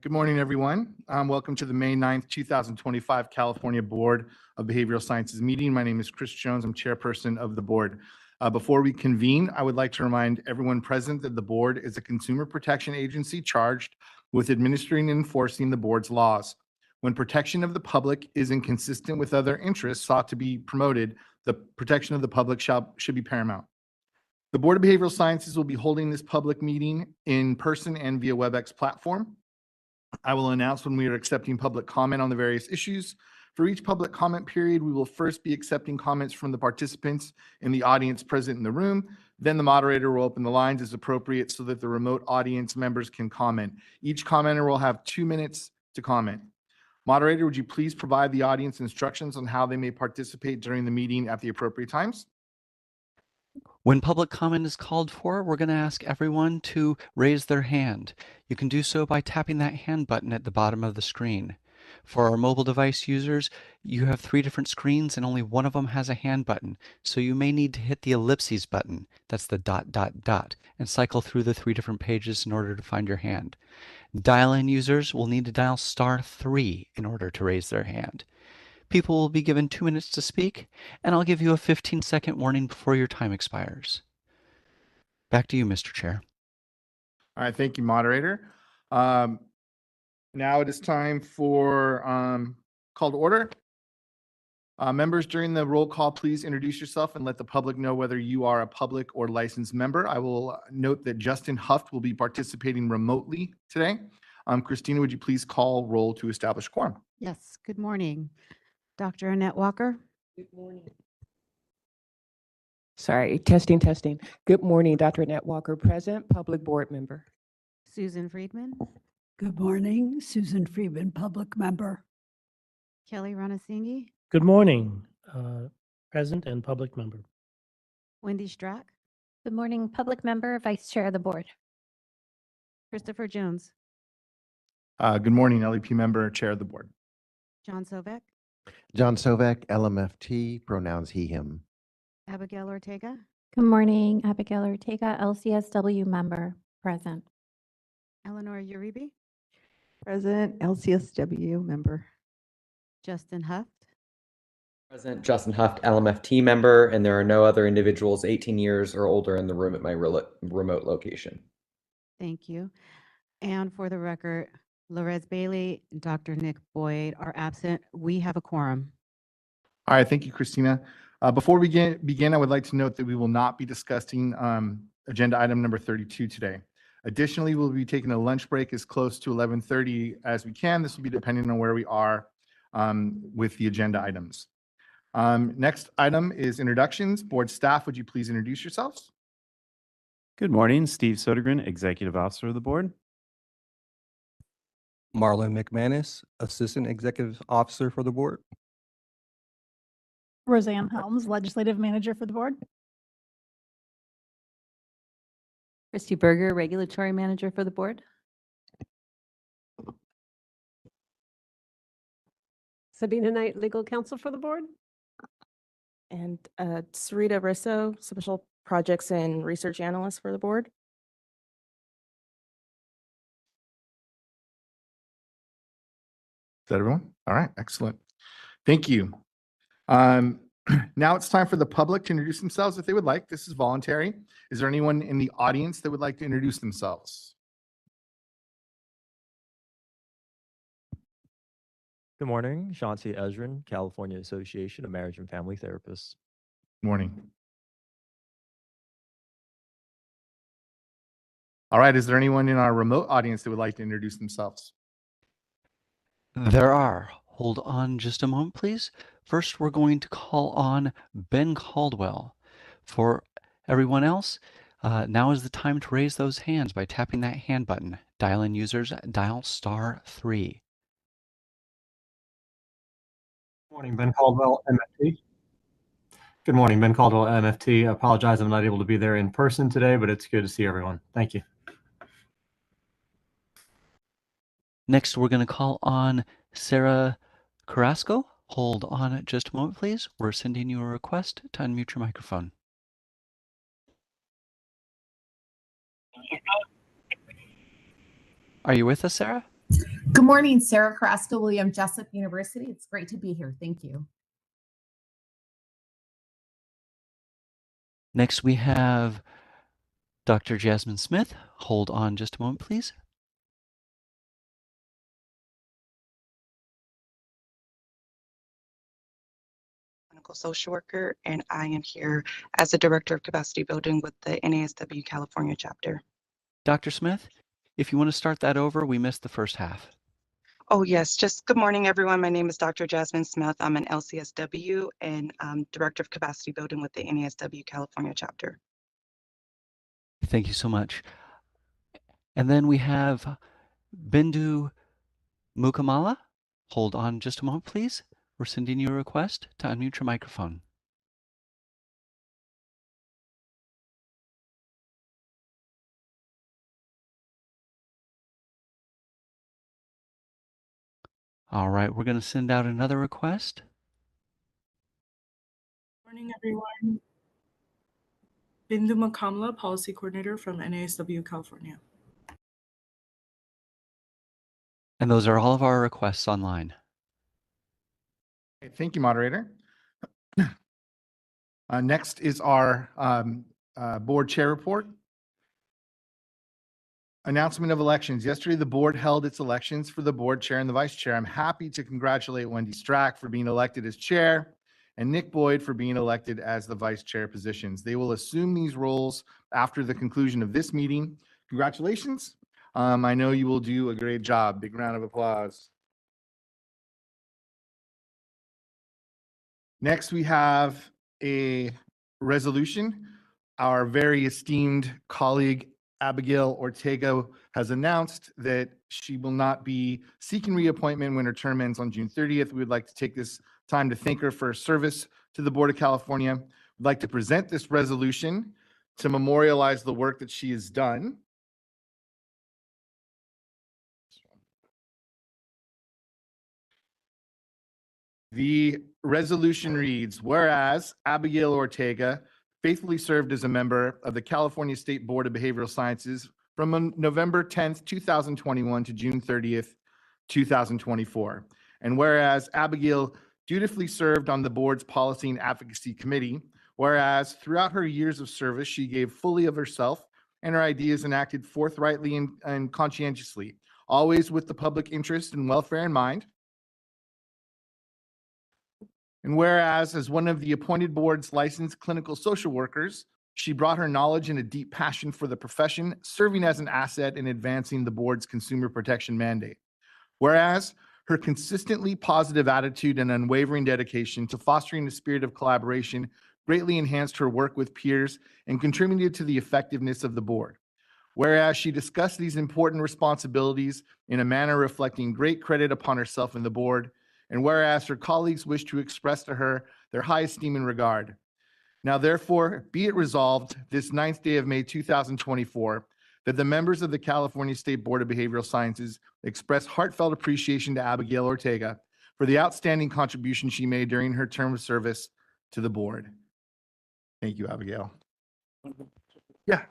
Good morning, everyone. Welcome to the May 9th, 2025 California Board of Behavioral Sciences meeting. My name is Chris Jones. I'm chairperson of the board. Before we convene, I would like to remind everyone present that the board is a consumer protection agency charged with administering and enforcing the board's laws. When protection of the public is inconsistent with other interests sought to be promoted, the protection of the public should be paramount. The Board of Behavioral Sciences will be holding this public meeting in person and via WebEx platform. I will announce when we are accepting public comment on the various issues. For each public comment period, we will first be accepting comments from the participants in the audience present in the room. Then the moderator will open the lines as appropriate so that the remote audience members can comment. Each commenter will have 2 minutes to comment. Moderator, would you please provide the audience instructions on how they may participate during the meeting at the appropriate times? When public comment is called for, we're going to ask everyone to raise their hand. You can do so by tapping that hand button at the bottom of the screen. For our mobile device users, you have 3 different screens and only one of them has a hand button. So you may need to hit the ellipses button, that's the ... and cycle through the 3 different pages in order to find your hand. Dial-in users will need to dial *3 in order to raise their hand. People will be given 2 minutes to speak, and I'll give you a 15-second warning before your time expires. Back to you, Mr. Chair. All right, thank you, moderator. Now it is time for call to order. Members, during the roll call, please introduce yourself and let the public know whether you are a public or licensed member. I will note that Justin Huft will be participating remotely today. Christina, would you please call roll to establish quorum? Yes, good morning. Dr. Annette Walker. Good morning. Sorry, testing. Good morning, Dr. Annette Walker, present, public board member. Susan Friedman. Good morning, Susan Friedman, public member. Kelly Ranasinghe. Good morning, present and public member. Wendy Strack. Good morning, public member, vice chair of the board. Christopher Jones. Good morning, LEP member, chair of the board. John Sovek. John Sovek, LMFT, pronouns he, him. Abigail Ortega. Good morning, Abigail Ortega, LCSW member, present. Eleanor Uribe. Present, LCSW member. Justin Huft. President Justin Huft, LMFT member, and there are no other individuals 18 years or older in the room at my remote location. Thank you. And for the record, Lorez Bailey and Dr. Nick Boyd are absent. We have a quorum. All right, thank you, Christina. Before we begin, I would like to note that we will not be discussing agenda item number 32 today. Additionally, we'll be taking a lunch break as close to 11:30 as we can. This will be depending on where we are with the agenda items. Next item is introductions. Board staff, would you please introduce yourselves? Good morning, Steve Sodergren, Executive Officer of the Board. Marlon McManus, Assistant Executive Officer for the board. Roseanne Helms, Legislative Manager for the board. Christy Berger, Regulatory Manager for the board. Sabina Knight, Legal Counsel for the board. And Sarita Risso, Special Projects and Research Analyst for the board. Is that everyone? All right, excellent. Thank you. Now it's time for the public to introduce themselves if they would like. This is voluntary. Is there anyone in the audience that would like to introduce themselves? Good morning, Shanti Ezrin, California Association of Marriage and Family Therapists. Morning. All right, is there anyone in our remote audience that would like to introduce themselves? There are. Hold on just a moment, please. First, we're going to call on Ben Caldwell. For everyone else, now is the time to raise those hands by tapping that hand button. Dial-in users, dial *3. Morning, Ben Caldwell, MFT. Good morning, Ben Caldwell, MFT. I apologize I'm not able to be there in person today, but it's good to see everyone. Thank you. Next, we're going to call on Sarah Carrasco. Hold on just a moment, please. We're sending you a request to unmute your microphone. Are you with us, Sarah? Good morning, Sarah Carrasco, William Jessup University. It's great to be here. Thank you. Next, we have Dr. Jasmine Smith. Hold on just a moment, please. Clinical social worker, and I am here as the Director of Capacity Building with the NASW California chapter. Dr. Smith, if you want to start that over, we missed the first half. Oh, yes. Just good morning, everyone. My name is Dr. Jasmine Smith. I'm an LCSW and Director of Capacity Building with the NASW California chapter. Thank you so much. And then we have Bindu Mukamala. Hold on just a moment, please. We're sending you a request to unmute your microphone. All right, we're going to send out another request. Morning, everyone. Bindu Makamla, Policy Coordinator from NASW California. And those are all of our requests online. Okay, thank you, moderator. Next is our board chair report. Announcement of elections. Yesterday, the board held its elections for the board chair and the vice chair. I'm happy to congratulate Wendy Strack for being elected as chair and Nick Boyd for being elected as the vice chair positions. They will assume these roles after the conclusion of this meeting. Congratulations. I know you will do a great job. Big round of applause. Next, we have a resolution. Our very esteemed colleague, Abigail Ortega, has announced that she will not be seeking reappointment when her term ends on June 30th. We would like to take this time to thank her for her service to the Board of California. We'd like to present this resolution to memorialize the work that she has done. The resolution reads, whereas Abigail Ortega faithfully served as a member of the California State Board of Behavioral Sciences from November 10th, 2021 to June 30th, 2024. And whereas Abigail dutifully served on the board's Policy and Advocacy Committee, whereas throughout her years of service, she gave fully of herself and her ideas and acted forthrightly and conscientiously, always with the public interest and welfare in mind. And whereas, as one of the appointed board's licensed clinical social workers, she brought her knowledge and a deep passion for the profession, serving as an asset in advancing the board's consumer protection mandate. Whereas, her consistently positive attitude and unwavering dedication to fostering a spirit of collaboration greatly enhanced her work with peers and contributed to the effectiveness of the board. Whereas, she discussed these important responsibilities in a manner reflecting great credit upon herself and the board. And whereas her colleagues wish to express to her their high esteem and regard. Now, therefore, be it resolved this 9th day of May, 2024, that the members of the California State Board of Behavioral Sciences express heartfelt appreciation to Abigail Ortega for the outstanding contribution she made during her term of service to the board. Thank you, Abigail. Yeah.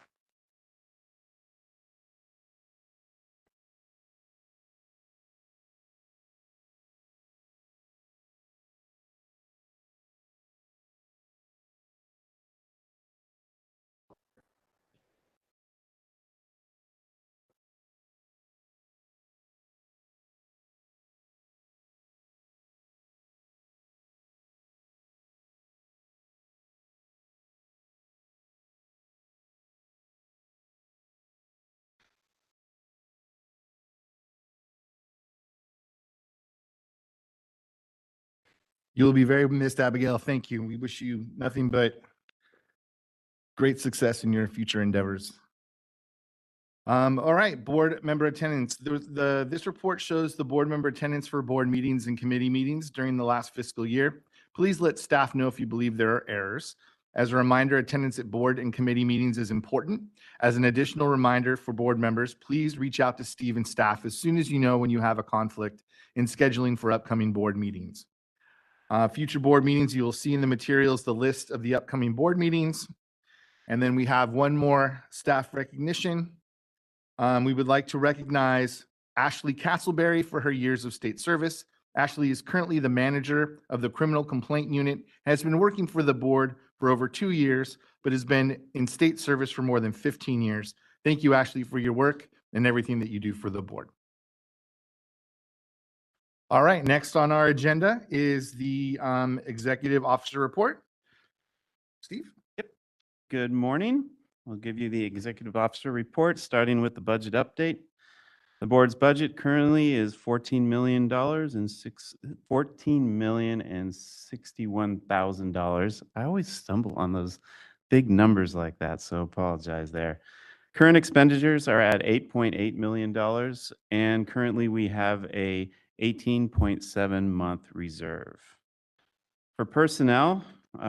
You'll be very missed, Abigail. Thank you. We wish you nothing but great success in your future endeavors. All right, board member attendance. This report shows the board member attendance for board meetings and committee meetings during the last fiscal year. Please let staff know if you believe there are errors. As a reminder, attendance at board and committee meetings is important. As an additional reminder for board members, please reach out to Steve and staff as soon as you know when you have a conflict in scheduling for upcoming board meetings. Future board meetings, you will see in the materials the list of the upcoming board meetings. And then we have one more staff recognition. We would like to recognize Ashley Castleberry for her years of state service. Ashley is currently the manager of the Criminal Complaint Unit, has been working for the board for over 2 years, but has been in state service for more than 15 years. Thank you, Ashley, for your work and everything that you do for the board. All right, next on our agenda is the executive officer report. Steve? Good morning. I'll give you the executive officer report, starting with the budget update. The board's budget currently is $14,061,061. I always stumble on those big numbers like that, so apologize there. Current expenditures are at $8.8 million, and currently we have a 18.7-month reserve. For personnel,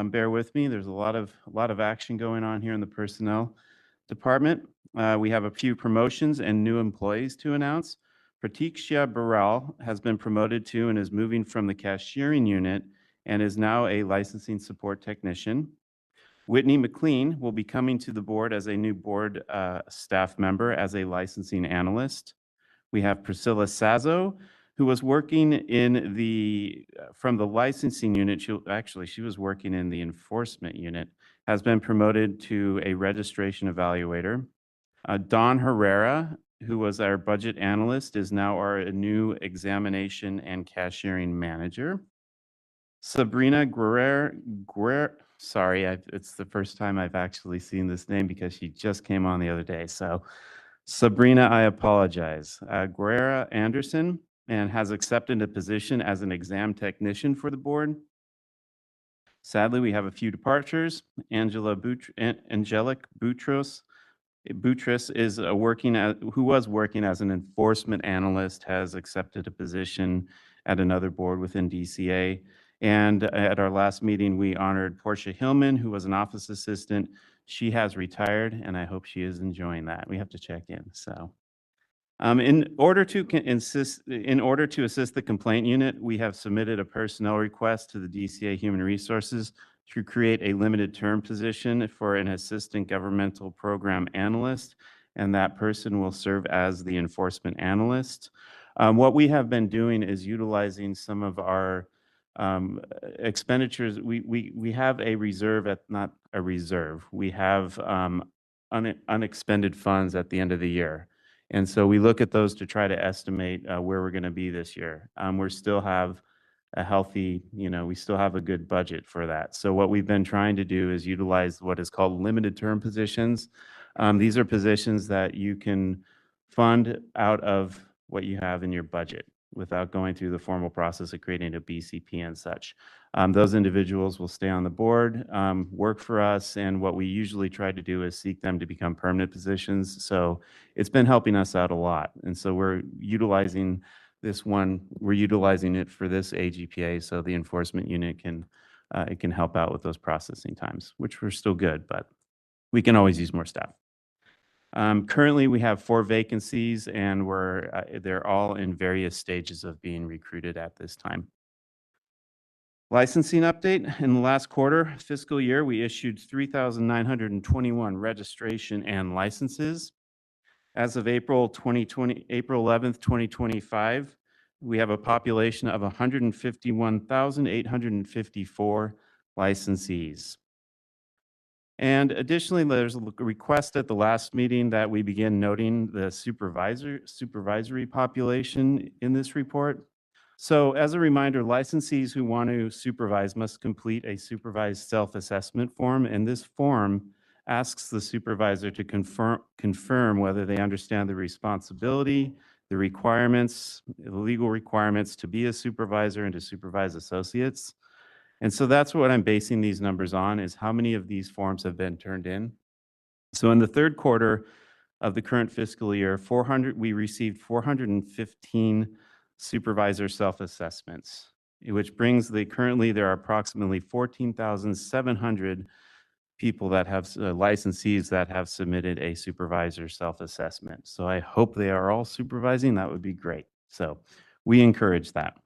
bear with me, there's a lot of action going on here in the personnel department. We have a few promotions and new employees to announce. Pratiksha Baral has been promoted to and is moving from the cashiering unit and is now a licensing support technician. Whitney McLean will be coming to the board as a new board staff member as a licensing analyst. We have Priscilla Sazo, who was working in from the licensing unit. She was working in the enforcement unit, has been promoted to a registration evaluator. Don Herrera, who was our budget analyst, is now our new examination and cashiering manager. Sabrina Guerrero, sorry, it's the first time I've actually seen this name because she just came on the other day. So Sabrina, I apologize. Guerrero Anderson, and has accepted a position as an exam technician for the board. Sadly, we have a few departures. Angelic Boutros is who was working as an enforcement analyst, has accepted a position at another board within DCA. And at our last meeting, we honored Portia Hillman, who was an office assistant. She has retired, and I hope she is enjoying that. We have to check in. So, in order to assist the complaint unit, we have submitted a personnel request to the DCA Human Resources to create a limited term position for an assistant governmental program analyst, and that person will serve as the enforcement analyst. What we have been doing is utilizing some of our expenditures. We have a reserve not a reserve. We have unexpended funds at the end of the year. And so we look at those to try to estimate where we're going to be this year. We still have a healthy, we still have a good budget for that. So what we've been trying to do is utilize what is called limited term positions. These are positions that you can fund out of what you have in your budget without going through the formal process of creating a BCP and such. Those individuals will stay on the board, work for us, and what we usually try to do is seek them to become permanent positions. So it's been helping us out a lot. And so we're utilizing it for this AGPA, so the enforcement unit can help out with those processing times, which we're still good, but we can always use more staff. Currently, we have 4 vacancies, and they're all in various stages of being recruited at this time. Licensing update. In the last quarter fiscal year, we issued 3,921 registration and licenses. As of April 11th, 2025, we have a population of 151,854 licensees. And additionally, there's a request at the last meeting that we begin noting the supervisory population in this report. So as a reminder, licensees who want to supervise must complete a supervised self-assessment form, and this form asks the supervisor to confirm whether they understand the responsibility, the requirements, the legal requirements to be a supervisor and to supervise associates. And so that's what I'm basing these numbers on, is how many of these forms have been turned in. So in the third quarter of the current fiscal year, we received 415 supervisor self-assessments, which brings currently there are approximately 14,700 people that have licensees that have submitted a supervisor self-assessment. So I hope they are all supervising. That would be great. So we encourage that.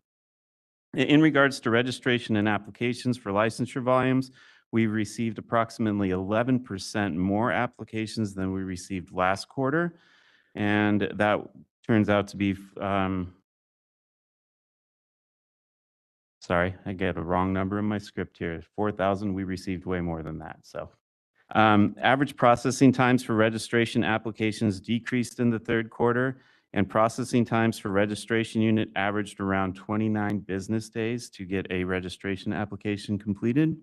In regards to registration and applications for licensure volumes, we received approximately 11% more applications than we received last quarter. And that turns out to be, sorry, I get a wrong number in my script here. 4,000, we received way more than that. So average processing times for registration applications decreased in the third quarter, and processing times for registration unit averaged around 29 business days to get a registration application completed.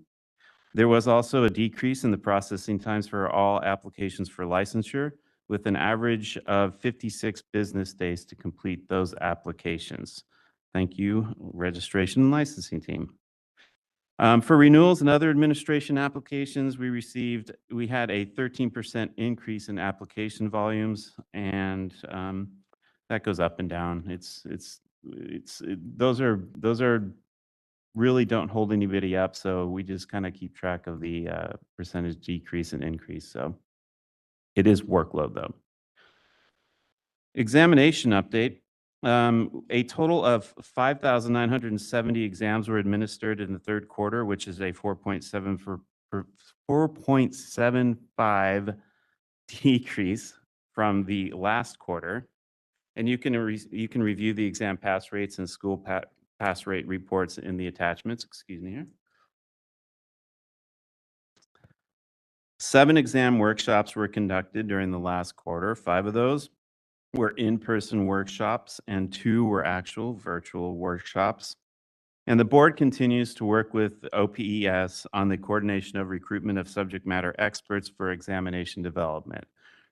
There was also a decrease in the processing times for all applications for licensure, with an average of 56 business days to complete those applications. Thank you, registration and licensing team. For renewals and other administration applications, we had a 13% increase in application volumes, and that goes up and down. Those are really don't hold anybody up, so we just kind of keep track of the percentage decrease and increase. So it is workload though. Examination update. A total of 5,970 exams were administered in the third quarter, which is a 4.75 decrease from the last quarter. And you can review the exam pass rates and school pass rate reports in the attachments. Excuse me here. 7 exam workshops were conducted during the last quarter. 5 of those were in-person workshops and 2 were actual virtual workshops. And the board continues to work with OPES on the coordination of recruitment of subject matter experts for examination development,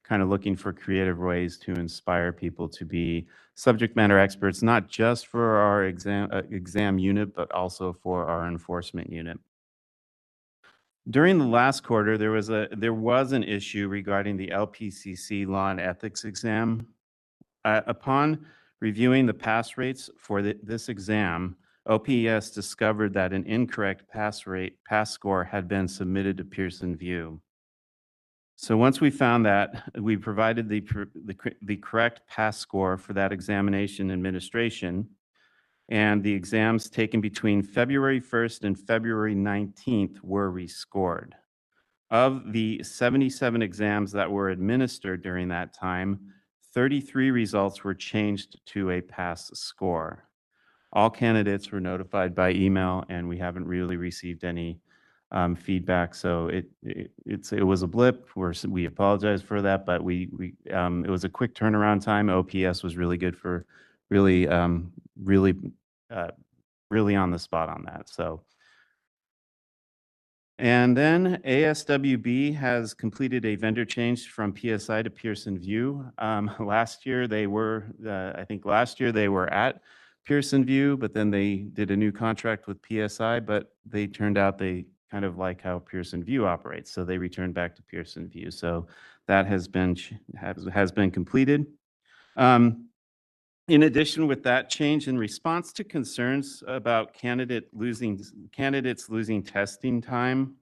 kind of looking for creative ways to inspire people to be subject matter experts, not just for our exam unit, but also for our enforcement unit. During the last quarter, there was an issue regarding the LPCC Law and Ethics exam. Upon reviewing the pass rates for this exam, OPES discovered that an incorrect pass score had been submitted to Pearson VUE. So once we found that, we provided the correct pass score for that examination administration, and the exams taken between February 1st and February 19th were rescored. Of the 77 exams that were administered during that time, 33 results were changed to a pass score. All candidates were notified by email, and we haven't really received any feedback. So it was a blip. We apologize for that, but it was a quick turnaround time. OPS was really good for really on the spot on that. So. And then ASWB has completed a vendor change from PSI to Pearson VUE. Last year they were, I think last year they were at Pearson VUE, but then they did a new contract with PSI, but they turned out they kind of like how Pearson VUE operates. So they returned back to Pearson VUE. So that has been completed. In addition, with that change, in response to concerns about candidates losing testing time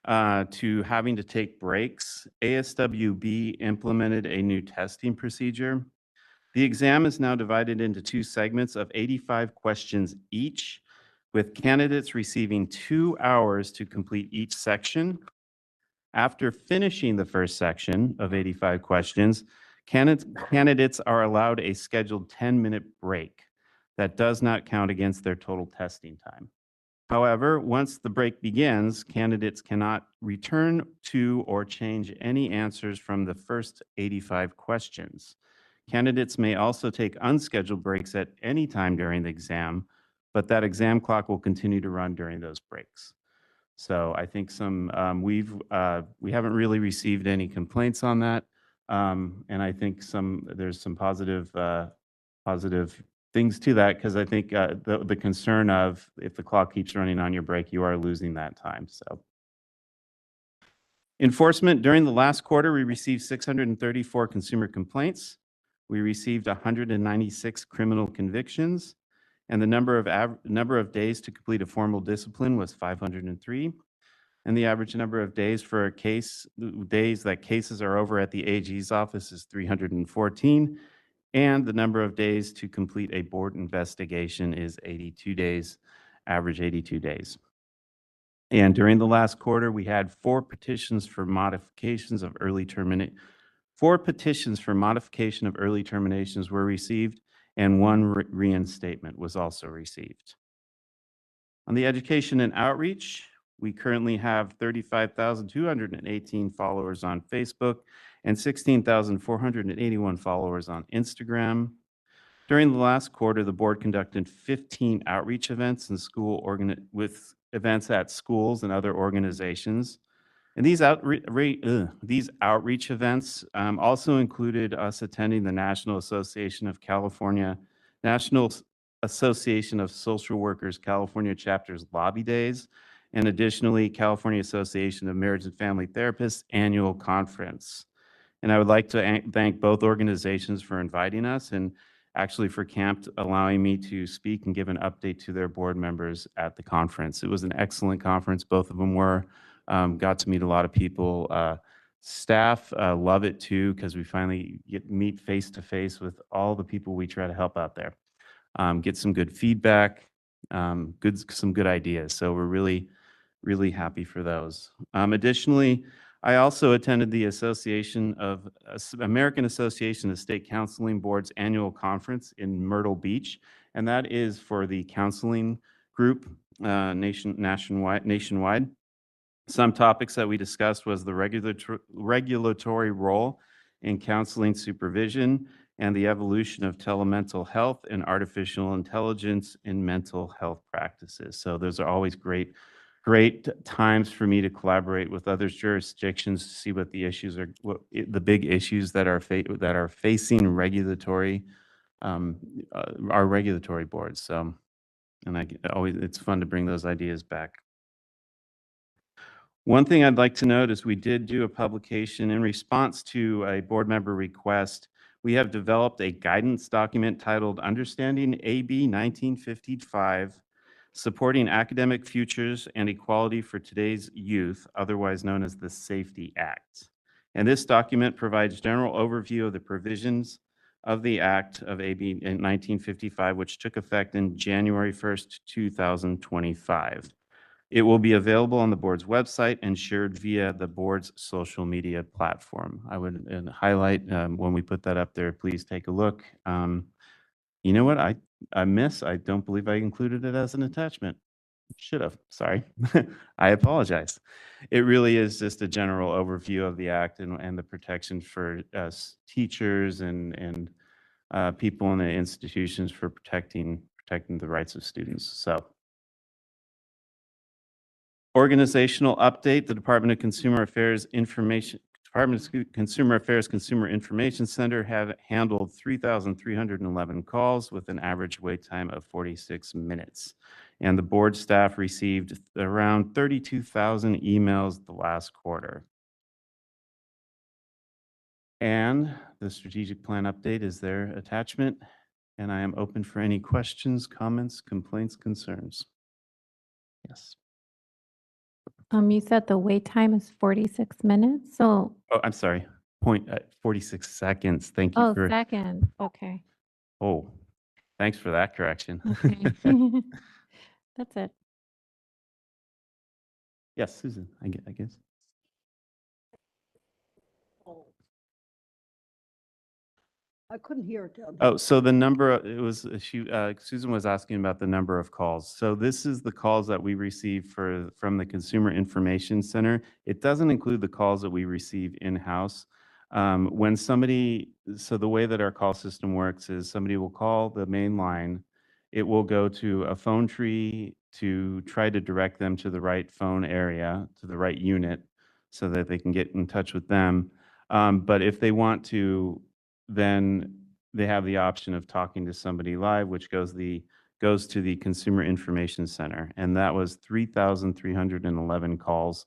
to having to take breaks, ASWB implemented a new testing procedure. The exam is now divided into 2 segments of 85 questions each, with candidates receiving 2 hours to complete each section. After finishing the first section of 85 questions, candidates are allowed a scheduled 10-minute break that does not count against their total testing time. However, once the break begins, candidates cannot return to or change any answers from the first 85 questions. Candidates may also take unscheduled breaks at any time during the exam, but that exam clock will continue to run during those breaks. So I think we haven't really received any complaints on that. And I think there's some positive things to that, because I think the concern of if the clock keeps running on your break, you are losing that time. So enforcement, during the last quarter, we received 634 consumer complaints. We received 196 criminal convictions, and the number of days to complete a formal discipline was 503. And the average number of days for days that cases are over at the AG's office is 314. And the number of days to complete a board investigation is 82 days, average 82 days. And during the last quarter, we had 4 petitions for modifications of early termination 4 petitions for modification of early terminations were received, and 1 reinstatement was also received. On the education and outreach, we currently have 35,218 followers on Facebook and 16,481 followers on Instagram. During the last quarter, the board conducted 15 outreach events and with events at schools and other organizations. And these outreach events also included us attending the National Association of Social Workers California Chapter's Lobby Days, and additionally, California Association of Marriage and Family Therapists Annual Conference. And I would like to thank both organizations for inviting us, and actually for CAMP allowing me to speak and give an update to their board members at the conference. It was an excellent conference. Both of them were. Got to meet a lot of people. Staff love it too, because we finally meet face to face with all the people we try to help out there. Get some good feedback, some good ideas. So we're really, really happy for those. Additionally, I also attended the American Association of State Counseling Boards annual conference in Myrtle Beach, and that is for the counseling group nationwide. Some topics that we discussed was the regulatory role in counseling supervision and the evolution of telemental health and artificial intelligence in mental health practices. So those are always great times for me to collaborate with other jurisdictions to see what the issues are, the big issues that are facing our regulatory boards. So, and it's fun to bring those ideas back. One thing I'd like to note is we did do a publication in response to a board member request. We have developed a guidance document titled Understanding AB 1955, Supporting Academic Futures and Equality for Today's Youth, otherwise known as the SAFETY Act. And this document provides general overview of the provisions of the Act of AB 1955, which took effect in January 1st, 2025. It will be available on the board's website and shared via the board's social media platform. I would highlight when we put that up there, please take a look. You know what? I don't believe I included it as an attachment. Should have, sorry. I apologize. It really is just a general overview of the act and the protection for teachers and people in the institutions for protecting the rights of students. So, organizational update: the Department of Consumer Affairs Consumer Information Center have handled 3,311 calls with an average wait time of 46 minutes. And the board staff received around 32,000 emails the last quarter. And the strategic plan update is their attachment. And I am open for any questions, comments, complaints, concerns. Yes. You said the wait time is 46 minutes, so. Oh, I'm sorry. 46 seconds. Thank you Oh, for. second. Okay. Oh, thanks for that correction. Okay. That's it. Yes, Susan, I guess. I couldn't hear it. Oh, so the number, Susan was asking about the number of calls. So this is the calls that we receive from the Consumer Information Center. It doesn't include the calls that we receive in-house. So the way that our call system works is somebody will call the main line. It will go to a phone tree to try to direct them to the right phone area, to the right unit, so that they can get in touch with them. But if they want to, then they have the option of talking to somebody live, which goes to the Consumer Information Center. And that was 3,311 calls.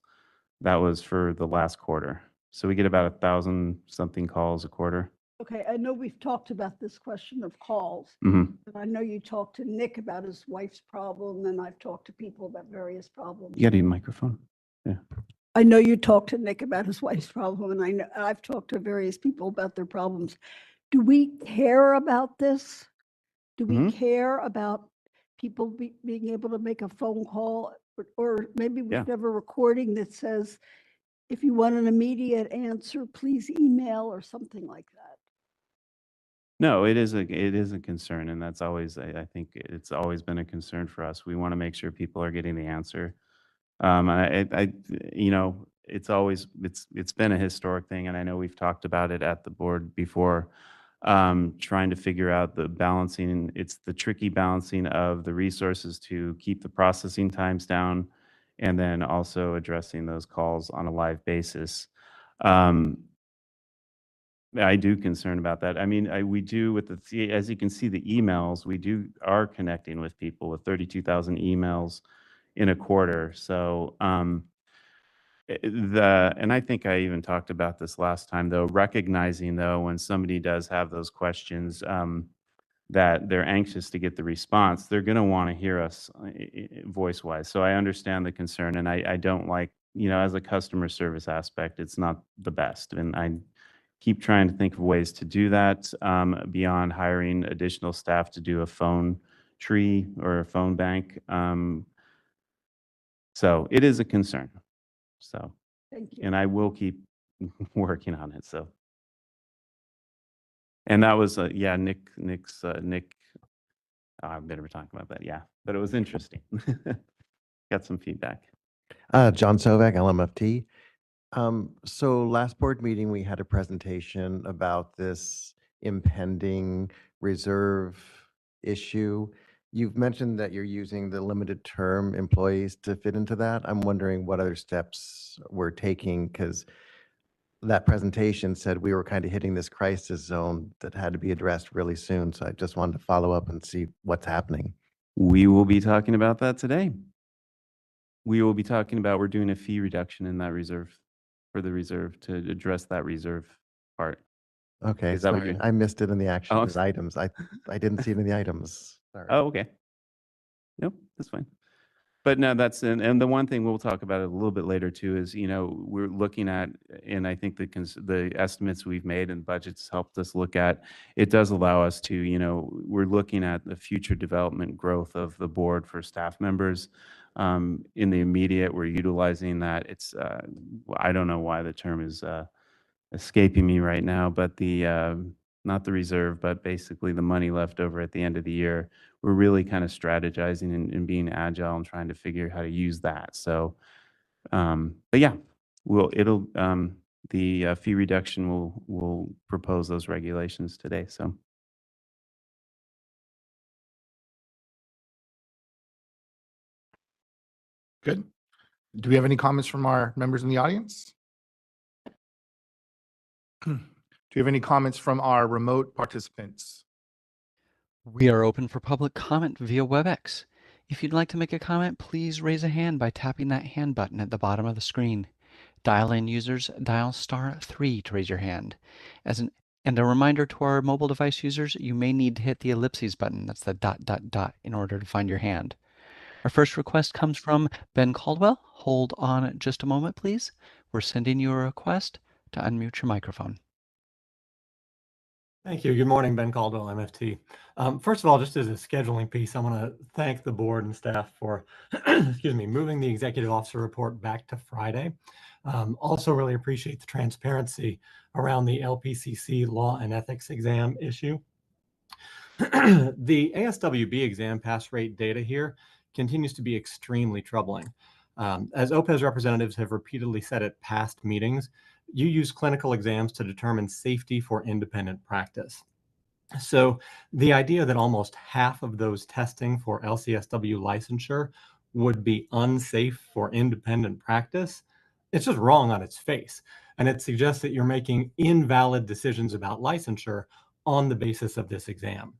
That was for the last quarter. So we get about 1,000 something calls a quarter. Okay, I know we've talked about this question of calls. Mm-hmm. And I know you talked to Nick about his wife's problem, and I've talked to people about various problems. You got a microphone? Yeah. I know you talked to Nick about his wife's problem, and I've talked to various people about their problems. Do we care about this? Do we care about people being able to make a phone call, or maybe we should have a recording that says, if you want an immediate answer, please email or something like that. No, it is a concern, and that's always, I think it's always been a concern for us. We want to make sure people are getting the answer. You know, it's been a historic thing, and I know we've talked about it at the board before, trying to figure out the balancing. It's the tricky balancing of the resources to keep the processing times down, and then also addressing those calls on a live basis. I do concern about that. I mean, we do with as you can see, the emails, are connecting with people with 32,000 emails in a quarter. So, and I think I even talked about this last time, though, recognizing, though, when somebody does have those questions, that they're anxious to get the response, they're going to want to hear us voice-wise. So I understand the concern, and I don't like, you know, as a customer service aspect, it's not the best. And I keep trying to think of ways to do that, beyond hiring additional staff to do a phone tree or a phone bank. So it is a concern. So, Thank you. and I will keep working on it. So, and that was, yeah, Nick's, I'm better talking about that. Yeah, but it was interesting. Got some feedback. John Sovak, LMFT. So last board meeting, we had a presentation about this impending reserve issue. You've mentioned that you're using the limited term employees to fit into that. I'm wondering what other steps we're taking, because that presentation said we were kind of hitting this crisis zone that had to be addressed really soon. So I just wanted to follow up and see what's happening. We will be talking about that today. We will be talking about, we're doing a fee reduction in that reserve, for the reserve, to address that reserve part. Okay, Is that what sorry. you- I missed it in the action Oh, items. I didn't see it in the items. Sorry. Oh, okay. Nope, that's fine. But no, that's, and the one thing we'll talk about it a little bit later too is, you know, we're looking at, and I think the estimates we've made and budgets helped us look at, it does allow us to, you know, we're looking at the future development growth of the board for staff members. In the immediate, we're utilizing that. It's, I don't know why the term is escaping me right now, but the, not the reserve, but basically the money left over at the end of the year, we're really kind of strategizing and being agile and trying to figure how to use that. So, but yeah, the fee reduction will propose those regulations today. So. Good. Do we have any comments from our members in the audience? Do you have any comments from our remote participants? We are open for public comment via WebEx. If you'd like to make a comment, please raise a hand by tapping that hand button at the bottom of the screen. Dial-in users, dial *3 to raise your hand. And a reminder to our mobile device users, you may need to hit the ellipses button, that's the ... in order to find your hand. Our first request comes from Ben Caldwell. Hold on just a moment, please. We're sending you a request to unmute your microphone. Thank you. Good morning, Ben Caldwell, MFT. First of all, just as a scheduling piece, I want to thank the board and staff for, excuse me, moving the executive officer report back to Friday. Also really appreciate the transparency around the LPCC law and ethics exam issue. The ASWB exam pass rate data here continues to be extremely troubling. As OPES representatives have repeatedly said at past meetings, you use clinical exams to determine safety for independent practice. So the idea that almost half of those testing for LCSW licensure would be unsafe for independent practice, it's just wrong on its face. And it suggests that you're making invalid decisions about licensure on the basis of this exam.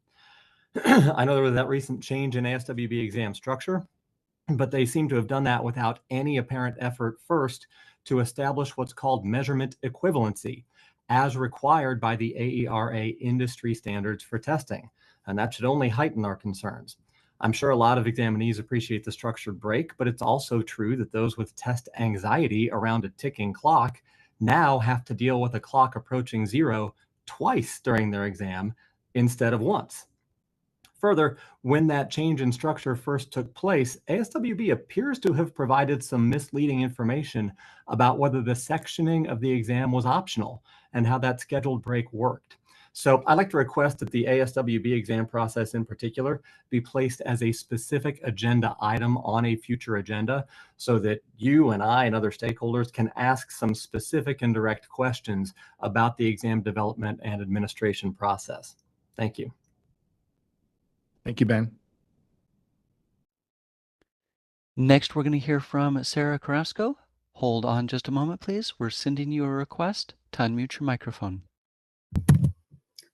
I know there was that recent change in ASWB exam structure, but they seem to have done that without any apparent effort first to establish what's called measurement equivalency, as required by the AERA industry standards for testing. And that should only heighten our concerns. I'm sure a lot of examinees appreciate the structured break, but it's also true that those with test anxiety around a ticking clock now have to deal with a clock approaching zero twice during their exam instead of once. Further, when that change in structure first took place, ASWB appears to have provided some misleading information about whether the sectioning of the exam was optional and how that scheduled break worked. So I'd like to request that the ASWB exam process in particular be placed as a specific agenda item on a future agenda so that you and I and other stakeholders can ask some specific and direct questions about the exam development and administration process. Thank you. Thank you, Ben. Next, we're going to hear from Sarah Carrasco. Hold on just a moment, please. We're sending you a request to unmute your microphone.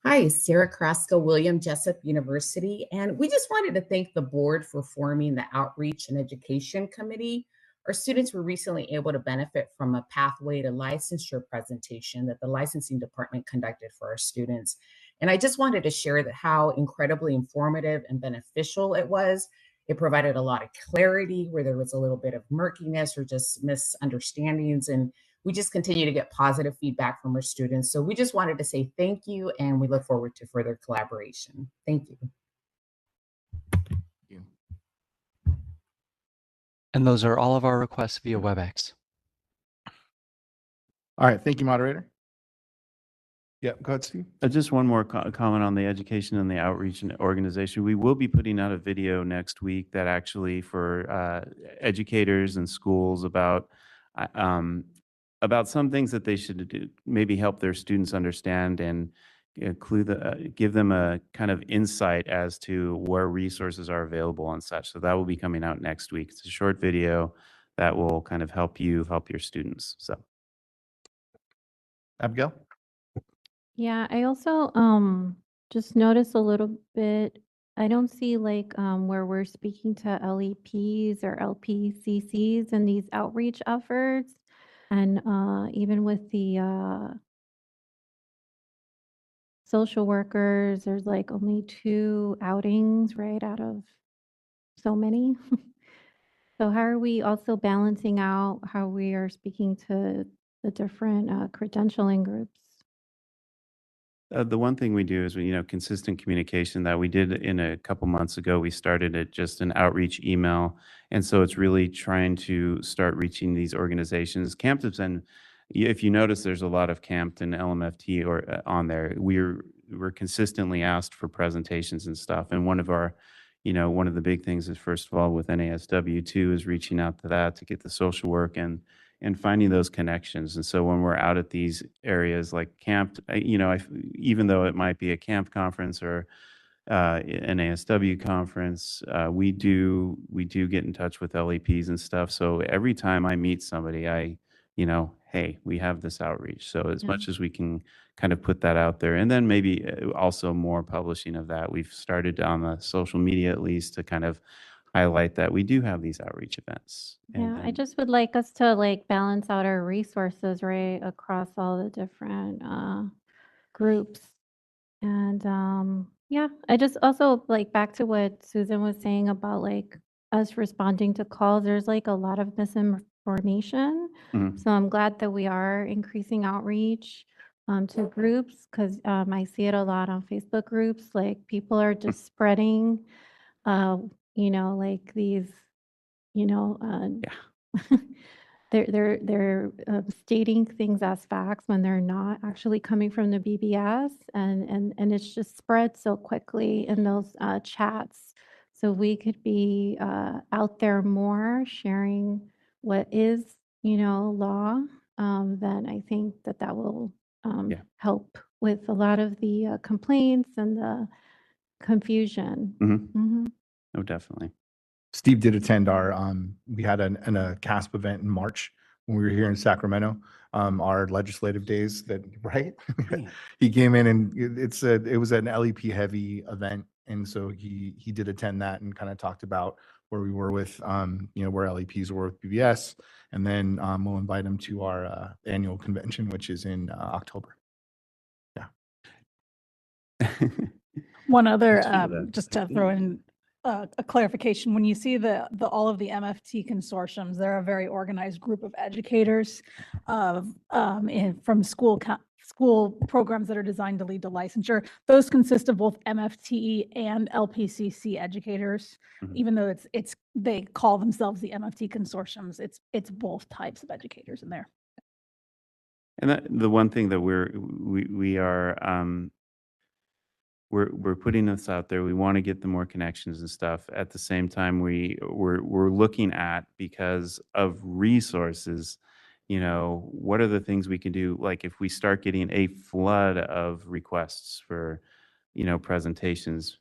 Hi, Sarah Carrasco, William Jessup University, and we just wanted to thank the board for forming the Outreach and Education Committee. Our students were recently able to benefit from a pathway to licensure presentation that the licensing department conducted for our students. And I just wanted to share that how incredibly informative and beneficial it was. It provided a lot of clarity where there was a little bit of murkiness or just misunderstandings, and we just continue to get positive feedback from our students. So we just wanted to say thank you, and we look forward to further collaboration. Thank you. And those are all of our requests via WebEx. All right. Thank you, moderator. Yeah, go ahead, Steve. Just one more comment on the education and the outreach and organization. We will be putting out a video next week that actually for educators and schools about some things that they should do, maybe help their students understand and give them a kind of insight as to where resources are available and such. So that will be coming out next week. It's a short video that will kind of help you help your students. So, Abigail? Yeah, I also just noticed a little bit, I don't see like where we're speaking to LEPs or LPCCs in these outreach efforts. And even with the social workers, there's like only 2 outings, right, out of so many. So how are we also balancing out how we are speaking to the different credentialing groups? The one thing we do is, consistent communication that we did in a couple months ago. We started at just an outreach email. And so it's really trying to start reaching these organizations. CAMP has been, if you notice, there's a lot of CAMP and LMFT on there. We're consistently asked for presentations and stuff. And one of the big things is, first of all, with NASW too, is reaching out to that to get the social work and finding those connections. And so when we're out at these areas like CAMP, even though it might be a CAMP conference or an ASW conference, we do get in touch with LEPs and stuff. So every time I meet somebody, hey, we have this outreach. So as much as we can kind of put that out there, and then maybe also more publishing of that. We've started on the social media at least to kind of highlight that we do have these outreach events. Yeah, I just would like us to like balance out our resources, right, across all the different groups. And yeah, I just also like back to what Susan was saying about like us responding to calls. There's like a lot of misinformation. So I'm glad that we are increasing outreach to groups, because I see it a lot on Facebook groups. Like people are just spreading like these, they're stating things as facts when they're not actually coming from the BBS, and it's just spread so quickly in those chats. So we could be out there more sharing what is, law. Then I think that will help with a lot of the complaints and the confusion. Oh, definitely. Steve did attend we had a CASP event in March when we were here in Sacramento, our legislative days right? He came in and it was an LEP heavy event. And so he did attend that and kind of talked about where we were with, where LEPs were with BBS. And then we'll invite him to our annual convention, which is in October. Yeah. One other, just to throw in a clarification. When you see all of the MFT consortiums, they're a very organized group of educators from school programs that are designed to lead to licensure. Those consist of both MFT and LPCC educators. Even though they call themselves the MFT consortiums, it's both types of educators in there. And the one thing that we are we're putting this out there. We want to get the more connections and stuff. At the same time, we're looking at, because of resources, what are the things we can do? Like if we start getting a flood of requests for, presentations,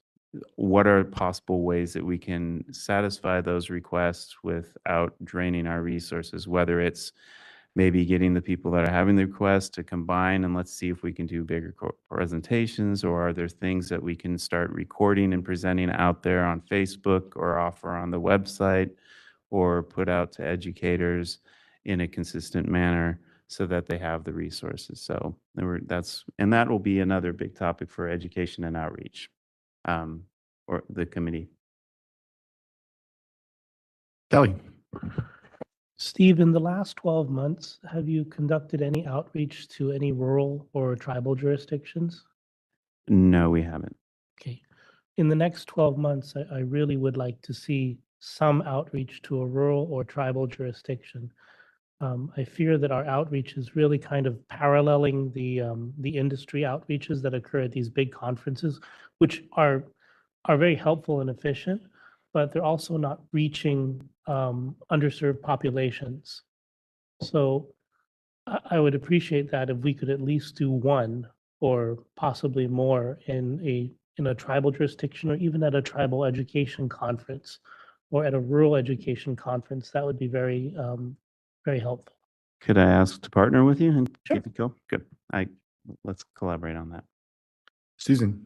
what are possible ways that we can satisfy those requests without draining our resources? Whether it's maybe getting the people that are having the request to combine and let's see if we can do bigger presentations, or are there things that we can start recording and presenting out there on Facebook or offer on the website or put out to educators in a consistent manner so that they have the resources. So that will be another big topic for education and outreach, or the committee. Kelly. Steve, in the last 12 months, have you conducted any outreach to any rural or tribal jurisdictions? No, we haven't. Okay. In the next 12 months, I really would like to see some outreach to a rural or tribal jurisdiction. I fear that our outreach is really kind of paralleling the industry outreaches that occur at these big conferences, which are very helpful and efficient, but they're also not reaching underserved populations. So I would appreciate that if we could at least do one or possibly more in a tribal jurisdiction, or even at a tribal education conference or at a rural education conference. That would be very, very helpful. Could I ask to partner with you and keep it go? Good. Let's collaborate on that. Susan.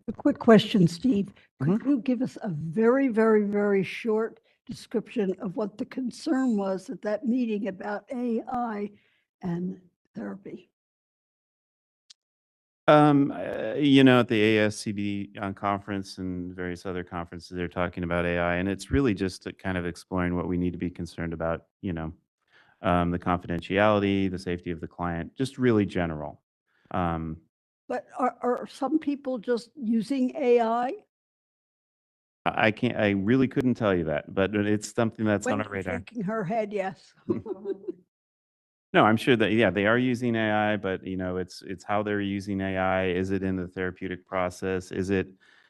A quick question, Steve. Could you give us a very, very, very short description of what the concern was at that meeting about AI and therapy? At the ASCB conference and various other conferences, they're talking about AI, and it's really just kind of exploring what we need to be concerned about, the confidentiality, the safety of the client, just really general. But are some people just using AI? I really couldn't tell you that, but it's something that's on our radar. Shaking her head, yes. No, I'm sure that, yeah, they are using AI, but it's how they're using AI. Is it in the therapeutic process? Is it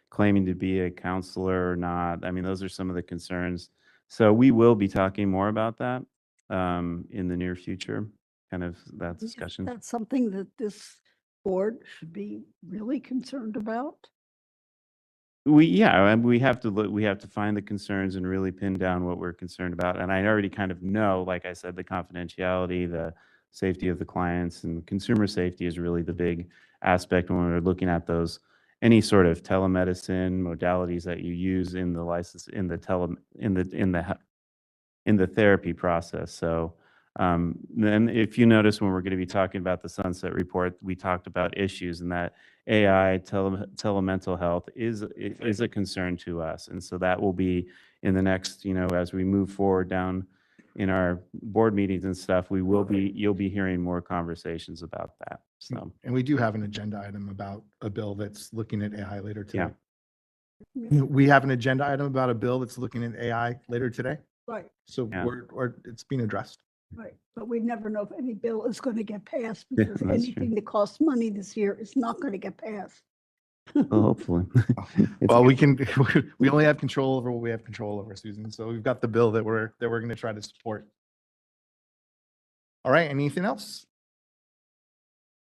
claiming to be a counselor or not? I mean, those are some of the concerns. So we will be talking more about that in the near future, kind of that discussion. That's something that this board should be really concerned about. We have to look, we have to find the concerns and really pin down what we're concerned about. And I already kind of know, like I said, the confidentiality, the safety of the clients, and consumer safety is really the big aspect when we're looking at those, any sort of telemedicine modalities that you use in the license, in the therapy process. So then if you notice, when we're going to be talking about the Sunset Report, we talked about issues, and that AI, telemental health is a concern to us. And so that will be in the next, as we move forward down in our board meetings and stuff, you'll be hearing more conversations about that. So, and we do have an agenda item about a bill that's looking at AI later today. Yeah. We have an agenda item about a bill that's looking at AI later today. Right. So it's being addressed. Right, but we never know if any bill is going to get passed, because that's anything that costs money this year is not going to get passed. Well, hopefully. Well, we only have control over what we have control over, Susan. So we've got the bill that we're going to try to support. All right, anything else?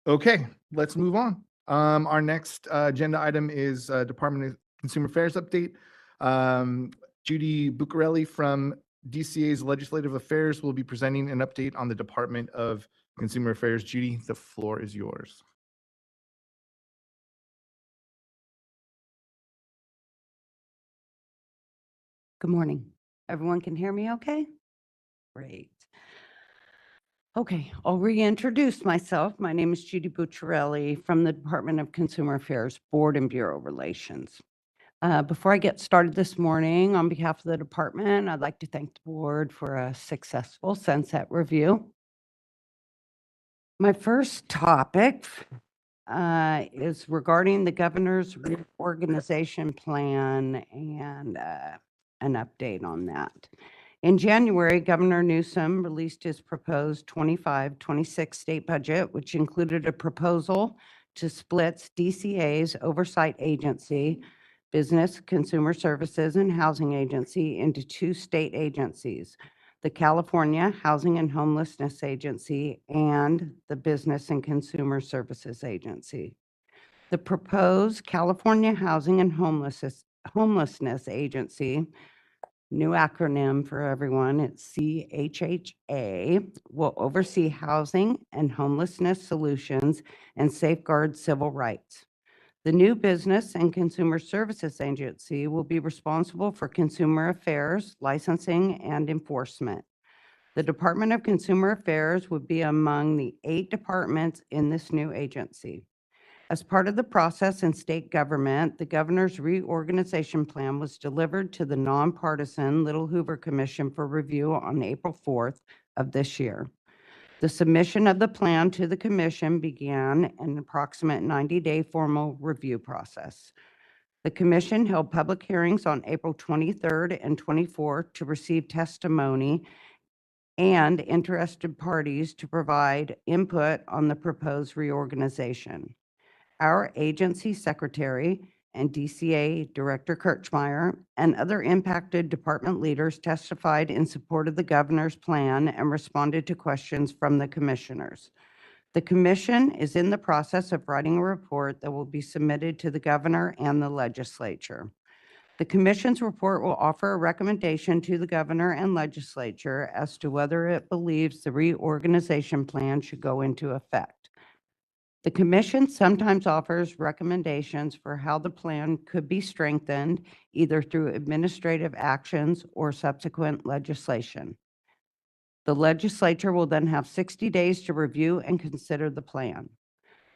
Okay, let's move on. Our next agenda item is Department of Consumer Affairs update. Judy Buccarelli from DCA's Legislative Affairs will be presenting an update on the Department of Consumer Affairs. Judy, the floor is yours. Good morning. Everyone can hear me okay? Great. Okay, I'll reintroduce myself. My name is Judy Buccarelli from the Department of Consumer Affairs, Board and Bureau Relations. Before I get started this morning, on behalf of the department, I'd like to thank the board for a successful sunset review. My first topic is regarding the governor's reorganization plan and an update on that. In January, Governor Newsom released his proposed 25-26 state budget, which included a proposal to split DCA's oversight agency, Business, Consumer Services, and Housing Agency, into two state agencies, the California Housing and Homelessness Agency and the Business and Consumer Services Agency. The proposed California Housing and Homelessness Agency, new acronym for everyone, it's CHHA, will oversee housing and homelessness solutions and safeguard civil rights. The new Business and Consumer Services Agency will be responsible for consumer affairs, licensing, and enforcement. The Department of Consumer Affairs would be among the 8 departments in this new agency. As part of the process in state government, the governor's reorganization plan was delivered to the nonpartisan Little Hoover Commission for review on April 4th of this year. The submission of the plan to the commission began an approximate 90-day formal review process. The commission held public hearings on April 23rd and 24th to receive testimony and interested parties to provide input on the proposed reorganization. Our agency secretary and DCA Director Kirchmeier and other impacted department leaders testified in support of the governor's plan and responded to questions from the commissioners. The commission is in the process of writing a report that will be submitted to the governor and the legislature. The commission's report will offer a recommendation to the governor and legislature as to whether it believes the reorganization plan should go into effect. The commission sometimes offers recommendations for how the plan could be strengthened, either through administrative actions or subsequent legislation. The legislature will then have 60 days to review and consider the plan.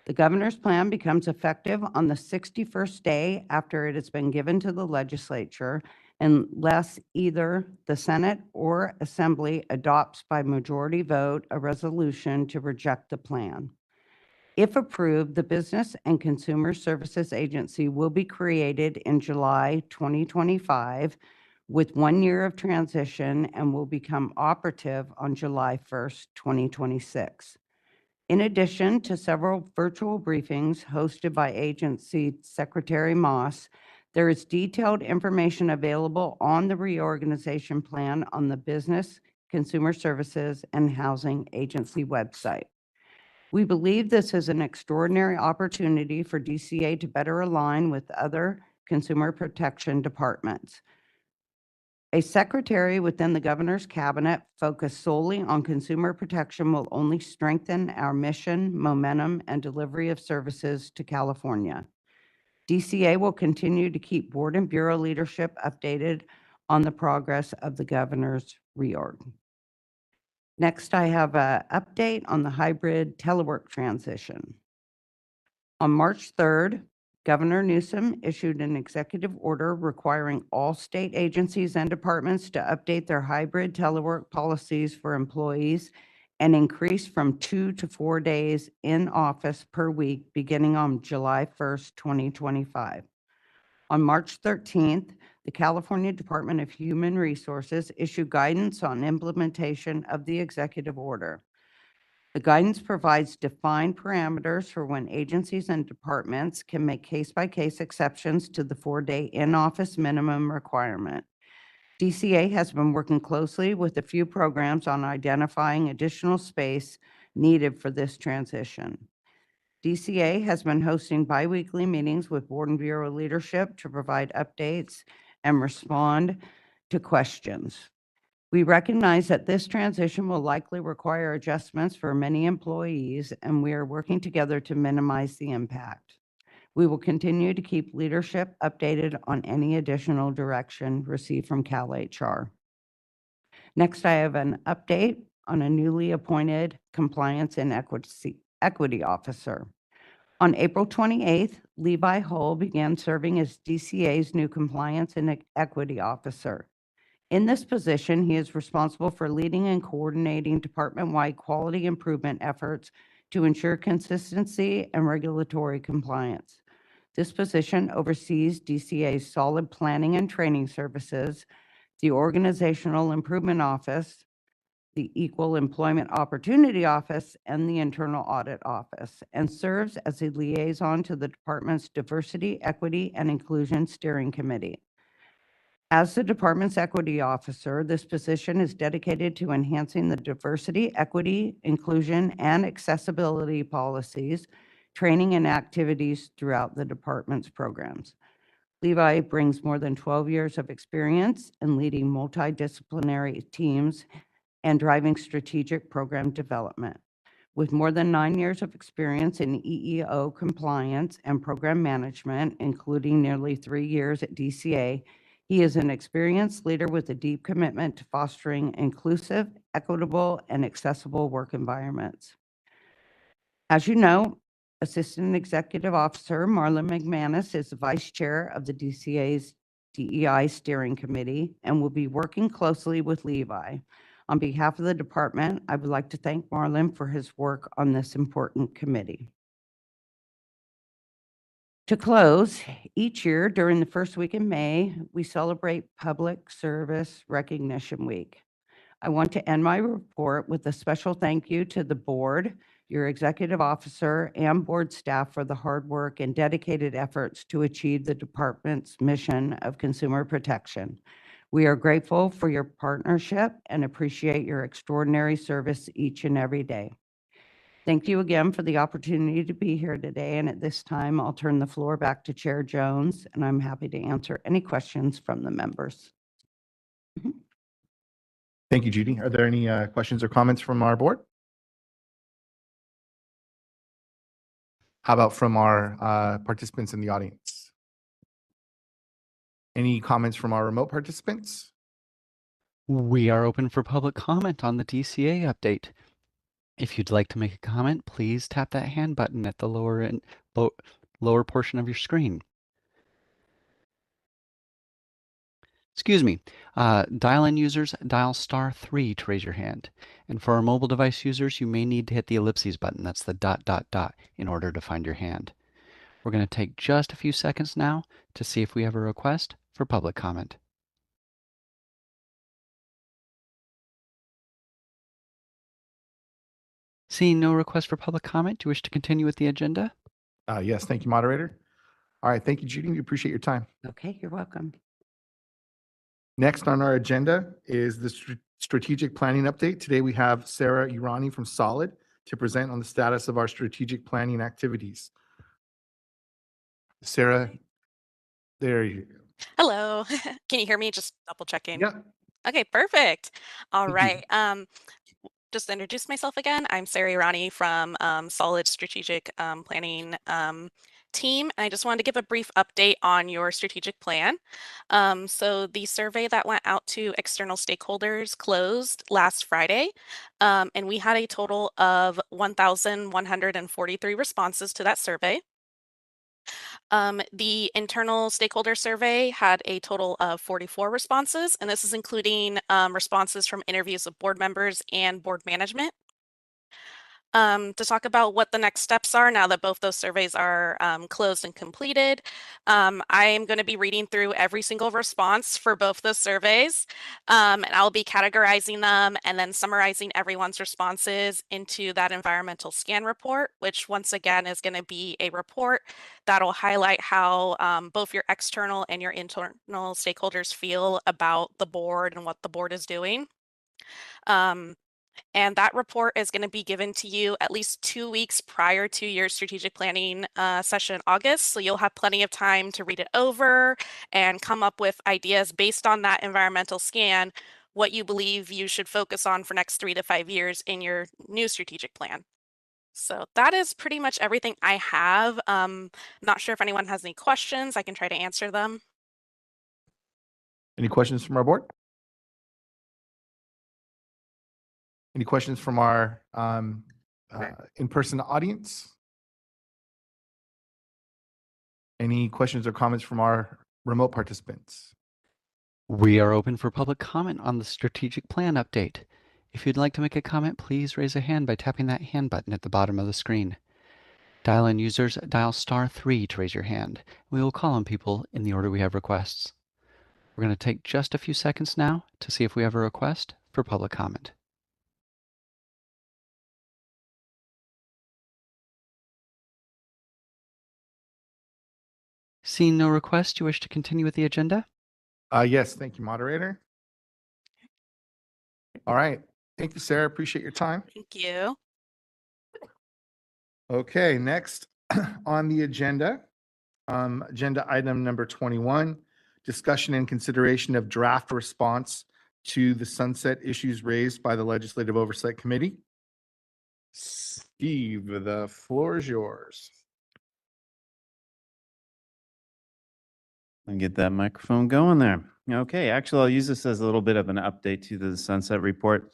The governor's plan becomes effective on the 61st day after it has been given to the legislature, unless either the Senate or Assembly adopts by majority vote a resolution to reject the plan. If approved, the Business and Consumer Services Agency will be created in July 2025 with 1 year of transition and will become operative on July 1st, 2026. In addition to several virtual briefings hosted by Agency Secretary Moss, there is detailed information available on the reorganization plan on the Business, Consumer Services, and Housing Agency website. We believe this is an extraordinary opportunity for DCA to better align with other consumer protection departments. A secretary within the governor's cabinet focused solely on consumer protection will only strengthen our mission, momentum, and delivery of services to California. DCA will continue to keep board and bureau leadership updated on the progress of the governor's reorg. Next, I have an update on the hybrid telework transition. On March 3rd, Governor Newsom issued an executive order requiring all state agencies and departments to update their hybrid telework policies for employees and increase from 2 to 4 days in office per week beginning on July 1st, 2025. On March 13th, the California Department of Human Resources issued guidance on implementation of the executive order. The guidance provides defined parameters for when agencies and departments can make case-by-case exceptions to the 4-day in-office minimum requirement. DCA has been working closely with a few programs on identifying additional space needed for this transition. DCA has been hosting biweekly meetings with board and bureau leadership to provide updates and respond to questions. We recognize that this transition will likely require adjustments for many employees, and we are working together to minimize the impact. We will continue to keep leadership updated on any additional direction received from CalHR. Next, I have an update on a newly appointed Compliance and Equity Officer. On April 28th, Levi Hull began serving as DCA's new Compliance and Equity Officer. In this position, he is responsible for leading and coordinating department-wide quality improvement efforts to ensure consistency and regulatory compliance. This position oversees DCA's solid planning and training services, the Organizational Improvement Office, the Equal Employment Opportunity Office, and the Internal Audit Office, and serves as a liaison to the department's Diversity, Equity, and Inclusion Steering Committee. As the department's equity officer, this position is dedicated to enhancing the diversity, equity, inclusion, and accessibility policies, training, and activities throughout the department's programs. Levi brings more than 12 years of experience in leading multidisciplinary teams and driving strategic program development. With more than 9 years of experience in EEO compliance and program management, including nearly 3 years at DCA, he is an experienced leader with a deep commitment to fostering inclusive, equitable, and accessible work environments. As you know, Assistant Executive Officer Marlon McManus is the Vice Chair of the DCA's DEI Steering Committee and will be working closely with Levi. On behalf of the department, I would like to thank Marlon for his work on this important committee. To close, each year during the first week in May, we celebrate Public Service Recognition Week. I want to end my report with a special thank you to the board, your executive officer, and board staff for the hard work and dedicated efforts to achieve the department's mission of consumer protection. We are grateful for your partnership and appreciate your extraordinary service each and every day. Thank you again for the opportunity to be here today. And at this time, I'll turn the floor back to Chair Jones, and I'm happy to answer any questions from the members. Thank you, Judy. Are there any questions or comments from our board? How about from our participants in the audience? Any comments from our remote participants? We are open for public comment on the DCA update. If you'd like to make a comment, please tap that hand button at the lower portion of your screen. Excuse me, dial-in users, dial *3 to raise your hand. And for our mobile device users, you may need to hit the ellipses button, that's the ... in order to find your hand. We're going to take just a few seconds now to see if we have a request for public comment. Seeing no request for public comment, do you wish to continue with the agenda? Yes, thank you, moderator. All right, thank you, Judy. We appreciate your time. Okay, you're welcome. Next on our agenda is the strategic planning update. Today we have Sarah Urani from Solid to present on the status of our strategic planning activities. Sarah, there you go. Hello. Can you hear me? Just double checking. Yeah. Okay, perfect. All Thank you. right. Just to introduce myself again, I'm Sarah Irani from Solid Strategic Planning team. And I just wanted to give a brief update on your strategic plan. So the survey that went out to external stakeholders closed last Friday, and we had a total of 1,143 responses to that survey. The internal stakeholder survey had a total of 44 responses, and this is including responses from interviews with board members and board management. To talk about what the next steps are now that both those surveys are closed and completed, I am going to be reading through every single response for both those surveys, and I'll be categorizing them and then summarizing everyone's responses into that environmental scan report, which once again is going to be a report that'll highlight how both your external and your internal stakeholders feel about the board and what the board is doing. And that report is going to be given to you at least 2 weeks prior to your strategic planning session in August. So you'll have plenty of time to read it over and come up with ideas based on that environmental scan, what you believe you should focus on for next 3 to 5 years in your new strategic plan. So that is pretty much everything I have. Not sure if anyone has any questions. I can try to answer them. Any questions from our board? Any questions from our in-person audience? Any questions or comments from our remote participants? We are open for public comment on the strategic plan update. If you'd like to make a comment, please raise a hand by tapping that hand button at the bottom of the screen. Dial-in users dial *3 to raise your hand. We will call on people in the order we have requests. We're going to take just a few seconds now to see if we have a request for public comment. Seeing no requests, do you wish to continue with the agenda? Yes, thank you, moderator. All right. Thank you, Sarah. Appreciate your time. Thank you. Okay, next on the agenda, agenda item number 21, discussion and consideration of draft response to the sunset issues raised by the Legislative Oversight Committee. Steve, the floor is yours. And get that microphone going there. Okay, actually, I'll use this as a little bit of an update to the sunset report.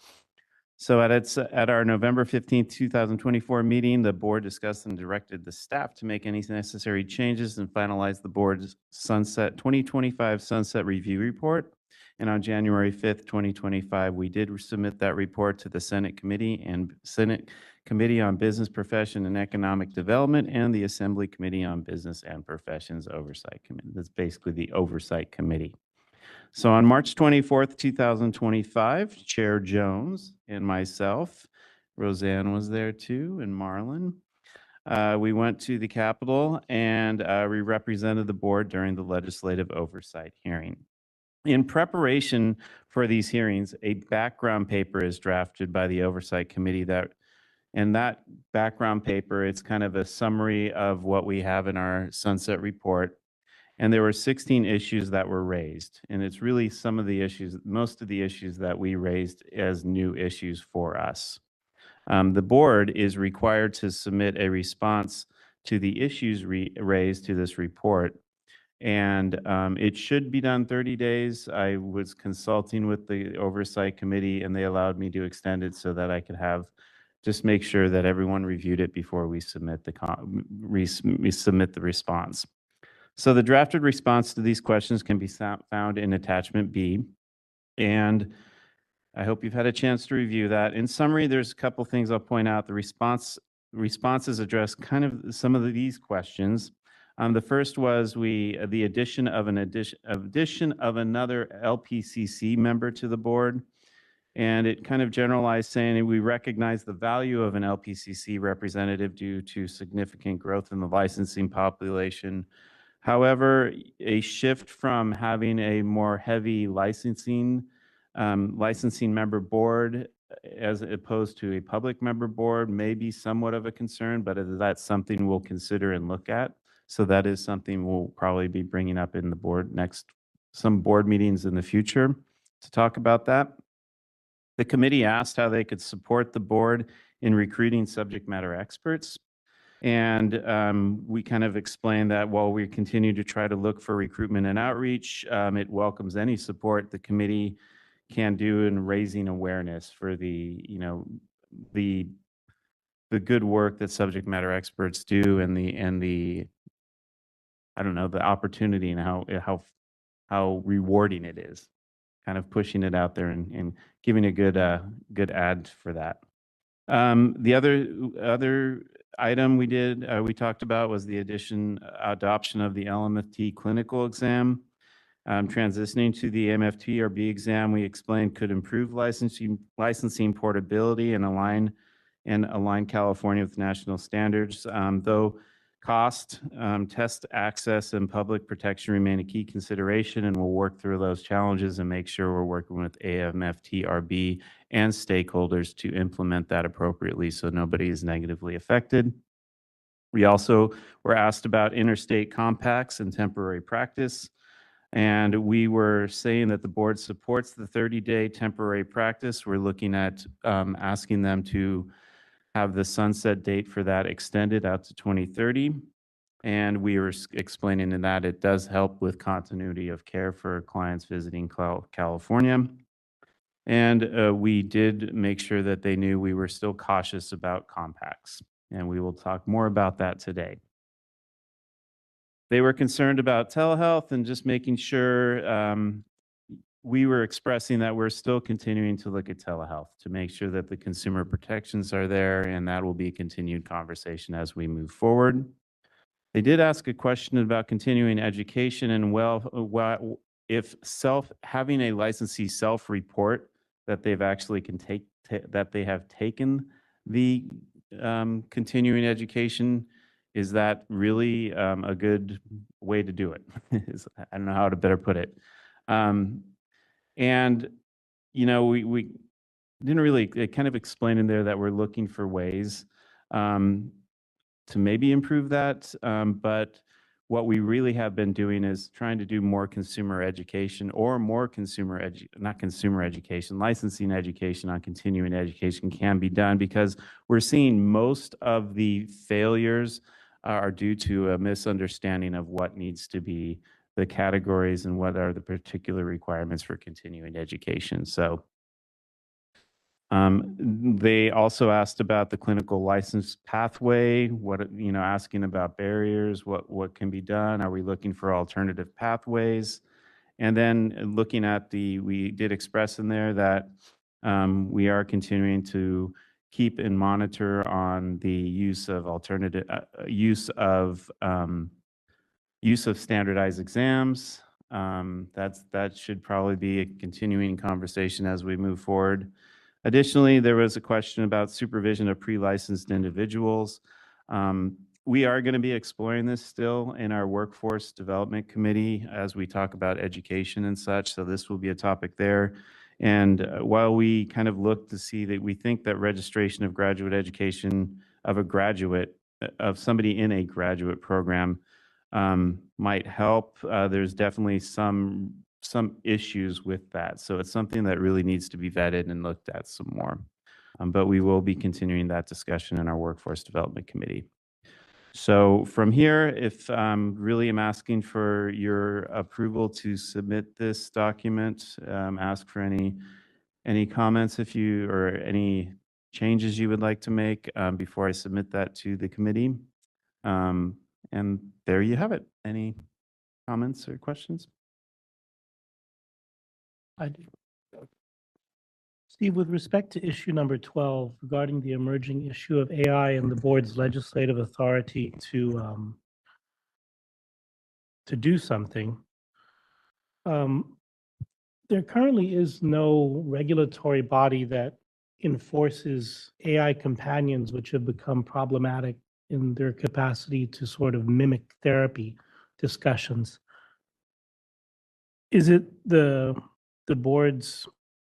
So at our November 15th, 2024 meeting, the board discussed and directed the staff to make any necessary changes and finalize the board's 2025 sunset review report. And on January 5th, 2025, we did submit that report to the Senate Committee on Business, Profession, and Economic Development and the Assembly Committee on Business and Professions Oversight Committee. That's basically the Oversight Committee. So on March 24th, 2025, Chair Jones and myself, Roseanne was there too, and Marlon, we went to the Capitol and we represented the board during the legislative oversight hearing. In preparation for these hearings, a background paper is drafted by the Oversight Committee and that background paper, it's kind of a summary of what we have in our sunset report. And there were 16 issues that were raised. And it's really most of the issues that we raised as new issues for us. The board is required to submit a response to the issues raised to this report. And it should be done 30 days. I was consulting with the Oversight Committee and they allowed me to extend it so that I could just make sure that everyone reviewed it before we submit the response. So the drafted response to these questions can be found in attachment B. And I hope you've had a chance to review that. In summary, there's a couple things I'll point out. The responses address kind of some of these questions. The first was the addition of another LPCC member to the board. And it kind of generalized saying we recognize the value of an LPCC representative due to significant growth in the licensing population. However, a shift from having a more heavy licensing member board as opposed to a public member board may be somewhat of a concern, but that's something we'll consider and look at. So that is something we'll probably be bringing up in some board meetings in the future to talk about that. The committee asked how they could support the board in recruiting subject matter experts. And we kind of explained that while we continue to try to look for recruitment and outreach, it welcomes any support the committee can do in raising awareness for the good work that subject matter experts do and the opportunity and how rewarding it is. Kind of pushing it out there and giving a good ad for that. The other item we talked about was the adoption of the LMFT clinical exam. Transitioning to the MFT-RB exam, we explained could improve licensing portability and align California with national standards. Though cost, test access, and public protection remain a key consideration, and we'll work through those challenges and make sure we're working with AMFT-RB and stakeholders to implement that appropriately so nobody is negatively affected. We also were asked about interstate compacts and temporary practice, and we were saying that the board supports the 30-day temporary practice. We're looking at asking them to have the sunset date for that extended out to 2030. And we were explaining in that it does help with continuity of care for clients visiting California. And we did make sure that they knew we were still cautious about compacts. And we will talk more about that today. They were concerned about telehealth and just making sure we were expressing that we're still continuing to look at telehealth to make sure that the consumer protections are there, and that will be a continued conversation as we move forward. They did ask a question about continuing education and if having a licensee self-report that they've actually that they have taken the continuing education, is that really a good way to do it? I don't know how to better put it. And, you know, we didn't really kind of explain in there that we're looking for ways to maybe improve that. But what we really have been doing is trying to do more consumer education or more licensing education on continuing education can be done, because we're seeing most of the failures are due to a misunderstanding of what needs to be the categories and what are the particular requirements for continuing education. So they also asked about the clinical license pathway, asking about barriers, what can be done. Are we looking for alternative pathways? And then looking at we did express in there that we are continuing to keep and monitor on the use of use of standardized exams. That should probably be a continuing conversation as we move forward. Additionally, there was a question about supervision of pre-licensed individuals. We are going to be exploring this still in our workforce development committee as we talk about education and such. So this will be a topic there. And while we kind of look to see that we think that registration of graduate education of somebody in a graduate program might help, there's definitely some issues with that. So it's something that really needs to be vetted and looked at some more. But we will be continuing that discussion in our workforce development committee. So from here, if really I'm asking for your approval to submit this document, ask for any comments or any changes you would like to make before I submit that to the committee. And there you have it. Any comments or questions? I do. Steve, with respect to issue number 12, regarding the emerging issue of AI and the board's legislative authority to do something, there currently is no regulatory body that enforces AI companions, which have become problematic in their capacity to sort of mimic therapy discussions. Is it the board's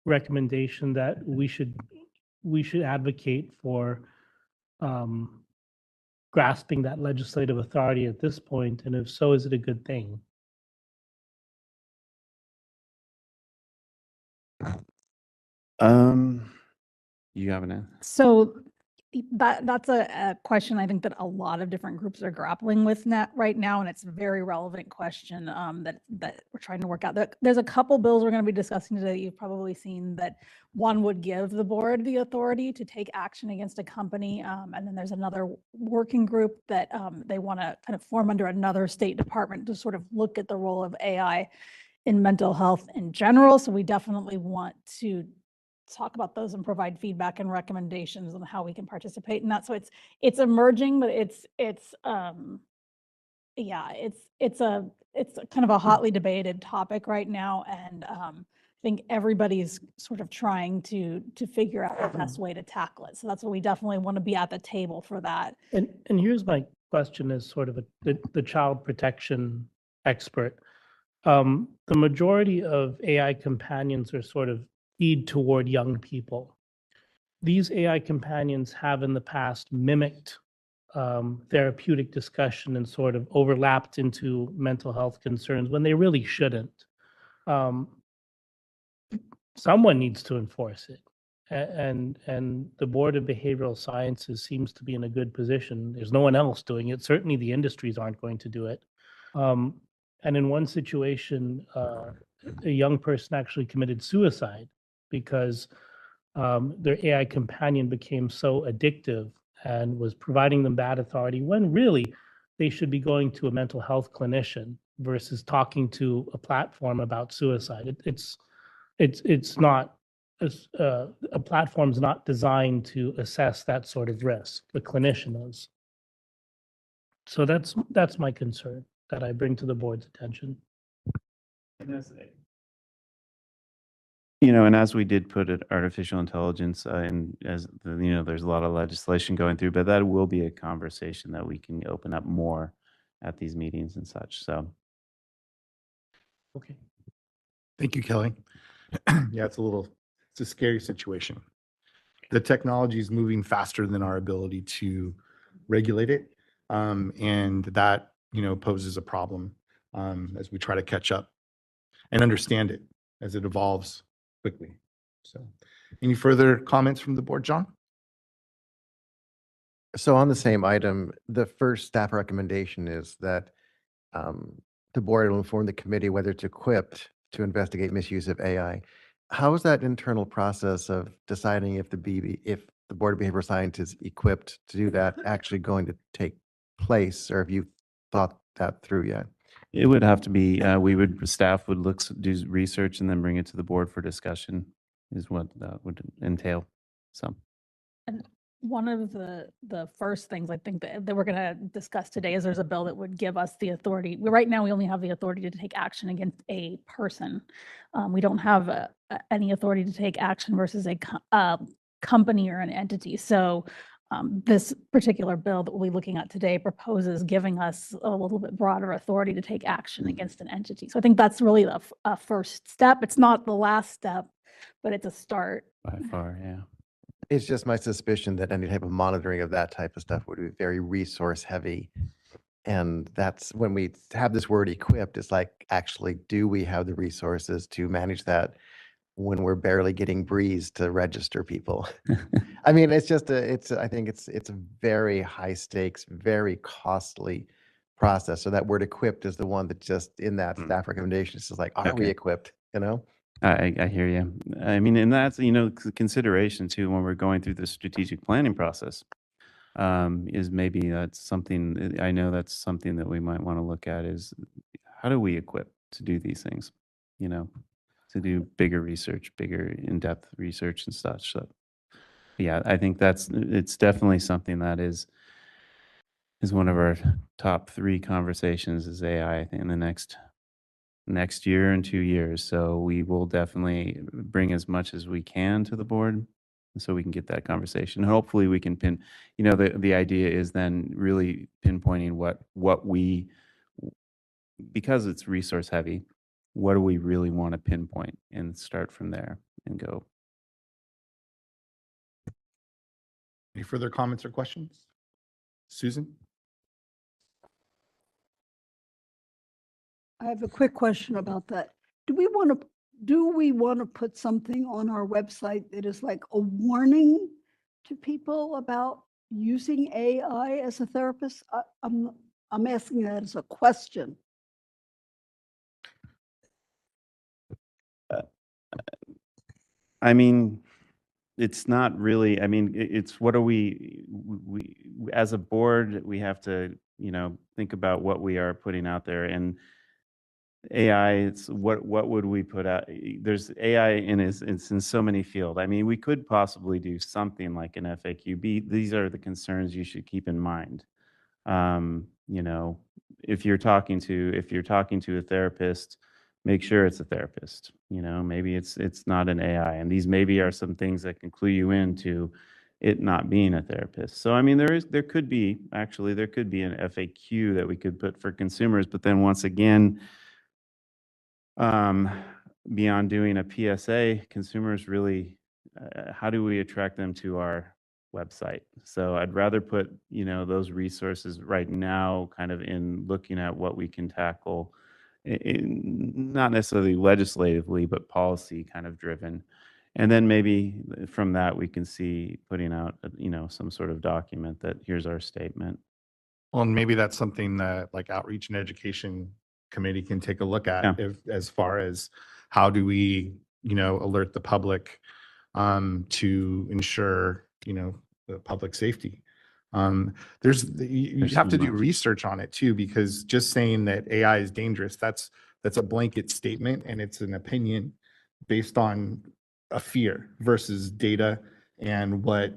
recommendation that we should advocate for grasping that legislative authority at this point? And if so, is it a good thing? You have an answer? So that's a question I think that a lot of different groups are grappling with right now, and it's a very relevant question that we're trying to work out. There's a couple bills we're going to be discussing today that you've probably seen, that one would give the board the authority to take action against a company, and then there's another working group that they want to kind of form under another state department to sort of look at the role of AI in mental health in general. So we definitely want to talk about those and provide feedback and recommendations on how we can participate in that. So it's emerging, but it's a kind of a hotly debated topic right now, and I think everybody's sort of trying to figure out the best way to tackle it. So that's what we definitely want to be at the table for that. And here's my question as sort of the child protection expert. The majority of AI companions are sort of feed toward young people. These AI companions have in the past mimicked therapeutic discussion and sort of overlapped into mental health concerns when they really shouldn't. Someone needs to enforce it. And the Board of Behavioral Sciences seems to be in a good position. There's no one else doing it. Certainly the industries aren't going to do it. And in one situation, a young person actually committed suicide because their AI companion became so addictive and was providing them bad authority, when really they should be going to a mental health clinician versus talking to a platform about suicide. It's not, a platform's not designed to assess that sort of risk. The clinician is. So that's my concern that I bring to the board's attention. And as we did put it, artificial intelligence, and there's a lot of legislation going through, but that will be a conversation that we can open up more at these meetings and such. So, okay. Thank you, Kelly. Yeah, it's a scary situation. The technology is moving faster than our ability to regulate it. And that, poses a problem as we try to catch up and understand it as it evolves quickly. So any further comments from the board, John? So on the same item, the first staff recommendation is that the board will inform the committee whether it's equipped to investigate misuse of AI. How is that internal process of deciding if the Board of Behavioral Science is equipped to do that actually going to take place, or have you thought that through yet? it would have to be, staff would do research and then bring it to the board for discussion is what that would entail. So. And one of the first things I think that we're going to discuss today is there's a bill that would give us the authority. Right now, we only have the authority to take action against a person. We don't have any authority to take action versus a company or an entity. So this particular bill that we'll be looking at today proposes giving us a little bit broader authority to take action against an entity. So I think that's really a first step. It's not the last step, but it's a start. By far, yeah. It's just my suspicion that any type of monitoring of that type of stuff would be very resource heavy. And that's when we have this word equipped, it's like, actually, do we have the resources to manage that when we're barely getting breeze to register people? I mean, I think it's a very high stakes, very costly process. So that word equipped is the one that just in that staff recommendation, it's just like, are we equipped, I hear you. I mean, and that's, consideration too, when we're going through the strategic planning process, is maybe that's something, I know that's something that we might want to look at is how do we equip to do these things, to do bigger research, bigger in-depth research and such. So yeah, I think it's definitely something that is one of our top 3 conversations is AI, I think, in the next year and 2 years. So we will definitely bring as much as we can to the board so we can get that conversation. Hopefully we can the idea is then really pinpointing what we, because it's resource heavy, what do we really want to pinpoint and start from there and go. Any further comments or questions? Susan? I have a quick question about that. Do we want to put something on our website that is like a warning to people about using AI as a therapist? I'm asking that as a question. I mean, it's not really, it's what are we as a board, we have to, think about what we are putting out there. And AI, it's what would we put out? There's AI it's in so many fields. I mean, we could possibly do something like an FAQB. These are the concerns you should keep in mind. If you're talking to a therapist, make sure it's a therapist. Maybe it's not an AI, and these maybe are some things that can clue you into it not being a therapist. So I mean, there could be an FAQ that we could put for consumers, but then once again, beyond doing a PSA, consumers really, how do we attract them to our website? So I'd rather put those resources right now kind of in looking at what we can tackle, not necessarily legislatively, but policy kind of driven. And then maybe from that we can see putting out some sort of document that here's our statement. Well, and maybe that's something that like Outreach and Education Committee can take a look at, as far as how do we alert the public to ensure the public safety. You There's have so to do much. research on it too, because just saying that AI is dangerous, that's a blanket statement and it's an opinion based on a fear versus data and what,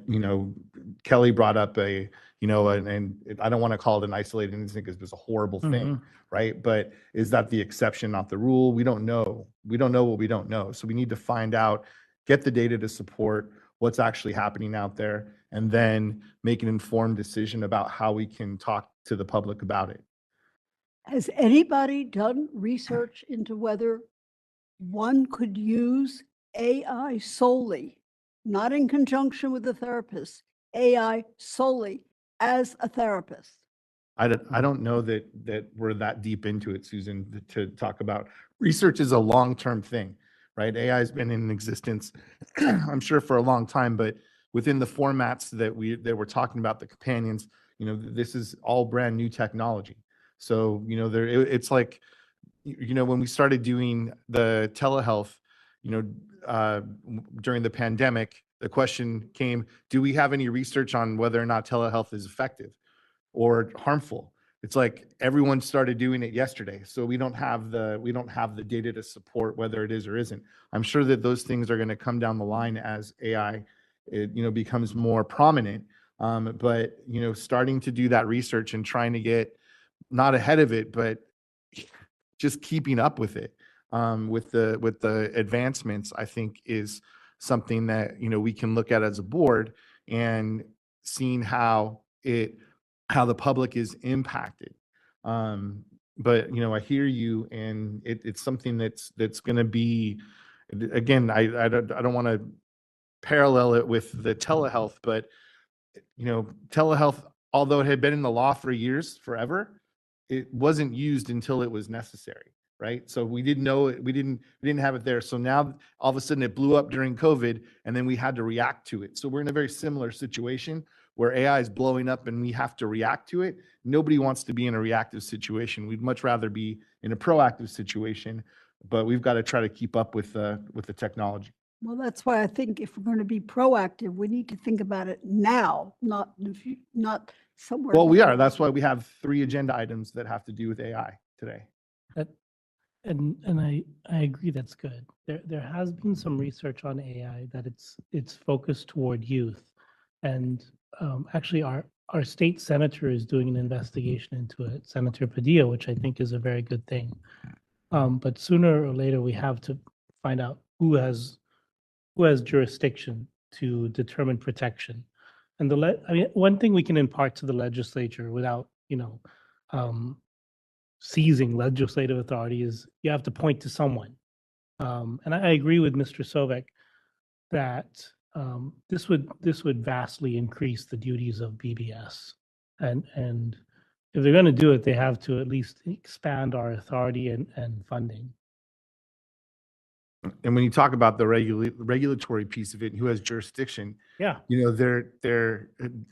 Kelly brought up and I don't want to call it an isolated incident because it's a horrible thing, right? But is that the exception, not the rule? We don't know. We don't know what we don't know. So we need to find out, get the data to support what's actually happening out there, and then make an informed decision about how we can talk to the public about it. Has anybody done research into whether one could use AI solely, not in conjunction with a therapist, AI solely as a therapist? I don't know that we're that deep into it, Susan, to talk about. Research is a long-term thing, right? AI has been in existence, I'm sure, for a long time, but within the formats that we're talking about, the companions, this is all brand new technology. So, it's like, when we started doing the telehealth, during the pandemic, the question came, do we have any research on whether or not telehealth is effective or harmful? It's like everyone started doing it yesterday. So we don't have the data to support whether it is or isn't. I'm sure that those things are going to come down the line as AI becomes more prominent. But starting to do that research and trying to get not ahead of it, but just keeping up with it, with the advancements, I think is something that we can look at as a board and seeing how the public is impacted. But I hear you, and it's something that's going to be, again, I don't want to parallel it with the telehealth, but telehealth, although it had been in the law for years, forever, it wasn't used until it was necessary, right? So we didn't know it, we didn't have it there. So now all of a sudden it blew up during COVID, and then we had to react to it. So we're in a very similar situation where AI is blowing up and we have to react to it. Nobody wants to be in a reactive situation. We'd much rather be in a proactive situation, but we've got to try to keep up with the technology. Well, that's why I think if we're going to be proactive, we need to think about it now, not not somewhere. Well, we down are. the That's why we have 3 agenda items that have to do with AI today. And I agree, that's good. There has been some research on AI that it's focused toward youth. And actually our state senator is doing an investigation into it, Senator Padilla, which I think is a very good thing. But sooner or later, we have to find out who has jurisdiction to determine protection. And one thing we can impart to the legislature without, seizing legislative authority is you have to point to someone. And I agree with Mr. Sovek that this would vastly increase the duties of BBS. And if they're going to do it, they have to at least expand our authority and funding. And when you talk about the regulatory piece of it, who has jurisdiction, Yeah.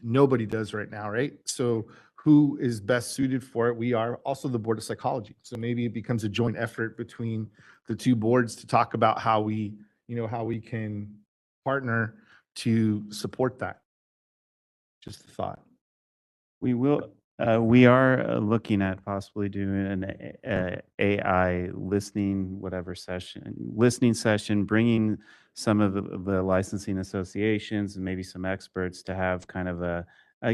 nobody does right now, right? So who is best suited for it? We are also the Board of Psychology. So maybe it becomes a joint effort between the 2 boards to talk about how we can partner to support that. Just a thought. We are looking at possibly doing an AI listening session, bringing some of the licensing associations and maybe some experts to have kind of a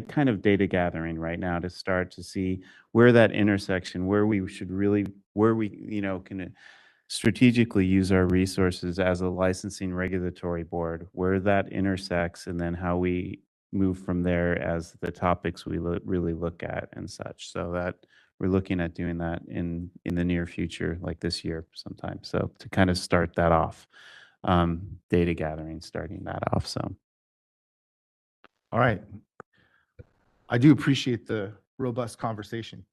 kind of data gathering right now to start to see where that intersection, where we can strategically use our resources as a licensing regulatory board, where that intersects, and then how we move from there as the topics we really look at and such. So that we're looking at doing that in the near future, like this year sometime. So to kind of start that off, data gathering, starting that off. So. All right. I do appreciate the robust conversation.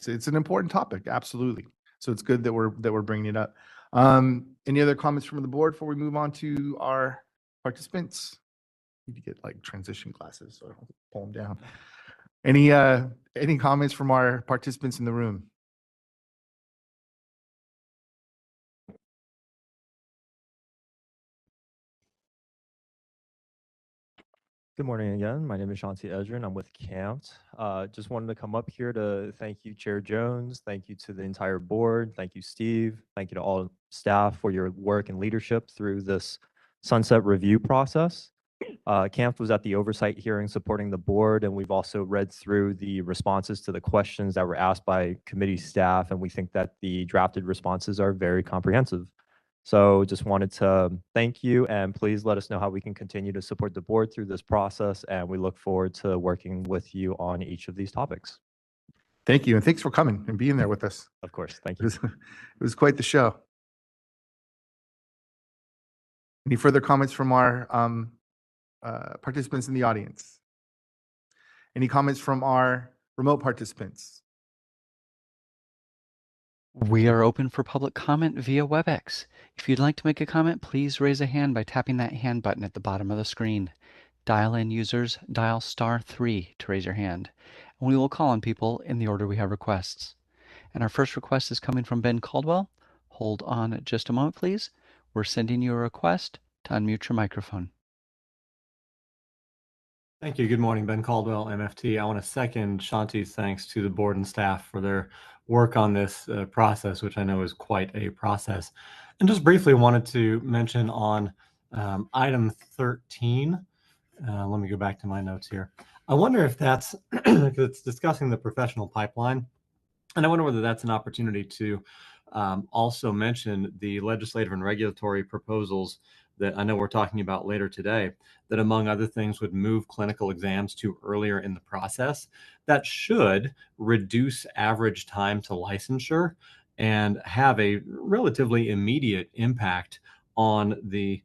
It's an important topic, absolutely. So it's good that we're bringing it up. Any other comments from the board before we move on to our participants? Need to get like transition glasses so I don't pull them down. Any comments from our participants in the room? Good morning again. My name is Shanti Ezrin. I'm with CAMT. Just wanted to come up here to thank you, Chair Jones. Thank you to the entire board. Thank you, Steve. Thank you to all staff for your work and leadership through this sunset review process. CAMT was at the oversight hearing supporting the board, and we've also read through the responses to the questions that were asked by committee staff, and we think that the drafted responses are very comprehensive. So just wanted to thank you, and please let us know how we can continue to support the board through this process, and we look forward to working with you on each of these topics. Thank you, and thanks for coming and being there with us. Of course, thank It you. was quite the show. Any further comments from our participants in the audience? Any comments from our remote participants? We are open for public comment via WebEx. If you'd like to make a comment, please raise a hand by tapping that hand button at the bottom of the screen. Dial-in users dial *3 to raise your hand, and we will call on people in the order we have requests. And our first request is coming from Ben Caldwell. Hold on just a moment, please. We're sending you a request to unmute your microphone. Thank you. Good morning, Ben Caldwell, MFT. I want to second Shanti's thanks to the board and staff for their work on this process, which I know is quite a process. And just briefly wanted to mention on item 13, let me go back to my notes here. I wonder if that's, because it's discussing the professional pipeline, and I wonder whether that's an opportunity to also mention the legislative and regulatory proposals that I know we're talking about later today, that among other things would move clinical exams to earlier in the process. That should reduce average time to licensure and have a relatively immediate impact on the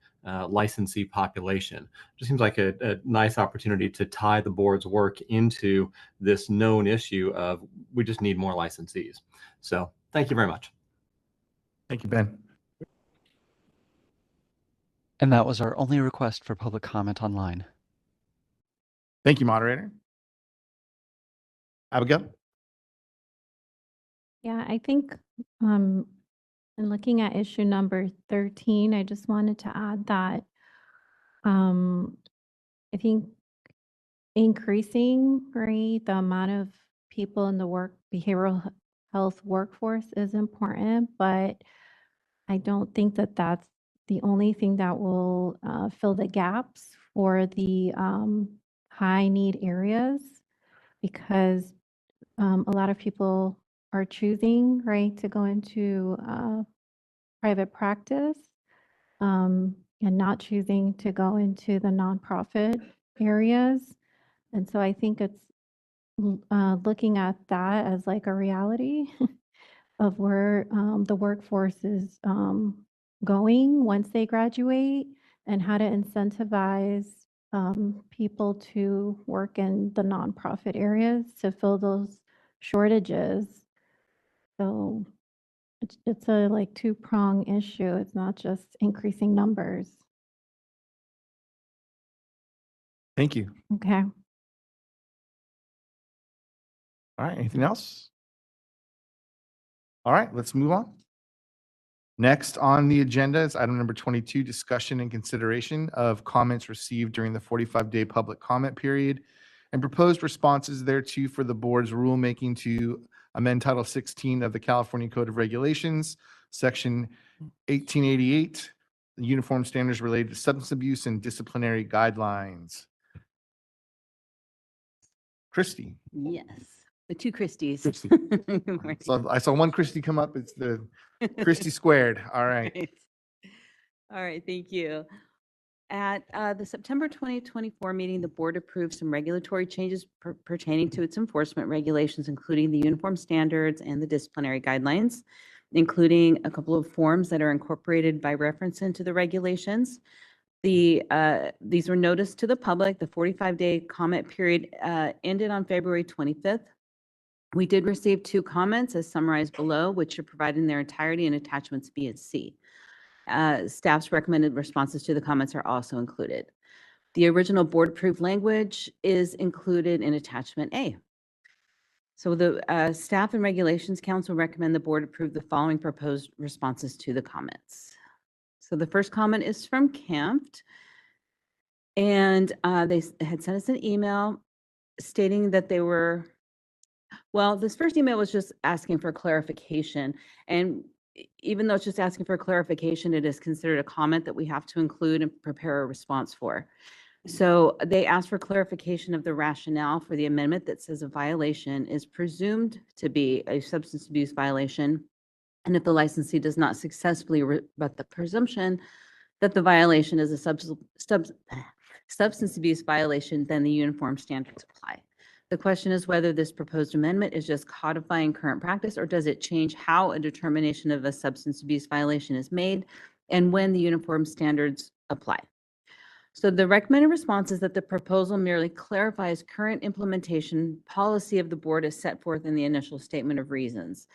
licensee population. Just seems like a nice opportunity to tie the board's work into this known issue of we just need more licensees. So thank you very much. Thank you, Ben. And that was our only request for public comment online. Thank you, moderator. Abigail? Yeah, I think in looking at issue number 13, I just wanted to add that I think increasing, right, the amount of people in the behavioral health workforce is important, but I don't think that that's the only thing that will fill the gaps for the high need areas, because a lot of people are choosing, right, to go into private practice and not choosing to go into the nonprofit areas. And so I think it's looking at that as like a reality of where the workforce is going once they graduate, and how to incentivize people to work in the nonprofit areas to fill those shortages. So it's a like two-prong issue. It's not just increasing numbers. Thank you. Okay. All right, anything else? All right, let's move on. Next on the agenda is item number 22, discussion and consideration of comments received during the 45-day public comment period and proposed responses thereto for the board's rulemaking to amend Title 16 of the California Code of Regulations, Section 1888, the uniform standards related to substance abuse and disciplinary guidelines. Christy. Yes, the two Christies. Christy. Good morning. So I saw one Christy come up. It's the Christy squared. All right. Right. All right, thank you. At the September 2024 meeting, the board approved some regulatory changes pertaining to its enforcement regulations, including the uniform standards and the disciplinary guidelines, including a couple of forms that are incorporated by reference into the regulations. These were noticed to the public. The 45-day comment period ended on February 25th. We did receive 2 comments as summarized below, which are provided in their entirety in attachments B and C. Staff's recommended responses to the comments are also included. The original board-approved language is included in attachment A. So the Staff and Regulations Council recommend the board approve the following proposed responses to the comments. So the first comment is from CAMT. And they had sent us an email stating that they were, well, this first email was just asking for clarification. And even though it's just asking for clarification, it is considered a comment that we have to include and prepare a response for. So they asked for clarification of the rationale for the amendment that says a violation is presumed to be a substance abuse violation. And if the licensee does not successfully rebut the presumption that the violation is a substance abuse violation, then the uniform standards apply. The question is whether this proposed amendment is just codifying current practice, or does it change how a determination of a substance abuse violation is made and when the uniform standards apply. So the recommended response is that the proposal merely clarifies current implementation policy of the board as set forth in the initial statement of reasons.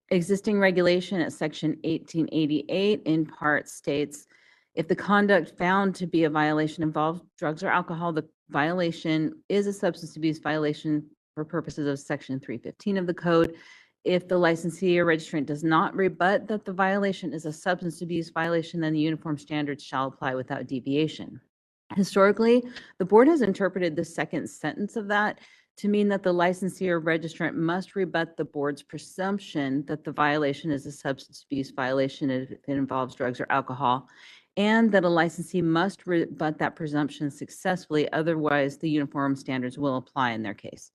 Existing regulation at section 1888 in part states, if the conduct found to be a violation involves drugs or alcohol, the violation is a substance abuse violation for purposes of section 315 of the code. If the licensee or registrant does not rebut that the violation is a substance abuse violation, then the uniform standards shall apply without deviation. Historically, the board has interpreted the second sentence of that to mean that the licensee or registrant must rebut the board's presumption that the violation is a substance abuse violation if it involves drugs or alcohol, and that a licensee must rebut that presumption successfully, otherwise the uniform standards will apply in their case.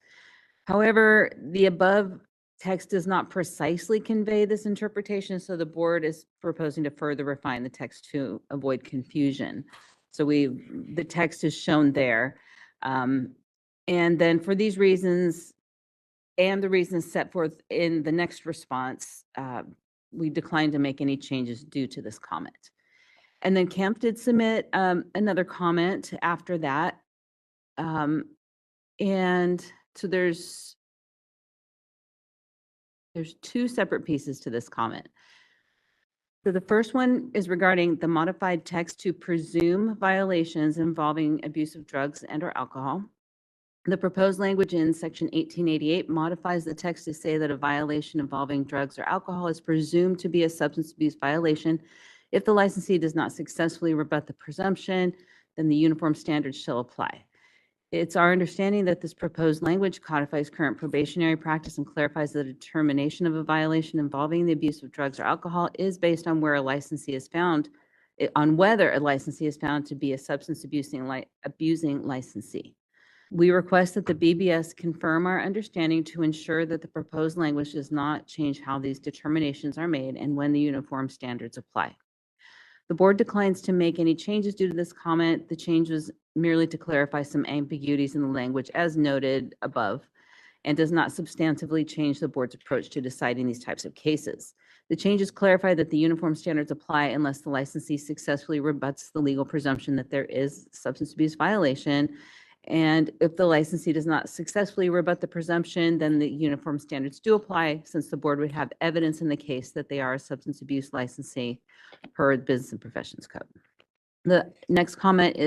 However, the above text does not precisely convey this interpretation, so the board is proposing to further refine the text to avoid confusion. So the text is shown there. And then for these reasons and the reasons set forth in the next response, we declined to make any changes due to this comment. And then Camp did submit another comment after that. And so there's two separate pieces to this comment. So the first one is regarding the modified text to presume violations involving abuse of drugs and or alcohol. The proposed language in section 1888 modifies the text to say that a violation involving drugs or alcohol is presumed to be a substance abuse violation. If the licensee does not successfully rebut the presumption, then the uniform standards shall apply. It's our understanding that this proposed language codifies current probationary practice and clarifies the determination of a violation involving the abuse of drugs or alcohol is based on where a licensee is found, on whether a licensee is found to be a substance abusing licensee. We request that the BBS confirm our understanding to ensure that the proposed language does not change how these determinations are made and when the uniform standards apply. The board declines to make any changes due to this comment. The change was merely to clarify some ambiguities in the language as noted above, and does not substantively change the board's approach to deciding these types of cases. The changes clarify that the uniform standards apply unless the licensee successfully rebuts the legal presumption that there is substance abuse violation. And if the licensee does not successfully rebut the presumption, then the uniform standards do apply, since the board would have evidence in the case that they are a substance abuse licensee per the Business and Professions Code. The next comment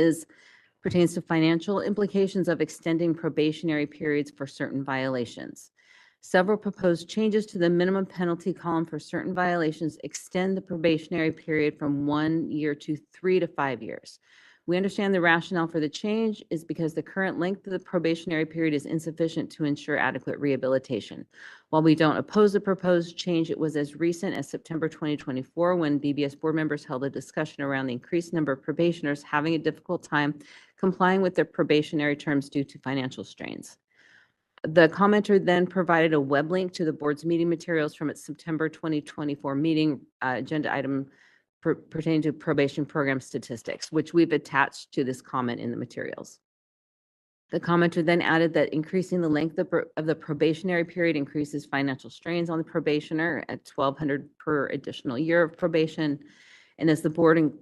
pertains to financial implications of extending probationary periods for certain violations. Several proposed changes to the minimum penalty column for certain violations extend the probationary period from 1 year to 3 to 5 years. We understand the rationale for the change is because the current length of the probationary period is insufficient to ensure adequate rehabilitation. While we don't oppose the proposed change, it was as recent as September 2024 when BBS board members held a discussion around the increased number of probationers having a difficult time complying with their probationary terms due to financial strains. The commenter then provided a web link to the board's meeting materials from its September 2024 meeting agenda item pertaining to probation program statistics, which we've attached to this comment in the materials. The commenter then added that increasing the length of the probationary period increases financial strains on the probationer at $1,200 per additional year of probation. And as the board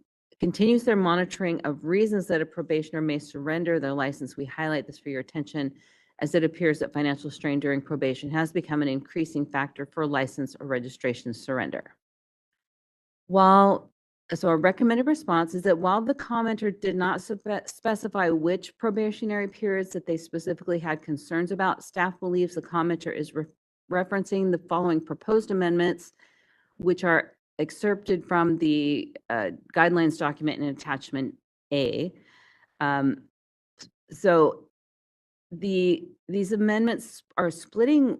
continues their monitoring of reasons that a probationer may surrender their license, we highlight this for your attention, as it appears that financial strain during probation has become an increasing factor for license or registration surrender. So our recommended response is that while the commenter did not specify which probationary periods that they specifically had concerns about, staff believes the commenter is referencing the following proposed amendments, which are excerpted from the guidelines document in attachment A. So these amendments are splitting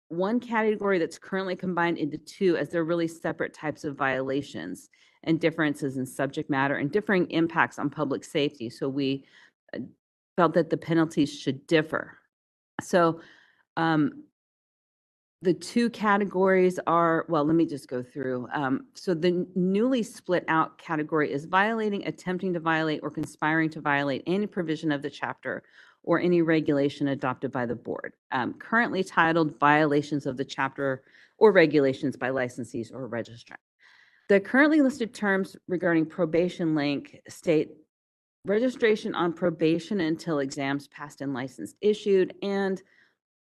one category that's currently combined into two, as they're really separate types of violations and differences in subject matter and differing impacts on public safety. So we felt that the penalties should differ. So the two categories are, well, let me just go through. So the newly split out category is violating, attempting to violate, or conspiring to violate any provision of the chapter or any regulation adopted by the board, currently titled violations of the chapter or regulations by licensees or registrant. The currently listed terms regarding probation length state registration on probation until exams passed and license issued, and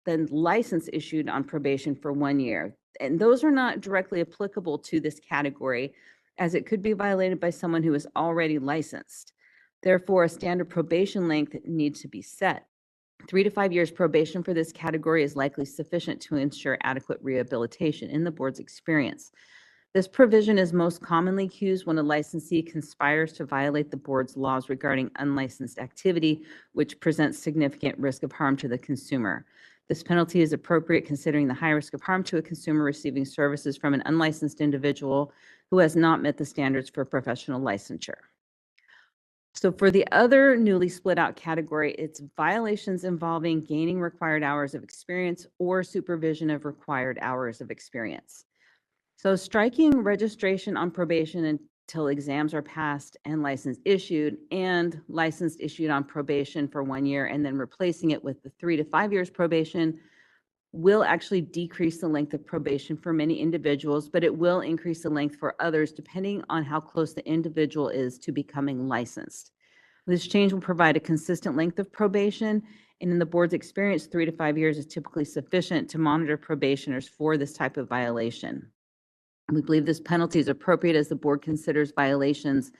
then license issued on probation for 1 year. And those are not directly applicable to this category, as it could be violated by someone who is already licensed. Therefore, a standard probation length needs to be set. 3 to 5 years probation for this category is likely sufficient to ensure adequate rehabilitation in the board's experience. This provision is most commonly used when a licensee conspires to violate the board's laws regarding unlicensed activity, which presents significant risk of harm to the consumer. This penalty is appropriate considering the high risk of harm to a consumer receiving services from an unlicensed individual who has not met the standards for professional licensure. So for the other newly split out category, it's violations involving gaining required hours of experience or supervision of required hours of experience. So striking registration on probation until exams are passed and license issued, and license issued on probation for 1 year, and then replacing it with the 3 to 5 years probation will actually decrease the length of probation for many individuals, but it will increase the length for others depending on how close the individual is to becoming licensed. This change will provide a consistent length of probation, and in the board's experience, 3 to 5 years is typically sufficient to monitor probationers for this type of violation. We believe this penalty is appropriate as the board considers violations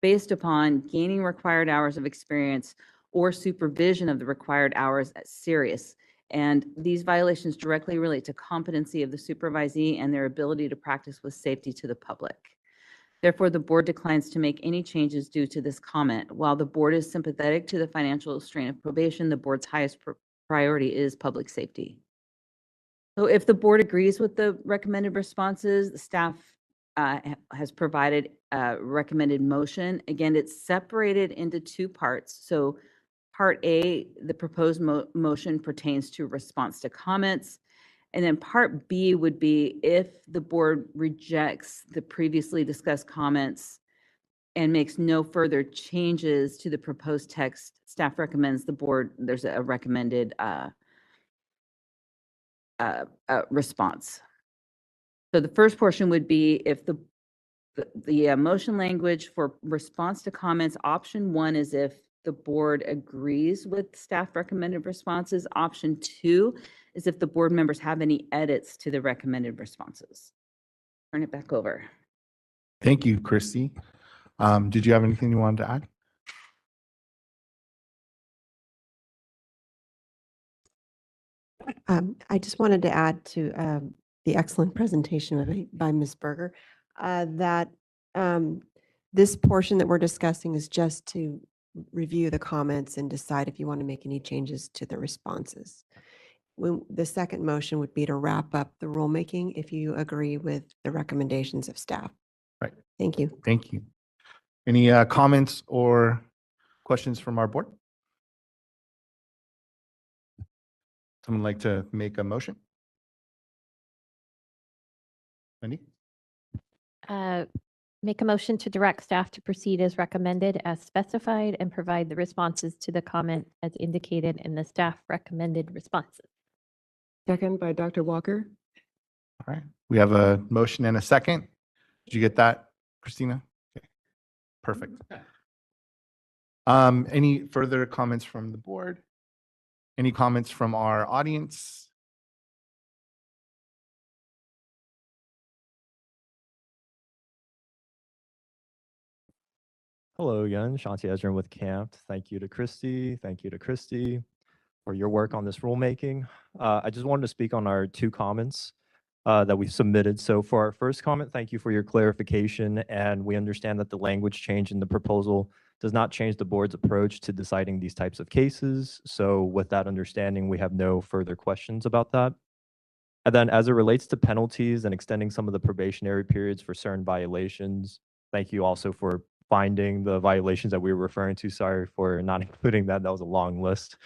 based upon gaining required hours of experience or supervision of the required hours as serious. And these violations directly relate to competency of the supervisee and their ability to practice with safety to the public. Therefore, the board declines to make any changes due to this comment. While the board is sympathetic to the financial strain of probation, the board's highest priority is public safety. So if the board agrees with the recommended responses, the staff has provided a recommended motion. Again, it's separated into two parts. So Part A, the proposed motion pertains to response to comments. And then Part B would be if the board rejects the previously discussed comments and makes no further changes to the proposed text, staff recommends the board, there's a recommended response. So the first portion would be if the motion language for response to comments, option 1 is if the board agrees with staff recommended responses. Option 2 is if the board members have any edits to the recommended responses. Turn it back over. Thank you, Christy. Did you have anything you wanted to add? I just wanted to add to the excellent presentation by Ms. Berger that this portion that we're discussing is just to review the comments and decide if you want to make any changes to the responses. The second motion would be to wrap up the rulemaking if you agree with the recommendations of staff. Right. Thank you. Thank you. Any comments or questions from our board? Someone like to make a motion? Wendy? Make a motion to direct staff to proceed as recommended as specified and provide the responses to the comment as indicated in the staff recommended responses. Second by Dr. Walker. All right. We have a motion and a second. Did you get that, Christina? Okay. Perfect. Any further comments from the board? Any comments from our audience? Hello again, Shanti Ezrin with CAMP. Thank you to Christy. Thank you to Christy for your work on this rulemaking. I just wanted to speak on our two comments that we've submitted. So for our first comment, thank you for your clarification. And we understand that the language change in the proposal does not change the board's approach to deciding these types of cases. So with that understanding, we have no further questions about that. And then as it relates to penalties and extending some of the probationary periods for certain violations, thank you also for finding the violations that we were referring to. Sorry for not including that. That was a long list.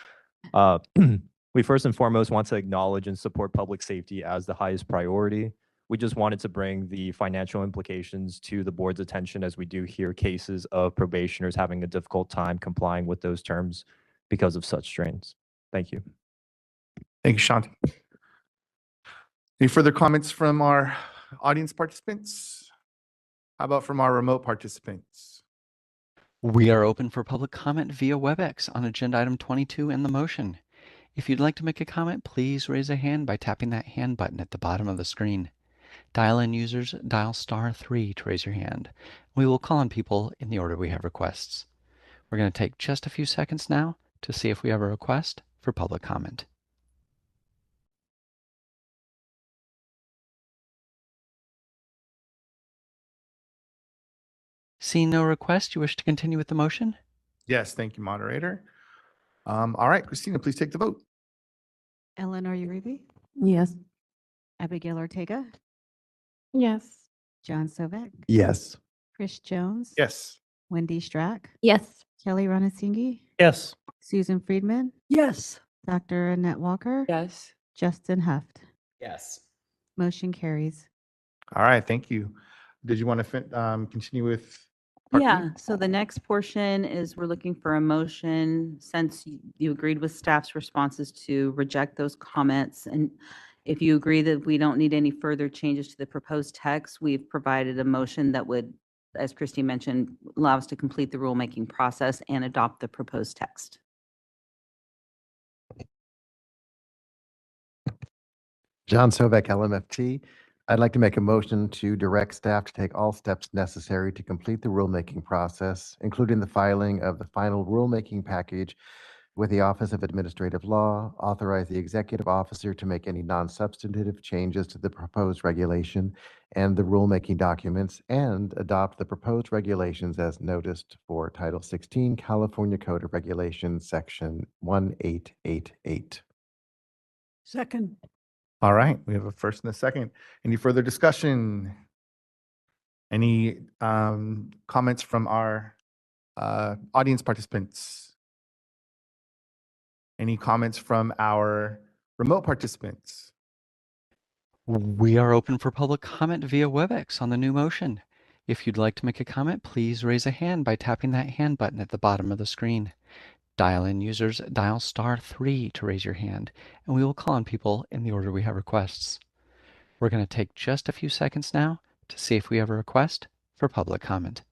We first and foremost want to acknowledge and support public safety as the highest priority. We just wanted to bring the financial implications to the board's attention as we do hear cases of probationers having a difficult time complying with those terms because of such strains. Thank you. Thank you, Shanti. Any further comments from our audience participants? How about from our remote participants? We are open for public comment via WebEx on agenda item 22 and the motion. If you'd like to make a comment, please raise a hand by tapping that hand button at the bottom of the screen. Dial-in users dial *3 to raise your hand. We will call on people in the order we have requests. We're going to take just a few seconds now to see if we have a request for public comment. Seeing no request, you wish to continue with the motion? Yes, thank you, moderator. All right, Christina, please take the vote. Eleanor Uribe, Yes. Abigail Ortega, Yes. John Sovek, Yes. Chris Jones, Yes. Wendy Strack, Yes. Kelly Ranasinghe, Yes. Susan Friedman, Yes. Dr. Annette Walker, Yes. Justin Huft. Yes. Motion carries. All right, thank you. Did you want to continue with? part B? Yeah, so the next portion is we're looking for a motion, since you agreed with staff's responses, to reject those comments. And if you agree that we don't need any further changes to the proposed text, we've provided a motion that would, as Christy mentioned, allow us to complete the rulemaking process and adopt the proposed text. John Sovek, LMFT. I'd like to make a motion to direct staff to take all steps necessary to complete the rulemaking process, including the filing of the final rulemaking package with the Office of Administrative Law, authorize the executive officer to make any non-substantive changes to the proposed regulation and the rulemaking documents, and adopt the proposed regulations as noticed for Title 16 California Code of Regulations, Section 1888. Second. All right, we have a first and a second. Any further discussion? Any comments from our audience participants? Any comments from our remote participants? We are open for public comment via WebEx on the new motion. If you'd like to make a comment, please raise a hand by tapping that hand button at the bottom of the screen. Dial-in users dial *3 to raise your hand, and we will call on people in the order we have requests. We're going to take just a few seconds now to see if we have a request for public comment.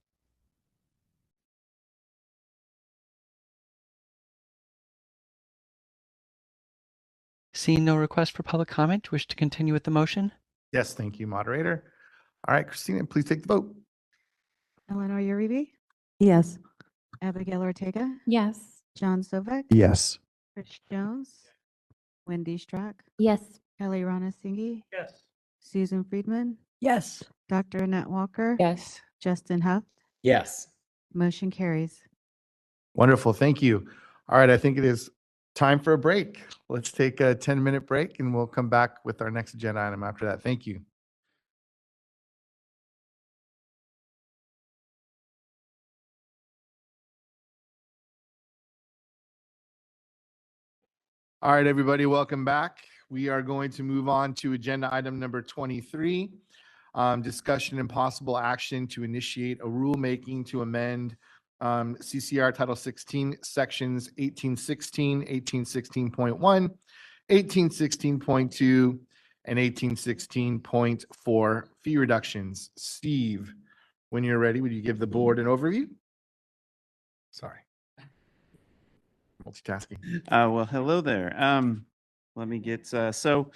Seeing no request for public comment, do you wish to continue with the motion? Yes, thank you, moderator. All right, Christina, please take the vote. Eleanor Uribe, Yes. Abigail Ortega, Yes. John Sovek, Yes. Chris Jones, Wendy Strack, Yes. Kelly Ranasinghe, Yes. Susan Friedman, Yes. Dr. Annette Walker, Yes. Justin Huft. Yes. Motion carries. Wonderful, thank you. All right, I think it is time for a break. Let's take a 10-minute break and we'll come back with our next agenda item after that. Thank you. All right, everybody, welcome back. We are going to move on to agenda item number 23, discussion and possible action to initiate a rulemaking to amend CCR Title 16, Sections 1816, 1816.1, 1816.2, and 1816.4 fee reductions. Steve, when you're ready, would you give the board an overview? Sorry. Multitasking. Well, hello there. Let me get, so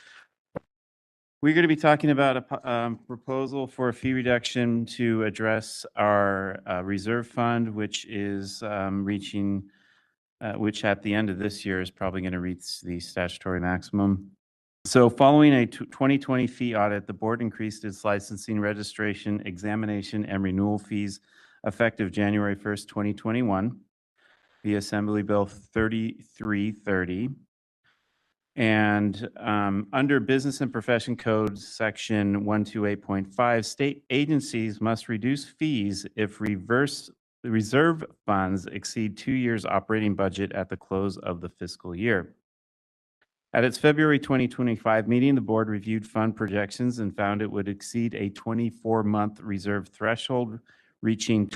we're going to be talking about a proposal for a fee reduction to address our reserve fund, which is reaching, which at the end of this year is probably going to reach the statutory maximum. So following a 2020 fee audit, the board increased its licensing, registration, examination, and renewal fees effective January 1st, 2021, the Assembly Bill 3330. And under Business and Profession Code, Section 128.5, state agencies must reduce fees if reserve funds exceed 2 years' operating budget at the close of the fiscal year. At its February 2025 meeting, the board reviewed fund projections and found it would exceed a 24-month reserve threshold, reaching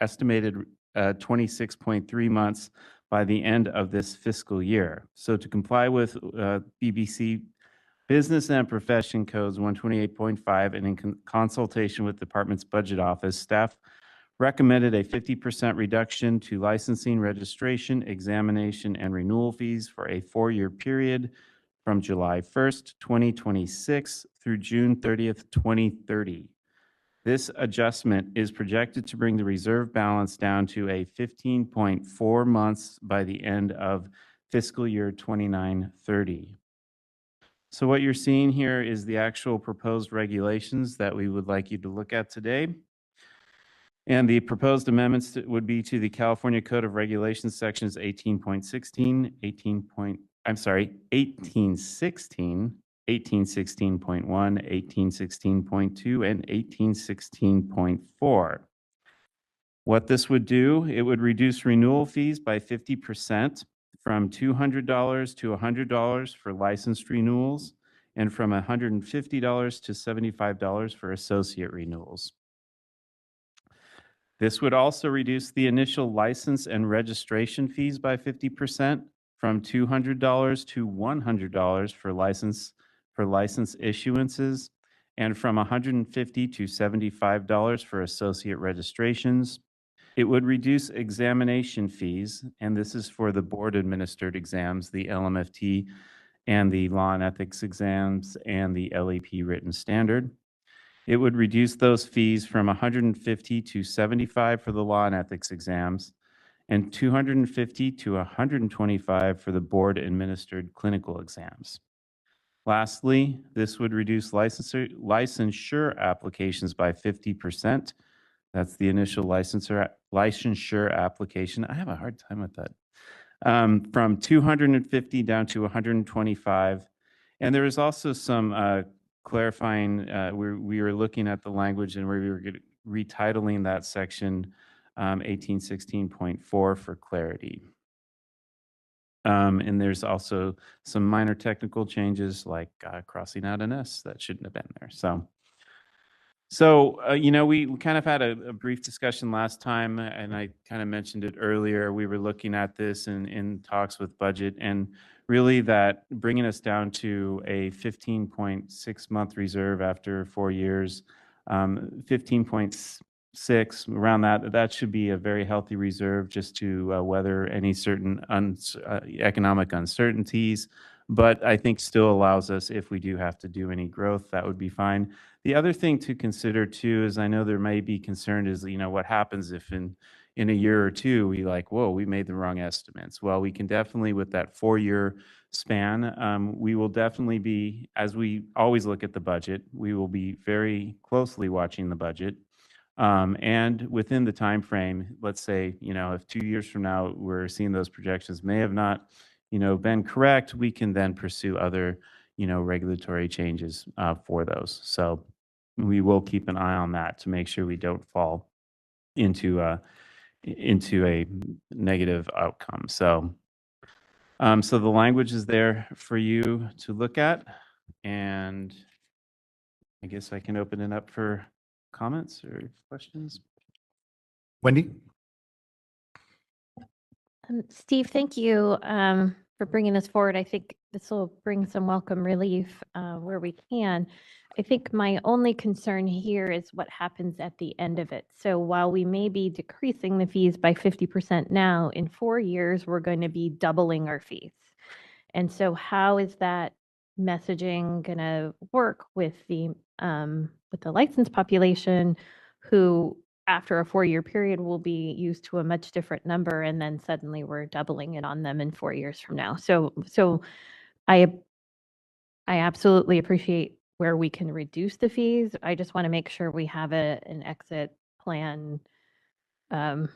estimated 26.3 months by the end of this fiscal year. So to comply with BBC Business and Profession Codes 128.5 and in consultation with the department's budget office, staff recommended a 50% reduction to licensing, registration, examination, and renewal fees for a 4-year period from July 1st, 2026 through June 30th, 2030. This adjustment is projected to bring the reserve balance down to a 15.4 months by the end of fiscal year 29-30. So what you're seeing here is the actual proposed regulations that we would like you to look at today. And the proposed amendments would be to the California Code of Regulations, sections 18.16, 1816, 1816.1, 1816.2, and 1816.4. What this would do, it would reduce renewal fees by 50% from $200 to $100 for licensed renewals and from $150 to $75 for associate renewals. This would also reduce the initial license and registration fees by 50% from $200 to $100 for license issuances, and from $150 to $75 for associate registrations. It would reduce examination fees, and this is for the board-administered exams, the LMFT, and the law and ethics exams, and the LEP written standard. It would reduce those fees from $150 to $75 for the law and ethics exams, and $250 to $125 for the board-administered clinical exams. Lastly, this would reduce licensure applications by 50%. That's the initial licensure application. I have a hard time with that. From 250 down to 125. And there is also some clarifying, we were looking at the language and we were retitling that section 1816.4 for clarity. And there's also some minor technical changes like crossing out an S that shouldn't have been there. So you know, we kind of had a brief discussion last time, and I kind of mentioned it earlier. We were looking at this in talks with budget, and really that bringing us down to a 15.6 month reserve after 4 years, 15.6 around that should be a very healthy reserve just to weather any certain economic uncertainties, but I think still allows us, if we do have to do any growth, that would be fine. The other thing to consider too is, I know there may be concern, is, you know, what happens if in a year or two we like, whoa, we made the wrong estimates. Well, we can definitely, with that 4-year span, we will definitely be, as we always look at the budget, we will be very closely watching the budget. And within the time frame, let's say, you know, if 2 years from now we're seeing those projections may have not, you know, been correct, we can then pursue other, you know, regulatory changes for those. So we will keep an eye on that to make sure we don't fall into a negative outcome. So so the language is there for you to look at, and I guess I can open it up for comments or questions. Wendy? Steve, thank you for bringing this forward. I think this will bring some welcome relief where we can. I think my only concern here is what happens at the end of it. So while we may be decreasing the fees by 50% now, in 4 years, we're going to be doubling our fees. And so how is that messaging going to work with the licensed population who, after a 4-year period, will be used to a much different number, and then suddenly we're doubling it on them in 4 years from now. So I absolutely appreciate where we can reduce the fees. I just want to make sure we have an exit plan No,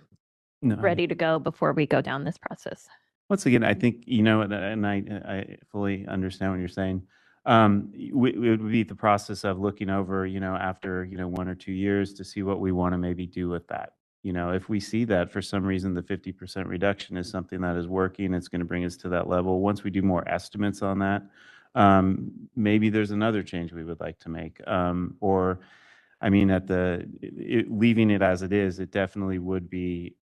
ready to go before we go down this process. once again, I think, and I fully understand what you're saying. It would be the process of looking over, after, 1 or 2 years to see what we want to maybe do with that. If we see that for some reason the 50% reduction is something that is working, it's going to bring us to that level. Once we do more estimates on that, maybe there's another change we would like to make. Or, I mean, leaving it as it is, it definitely would be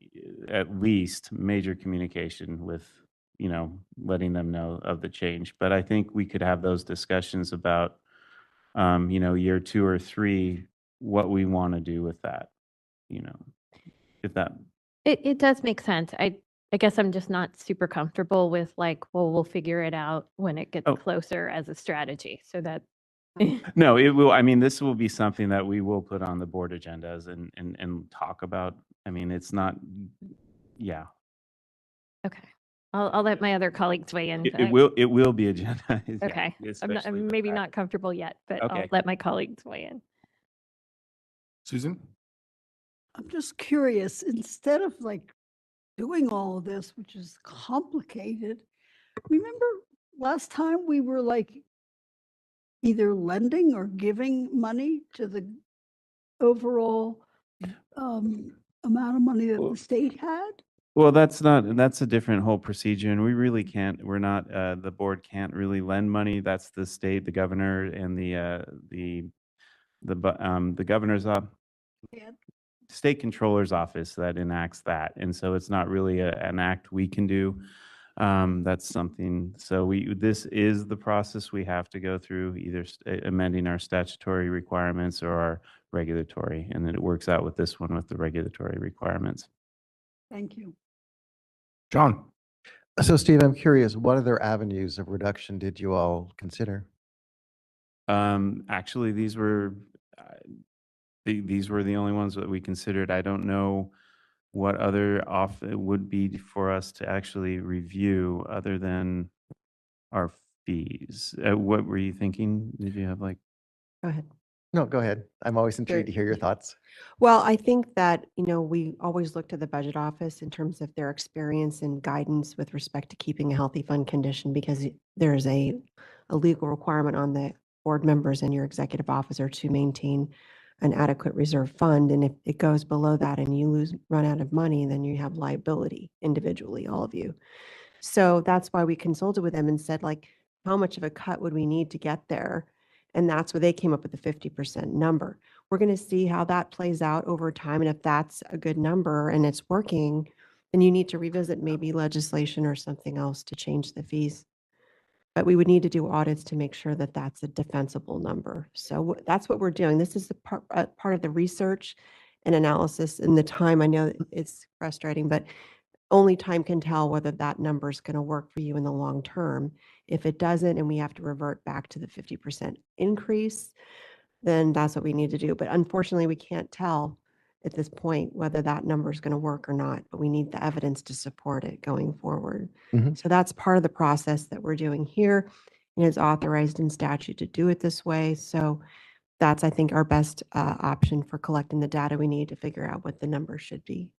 at least major communication with, letting them know of the change. But I think we could have those discussions about, year 2 or 3, what we want to do with that, if that. It does make sense. I guess I'm just not super comfortable with like, well, we'll figure it out when it gets closer as a strategy. So that No, it will. I mean, this will be something that we will put on the board agendas and talk about. I mean, it's not, yeah. okay. I'll let my other colleagues weigh in. It will be agenda. Yeah, Okay. especially I'm with maybe that. not comfortable yet, but I'll Okay. let my colleagues weigh in. Susan? I'm just curious, instead of like doing all of this, which is complicated, remember last time we were like either lending or giving money to the overall amount of money that the state had? Well, that's a different whole procedure, and we really can't, we're not, the board can't really lend money. That's the state, the governor, and the governor's state controller's office that enacts that. And so it's not really an act we can do. That's something, so this is the process we have to go through, either amending our statutory requirements or our regulatory, and then it works out with this one with the regulatory requirements. Thank you. John? So Steve, I'm curious, what other avenues of reduction did you all consider? Actually, these were the only ones that we considered. I don't know what other off it would be for us to actually review other than our fees. What were you thinking? Did you have like? Go ahead. No, go ahead. I'm always intrigued to hear your thoughts. Well, I think that, we always look to the budget office in terms of their experience and guidance with respect to keeping a healthy fund condition, because there's a legal requirement on the board members and your executive officer to maintain an adequate reserve fund. And if it goes below that and you run out of money, then you have liability individually, all of you. So that's why we consulted with them and said, like, how much of a cut would we need to get there? And that's where they came up with the 50% number. We're going to see how that plays out over time. And if that's a good number and it's working, then you need to revisit maybe legislation or something else to change the fees. But we would need to do audits to make sure that that's a defensible number. So that's what we're doing. This is the part of the research and analysis and the time. I know it's frustrating, but only time can tell whether that number is going to work for you in the long term. If it doesn't, and we have to revert back to the 50% increase, then that's what we need to do. But unfortunately, we can't tell at this point whether that number is going to work or not, but we need the evidence to support it going forward. Mhm. So that's part of the process that we're doing here, and it's authorized in statute to do it this way. So that's, I think, our best option for collecting the data we need to figure out what the number should be.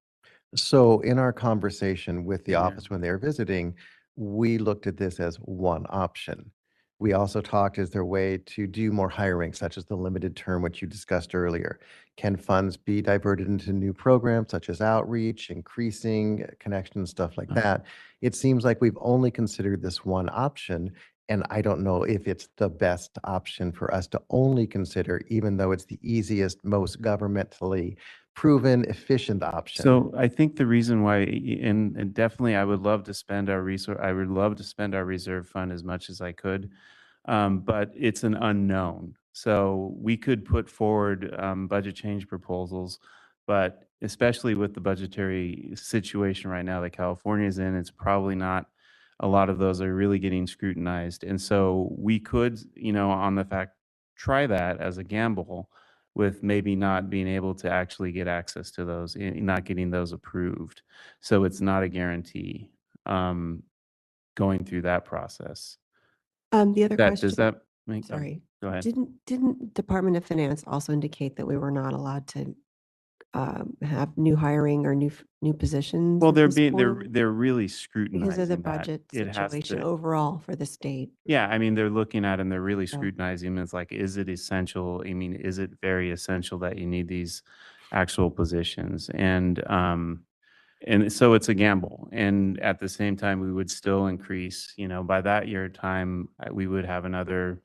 So in our conversation with the Yeah. office when they were visiting, we looked at this as one option. We also talked, is there a way to do more hiring, such as the limited term, which you discussed earlier? Can funds be diverted into new programs such as outreach, increasing connections, stuff like that? It seems like we've only considered this one option, and I don't know if it's the best option for us to only consider, even though it's the easiest, most governmentally proven, efficient option. So I think the reason why, and definitely I would love to spend our reserve fund as much as I could, but it's an unknown. So we could put forward budget change proposals, but especially with the budgetary situation right now that California is in, it's probably not, a lot of those are really getting scrutinized. And so we could, on the fact, try that as a gamble, with maybe not being able to actually get access to those, not getting those approved. So it's not a guarantee going through that process. The other question. Does that make sense? Sorry. Go ahead. Didn't Department of Finance also indicate that we were not allowed to have new hiring or new positions? Well, at they're this being, point? they're really Because scrutinizing of the that. budget It has situation to, overall for the state. yeah, I mean, they're looking at and they're really So- scrutinizing. It's like, is it essential? I mean, is it very essential that you need these actual positions? And so it's a gamble. And at the same time, we would still increase, you know, by that year time, we would have another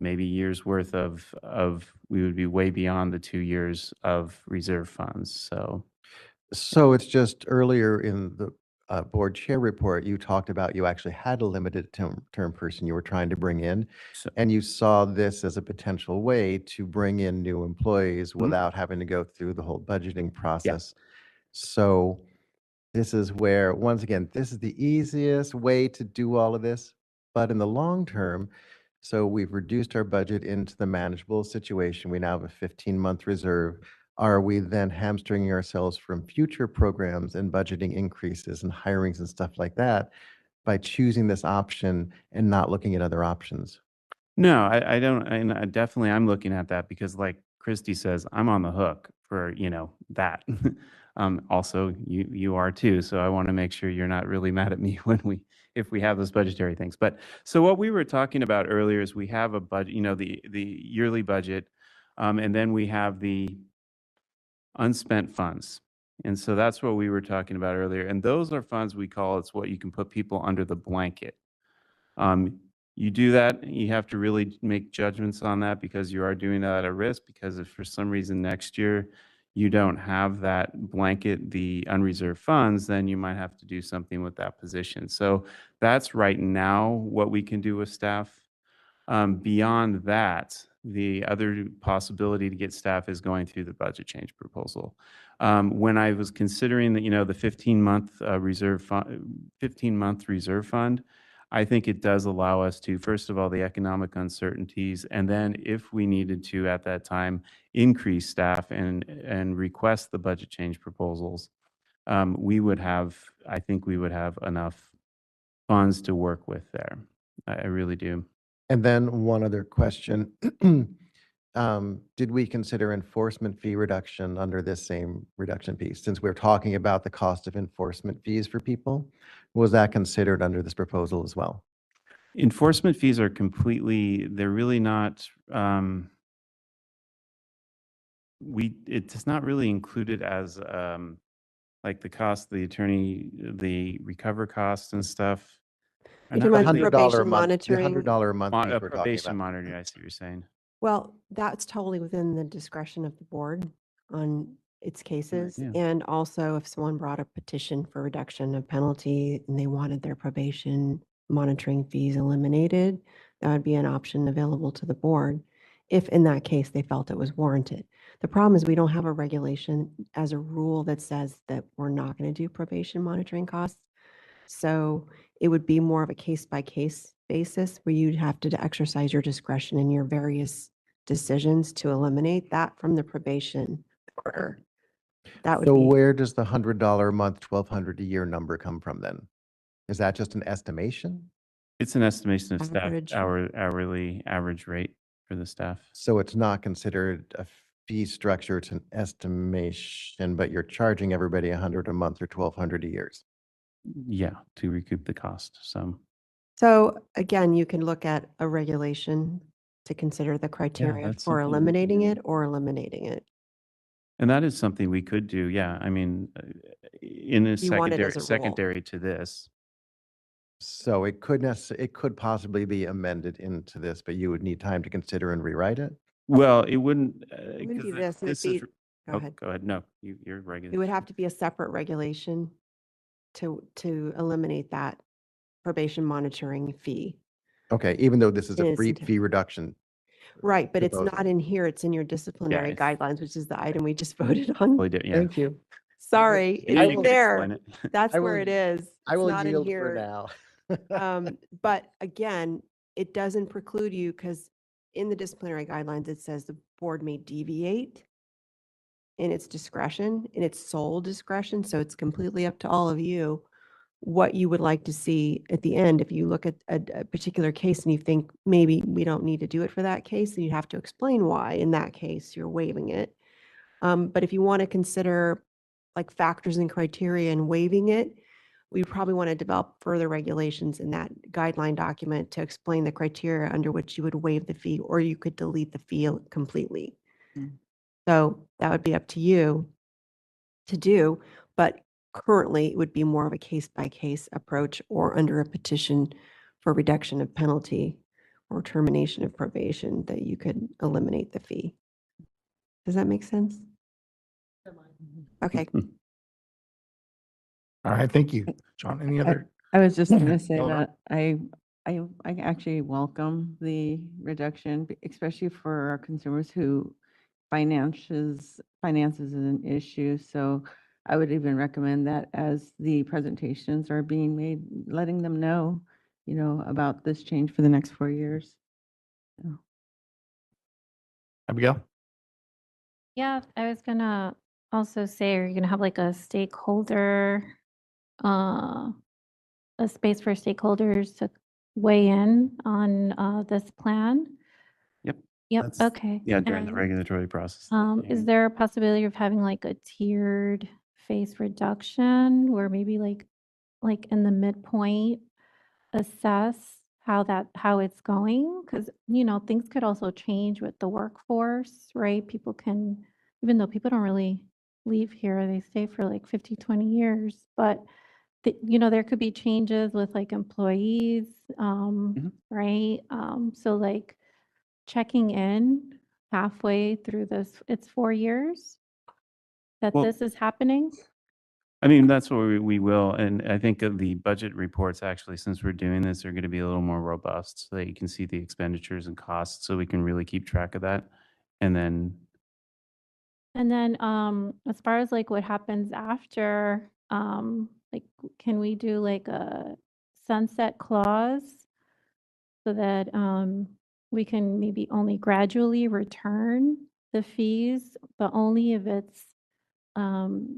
maybe years worth of, we would be way beyond the 2 years of reserve funds. So it's just earlier in the board chair report, you talked about you actually had a limited term person you were trying to bring in. And you saw this as a potential way to bring in new employees without having to go through the whole budgeting process. So this is where, once again, this is the easiest way to do all of this. But in the long term, so we've reduced our budget into the manageable situation. We now have a 15-month reserve. Are we then hamstringing ourselves from future programs and budgeting increases and hirings and stuff like that by choosing this option and not looking at other options? No, I don't, and definitely I'm looking at that because like Christy says, I'm on the hook for, you know, that. Also, you are too, so I want to make sure you're not really mad at me if we have those budgetary things. But so what we were talking about earlier is we have a budget, you know, the yearly budget, and then we have the unspent funds. And so that's what we were talking about earlier. And those are funds we call, it's what you can put people under the blanket. You do that, you have to really make judgments on that because you are doing that at a risk, because if for some reason next year you don't have that blanket, the unreserved funds, then you might have to do something with that position. So that's right now what we can do with staff. Beyond that, the other possibility to get staff is going through the budget change proposal. When I was considering that, you know, the 15-month reserve fund, I think it does allow us to, first of all, the economic uncertainties, and then if we needed to at that time increase staff and request the budget change proposals, we would have, I think we would have enough funds to work with there. I really do. And then one other question. Did we consider enforcement fee reduction under this same reduction piece? Since we're talking about the cost of enforcement fees for people, was that considered under this proposal as well? Enforcement fees are completely, they're really not, it's not really included as like the cost, the attorney, the recover costs and stuff. You're talking about the $100 probation a month, the monitoring? $100 a month fees we're talking Probation about. monitoring, I see what you're saying. Well, that's totally within the discretion of the board on its cases. yeah. And also if someone brought a petition for reduction of penalty and they wanted their probation monitoring fees eliminated, that would be an option available to the board if in that case they felt it was warranted. The problem is we don't have a regulation as a rule that says that we're not going to do probation monitoring costs. So it would be more of a case-by-case basis where you'd have to exercise your discretion in your various decisions to eliminate that from the probation order. That would So be, where does the $100 a month, $1,200 a year number come from then? Is that just an estimation? It's an estimation of staff Average. hourly average rate for the staff. So it's not considered a fee structure, it's an estimation, but you're charging everybody $100 a month or $1,200 a year. Yeah, to recoup the cost. so again, you can look at a regulation to consider the criteria that's for something- eliminating it or eliminating it. And that is something we could do. Yeah, I mean, in a You want it as a rule. secondary to this. So it could possibly be amended into this, but you would need time to consider and rewrite it? Well, it wouldn't. It wouldn't be 'cause this, it would this be, is, go ahead. Go ahead. No, you're regular. It would have to be a separate regulation to eliminate that probation monitoring fee. Okay, even though this is In a its free entirety. fee reduction. Right, but it's proposal. not in here, it's in your disciplinary it's- guidelines, which is the item we just voted on. Totally different, yeah. Thank you. Sorry, Maybe it's you in can there. explain it. That's I where will- it is. I It's will not in yield for here. now. But again, it doesn't preclude you because in the disciplinary guidelines, it says the board may deviate in its discretion, in its sole discretion. So it's completely up to all of you what you would like to see at the end. If you look at a particular case and you think maybe we don't need to do it for that case, then you have to explain why in that case you're waiving it. But if you want to consider like factors and criteria and waiving it, we probably want to develop further regulations in that guideline document to explain the criteria under which you would waive the fee, or you could delete the fee completely. So that would be up to you to do, but currently it would be more of a case-by-case approach or under a petition for reduction of penalty or termination of probation that you could eliminate the fee. Does that make sense? Okay. All right, thank you. John, any other? I was just going to say Eleanor? that I actually welcome the reduction, especially for our consumers who finances is an issue. So I would even recommend that as the presentations are being made, letting them know, about this change for the next 4 years. Abigail? Yeah, I was gonna also say, are you gonna have like a stakeholder, a space for stakeholders to weigh in on this plan? Yep. Yep, That's- okay. Yeah, during the And, regulatory process. Is there a possibility of having like a tiered face reduction where maybe like in the midpoint, assess how it's going? Because, things could also change with the workforce, right? People can, even though people don't really leave here, they stay for like 50, 20 years, but there could be changes with like employees, right? So like checking in halfway through this, it's 4 years that Well- this is happening. I mean, that's what we will. And I think of the budget reports, actually, since we're doing this, are going to be a little more robust so that you can see the expenditures and costs so we can really keep track of that. And then, And then, as far as like what happens after, like, can we do like a sunset clause so that, we can maybe only gradually return the fees, but only if it's,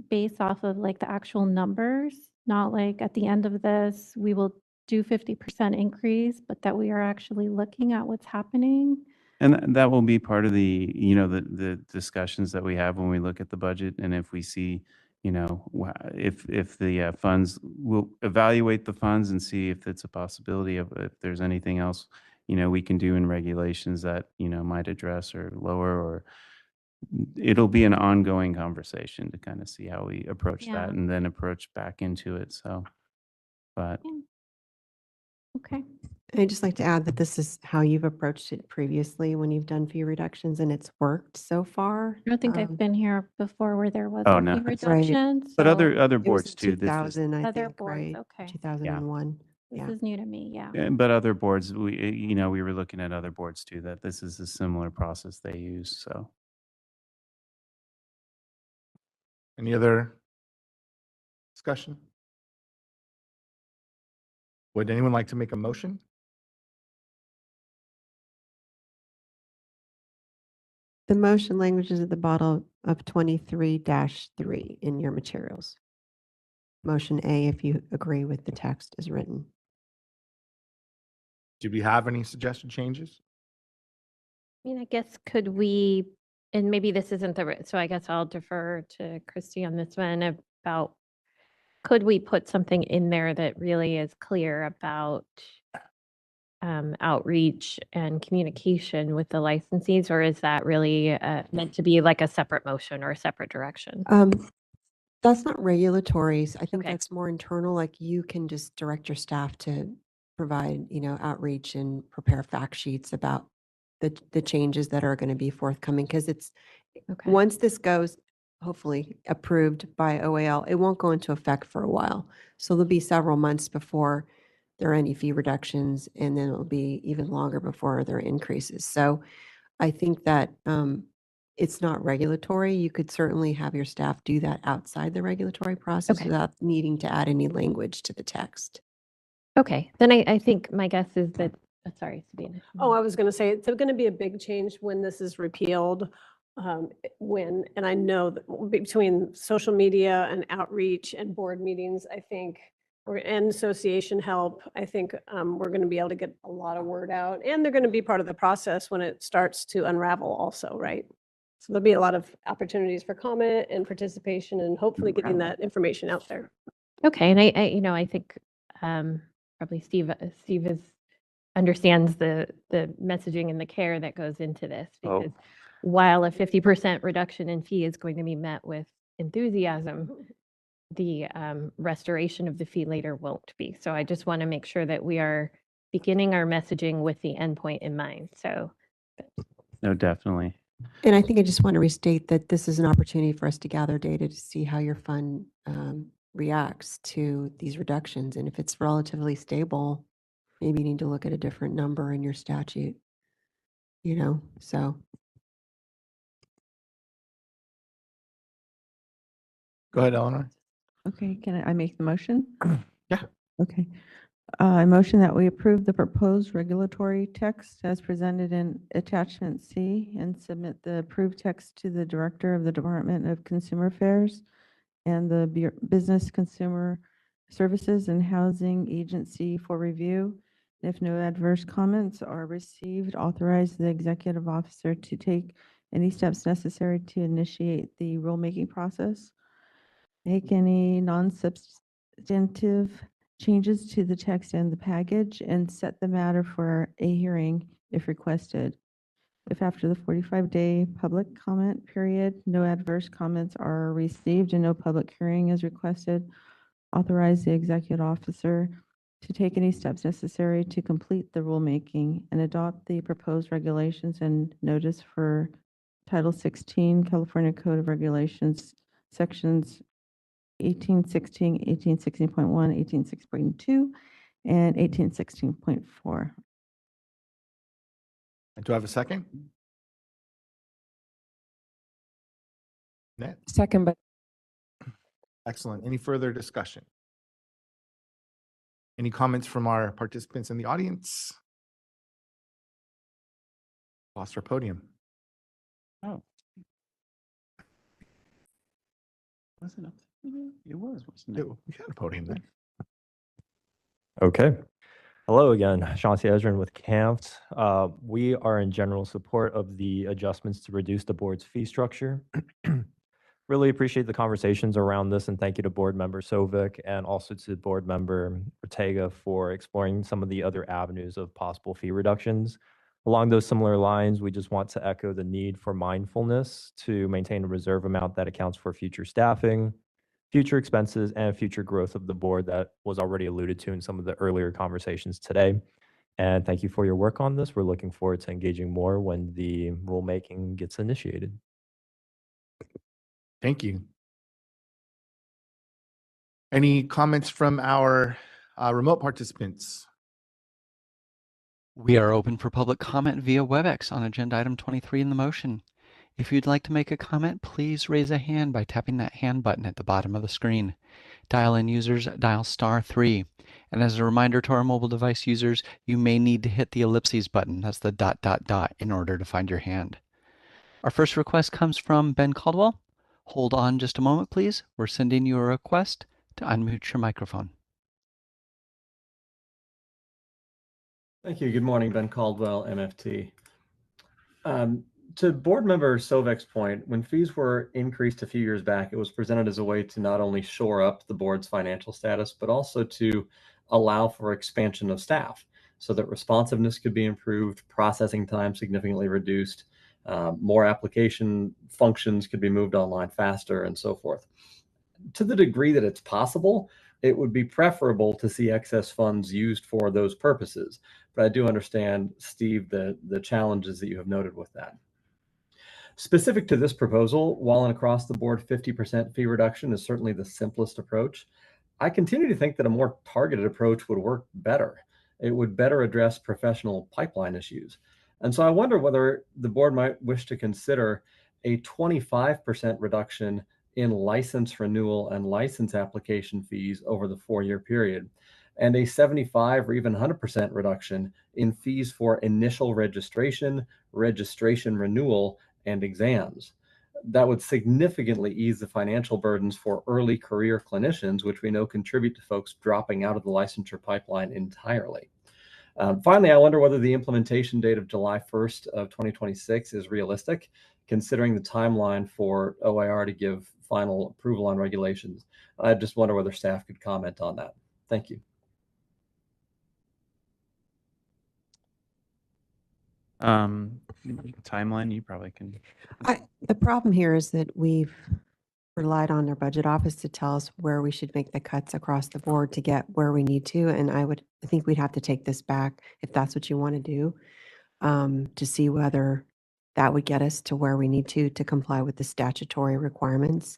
based off of like the actual numbers, not like at the end of this, we will do 50% increase, but that we are actually looking at what's happening. and that will be part of the, the discussions that we have when we look at the budget. And if we see, if the funds, we'll evaluate the funds and see if it's a possibility of, if there's anything else, we can do in regulations that, might address or lower, or it'll be an ongoing conversation to kind of see how we approach Yeah. that and then approach back into it. So, but Okay. I'd just like to add that this is how you've approached it previously when you've done fee reductions, and it's worked so far. I don't think I've been here before where there was Oh, a no. fee Right. reduction. But so other It was boards in too. This is, 2000, I Other think, boards, right? okay. 2001. This Yeah. is new to me, yeah. but other boards, we were looking at other boards too, that this is a similar process they use. So. Any other discussion? Would anyone like to make a motion? The motion language is at the bottom of 23-3 in your materials. Motion A, if you agree with the text as written. Do we have any suggested changes? I mean, I guess could we, and maybe this isn't so I guess I'll defer to Christy on this one about, could we put something in there that really is clear about outreach and communication with the licensees, or is that really meant to be like a separate motion or a separate direction? That's not regulatory. I think Okay. that's more internal. Like you can just direct your staff to provide, outreach and prepare fact sheets about the changes that are going to be forthcoming. Because it's, once this goes, hopefully approved by OAL, it won't go into effect for a while. So there'll be several months before there are any fee reductions, and then it'll be even longer before there are increases. So I think that it's not regulatory. You could certainly have your staff do that outside the regulatory process without needing to add any language to the text. Okay, then I think my guess is that, sorry, Sabina. Oh, I was going to say, it's going to be a big change when this is repealed. And I know that between social media and outreach and board meetings, I think, and association help, I think we're going to be able to get a lot of word out. And they're going to be part of the process when it starts to unravel also, right? So there'll be a lot of opportunities for comment and participation and hopefully getting that information out there. Okay, and I think probably Steve understands the messaging and the care that goes into this, Oh. because while a 50% reduction in fee is going to be met with enthusiasm, the restoration of the fee later won't be. So I just want to make sure that we are beginning our messaging with the endpoint in mind. So No, definitely. And I think I just want to restate that this is an opportunity for us to gather data to see how your fund reacts to these reductions. And if it's relatively stable, maybe you need to look at a different number in your statute, so. Go ahead, Eleanor. Okay, can I make the motion? Yeah. Okay. I motion that we approve the proposed regulatory text as presented in attachment C and submit the approved text to the Director of the Department of Consumer Affairs and the Business Consumer Services and Housing Agency for review. If no adverse comments are received, authorize the executive officer to take any steps necessary to initiate the rulemaking process, make any non-substantive changes to the text and the package, and set the matter for a hearing if requested. If after the 45-day public comment period, no adverse comments are received and no public hearing is requested, authorize the executive officer to take any steps necessary to complete the rulemaking and adopt the proposed regulations and notice for Title 16 California Code of Regulations, sections 1816, 1816.1, 1816.2, and 1816.4. Do I have a second? Net? Second, but. Excellent. Any further discussion? Any comments from our participants in the audience? Lost our podium. Oh. Wasn't up. It was, wasn't it? We had a podium then. Okay. Hello again, Shanti Ezrin with CAMPT. We are in general support of the adjustments to reduce the board's fee structure. Really appreciate the conversations around this, and thank you to board member Sovic and also to board member Ortega for exploring some of the other avenues of possible fee reductions. Along those similar lines, we just want to echo the need for mindfulness to maintain a reserve amount that accounts for future staffing, future expenses, and future growth of the board that was already alluded to in some of the earlier conversations today. And thank you for your work on this. We're looking forward to engaging more when the rulemaking gets initiated. Thank you. Any comments from our remote participants? We are open for public comment via WebEx on agenda item 23 in the motion. If you'd like to make a comment, please raise a hand by tapping that hand button at the bottom of the screen. Dial-in users dial *3. And as a reminder to our mobile device users, you may need to hit the ellipses button, that's the ... in order to find your hand. Our first request comes from Ben Caldwell. Hold on just a moment, please. We're sending you a request to unmute your microphone. Thank you. Good morning, Ben Caldwell, MFT. To board member Sovek's point, when fees were increased a few years back, it was presented as a way to not only shore up the board's financial status, but also to allow for expansion of staff so that responsiveness could be improved, processing time significantly reduced, more application functions could be moved online faster, and so forth. To the degree that it's possible, it would be preferable to see excess funds used for those purposes. But I do understand, Steve, the challenges that you have noted with that. Specific to this proposal, while an across-the-board 50% fee reduction is certainly the simplest approach, I continue to think that a more targeted approach would work better. It would better address professional pipeline issues. And so I wonder whether the board might wish to consider a 25% reduction in license renewal and license application fees over the 4-year period, and a 75 or even 100% reduction in fees for initial registration, registration renewal, and exams. That would significantly ease the financial burdens for early career clinicians, which we know contribute to folks dropping out of the licensure pipeline entirely. Finally, I wonder whether the implementation date of July 1st of 2026 is realistic, considering the timeline for OIR to give final approval on regulations. I just wonder whether staff could comment on that. Thank you. Timeline, you probably can. The problem here is that we've relied on our budget office to tell us where we should make the cuts across the board to get where we need to. And I think we'd have to take this back if that's what you want to do, to see whether that would get us to where we need to comply with the statutory requirements.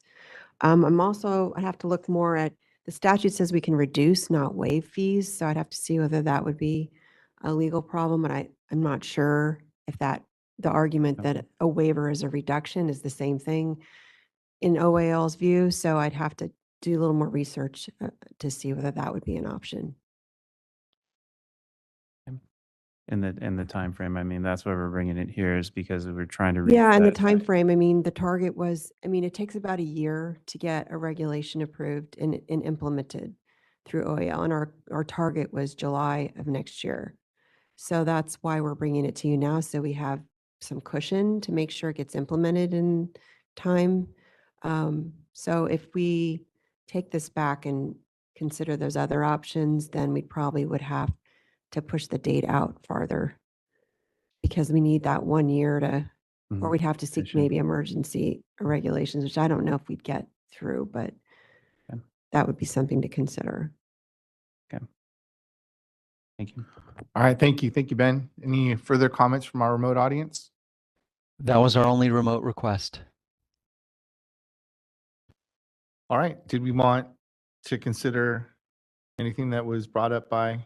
I'd have to look more at, the statute says we can reduce, not waive fees. So I'd have to see whether that would be a legal problem. But I'm not sure if the argument that a waiver is a reduction is the same thing in OAL's view. So I'd have to do a little more research to see whether that would be an option. In the time frame, I mean, that's why we're bringing it here, is because we're trying to reach Yeah, and the that. time frame, I mean, the target was, it takes about a year to get a regulation approved and implemented through OAL, and our target was July of next year. So that's why we're bringing it to you now, so we have some cushion to make sure it gets implemented in time. So if we take this back and consider those other options, then we probably would have to push the date out farther, because we need that 1 year to, or we'd have to seek maybe emergency regulations, which I don't know if we'd get through, but that would be something to consider. Okay. Thank you. All right, thank you. Thank you, Ben. Any further comments from our remote audience? That was our only remote request. All right, did we want to consider anything that was brought up by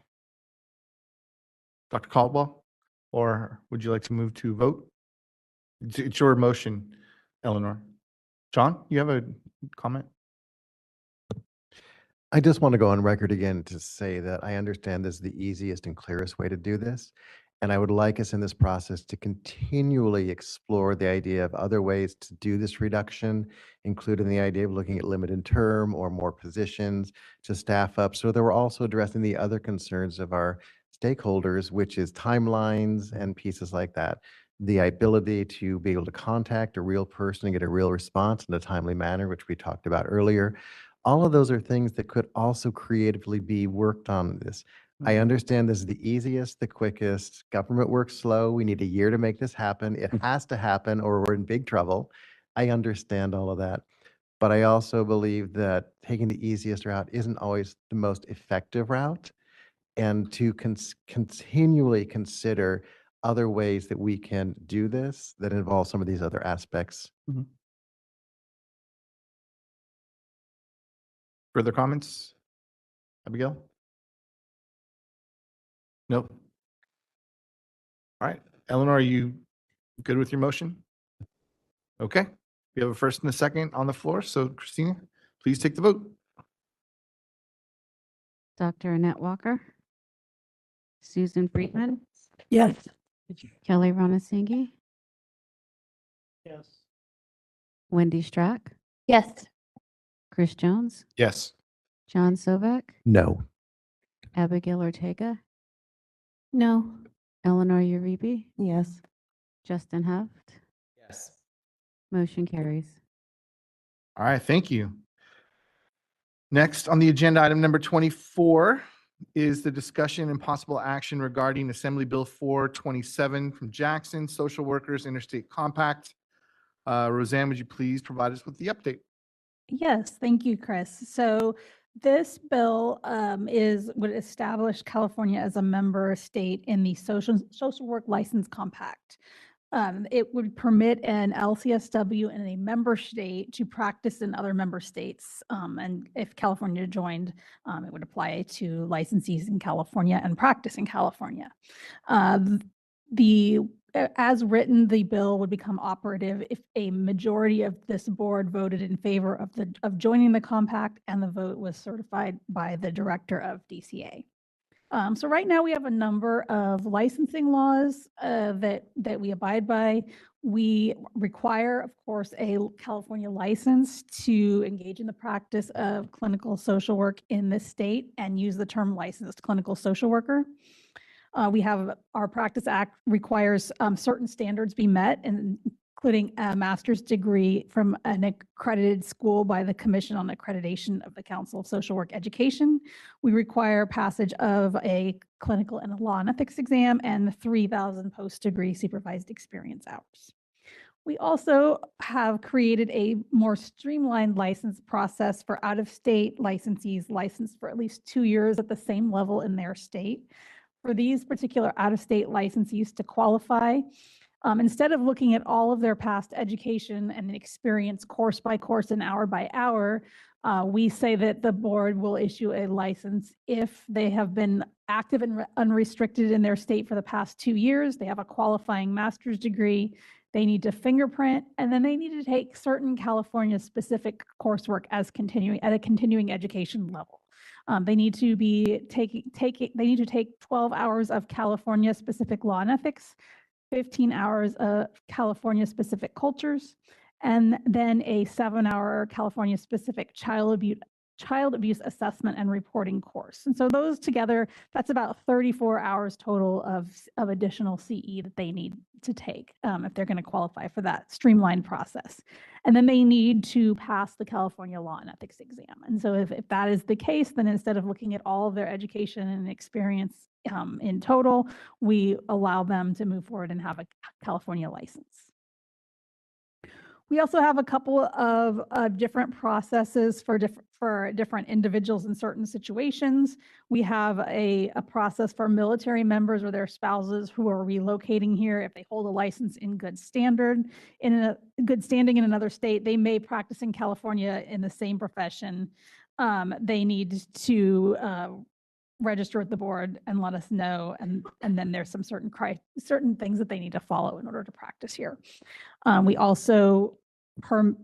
Dr. Caldwell? Or would you like to move to vote? It's your motion, Eleanor. John, you have a comment? I just want to go on record again to say that I understand this is the easiest and clearest way to do this. And I would like us in this process to continually explore the idea of other ways to do this reduction, including the idea of looking at limited term or more positions to staff up. So that we're also addressing the other concerns of our stakeholders, which is timelines and pieces like that. The ability to be able to contact a real person and get a real response in a timely manner, which we talked about earlier. All of those are things that could also creatively be worked on in this. I understand this is the easiest, the quickest. Government works slow. We need a year to make this happen. It has to happen or we're in big trouble. I understand all of that. But I also believe that taking the easiest route isn't always the most effective route, and to continually consider other ways that we can do this that involve some of these other aspects. Further comments? Abigail? Nope. All right, Eleanor, are you good with your motion? Okay, we have a first and a second on the floor, so Christina, please take the vote. Dr. Annette Walker, Susan Friedman, Yes. Kelly Ramasingi, Yes. Wendy Strack, Yes. Chris Jones, Yes. John Sovek, No. Abigail Ortega, No. Eleanor Uribe, Yes. Justin Huft. Yes. Motion carries. All right, thank you. Next on the agenda, item number 24 is the discussion and possible action regarding Assembly Bill 427 from Jackson, Social Workers Interstate Compact. Roseanne, would you please provide us with the update? Yes, thank you, Chris. So this bill would establish California as a member state in the social work license compact. It would permit an LCSW in a member state to practice in other member states. And if California joined, it would apply to licensees in California and practice in California. As written, the bill would become operative if a majority of this board voted in favor of joining the compact and the vote was certified by the director of DCA. So right now we have a number of licensing laws that we abide by. We require, of course, a California license to engage in the practice of clinical social work in this state and use the term licensed clinical social worker. We have our Practice Act requires certain standards be met, and including a master's degree from an accredited school by the Commission on Accreditation of the Council of Social Work Education. We require passage of a clinical and a law and ethics exam and 3,000 post-degree supervised experience hours. We also have created a more streamlined license process for out-of-state licensees licensed for at least 2 years at the same level in their state. For these particular out-of-state licensees to qualify, instead of looking at all of their past education and experience course by course and hour by hour, we say that the board will issue a license if they have been active and unrestricted in their state for the past 2 years, they have a qualifying master's degree, they need to fingerprint, and then they need to take certain California-specific coursework as at a continuing education level. They need to be they need to take 12 hours of California-specific law and ethics, 15 hours of California-specific cultures, and then a 7-hour California-specific child abuse assessment and reporting course. And so those together, that's about 34 hours total of additional CE that they need to take if they're going to qualify for that streamlined process. And then they need to pass the California Law and Ethics exam. And so if that is the case, then instead of looking at all of their education and experience in total, we allow them to move forward and have a California license. We also have a couple of different processes for different individuals in certain situations. We have a process for military members or their spouses who are relocating here. If they hold a license in good standing in another state, they may practice in California in the same profession. They need to register with the board and let us know, and then there's some certain things that they need to follow in order to practice here. We also permit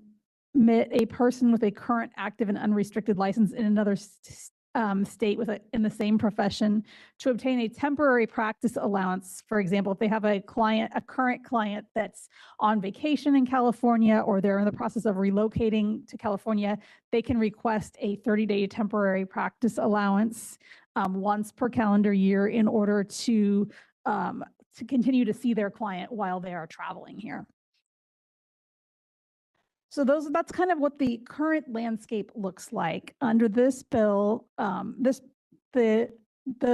a person with a current active and unrestricted license in another state in the same profession to obtain a temporary practice allowance. For example, if they have a current client that's on vacation in California, or they're in the process of relocating to California, they can request a 30-day temporary practice allowance once per calendar year in order to continue to see their client while they are traveling here. So that's kind of what the current landscape looks like. Under this bill, the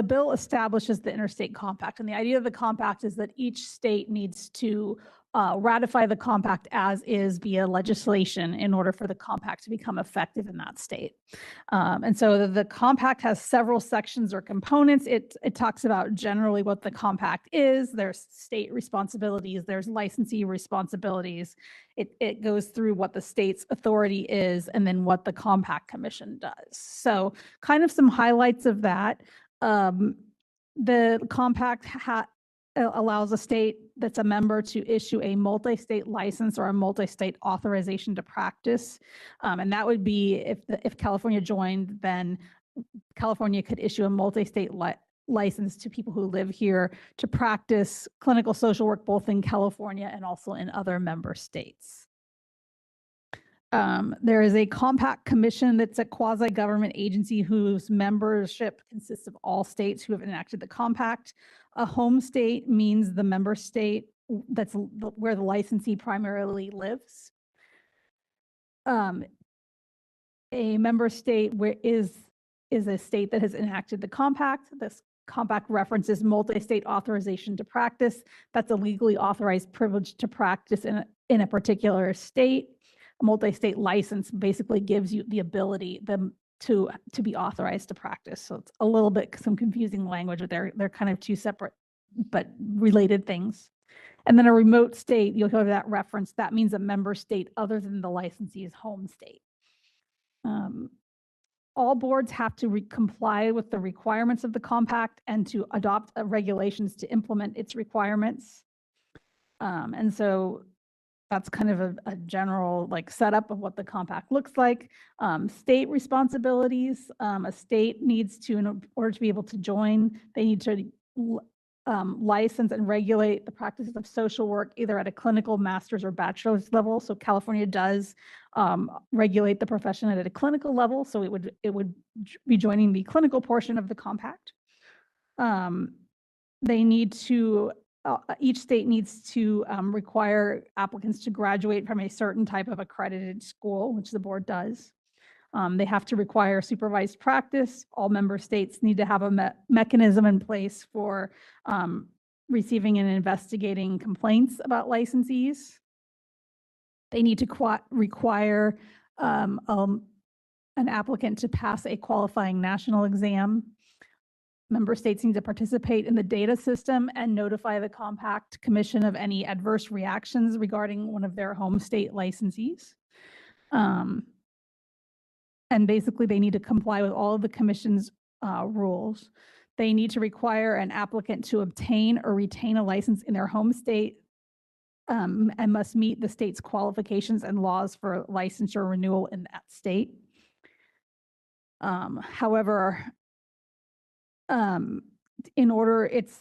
bill establishes the interstate compact. And the idea of the compact is that each state needs to ratify the compact as is via legislation in order for the compact to become effective in that state. And so the compact has several sections or components. It talks about generally what the compact is. There's state responsibilities, there's licensee responsibilities. It goes through what the state's authority is and then what the compact commission does. So kind of some highlights of that. The compact allows a state that's a member to issue a multi-state license or a multi-state authorization to practice. And that would be if California joined, then California could issue a multi-state license to people who live here to practice clinical social work both in California and also in other member states. There is a compact commission that's a quasi-government agency whose membership consists of all states who have enacted the compact. A home state means the member state that's where the licensee primarily lives. A member state is a state that has enacted the compact. This compact references multi-state authorization to practice. That's a legally authorized privilege to practice in a particular state. A multi-state license basically gives you the ability to be authorized to practice. So it's a little bit some confusing language, but they're kind of two separate but related things. And then a remote state, you'll hear that reference, that means a member state other than the licensee's home state. All boards have to comply with the requirements of the compact and to adopt regulations to implement its requirements. And so that's kind of a general setup of what the compact looks like. State responsibilities, a state needs to, in order to be able to join, they need to license and regulate the practices of social work either at a clinical master's or bachelor's level. So California does regulate the profession at a clinical level. So it would be joining the clinical portion of the compact. they need to, each state needs to require applicants to graduate from a certain type of accredited school, which the board does. They have to require supervised practice. All member states need to have a mechanism in place for receiving and investigating complaints about licensees. They need to require an applicant to pass a qualifying national exam. Member states need to participate in the data system and notify the Compact Commission of any adverse reactions regarding one of their home state licensees. And basically, they need to comply with all of the commission's rules. They need to require an applicant to obtain or retain a license in their home state and must meet the state's qualifications and laws for licensure renewal in that state. However, in order, it's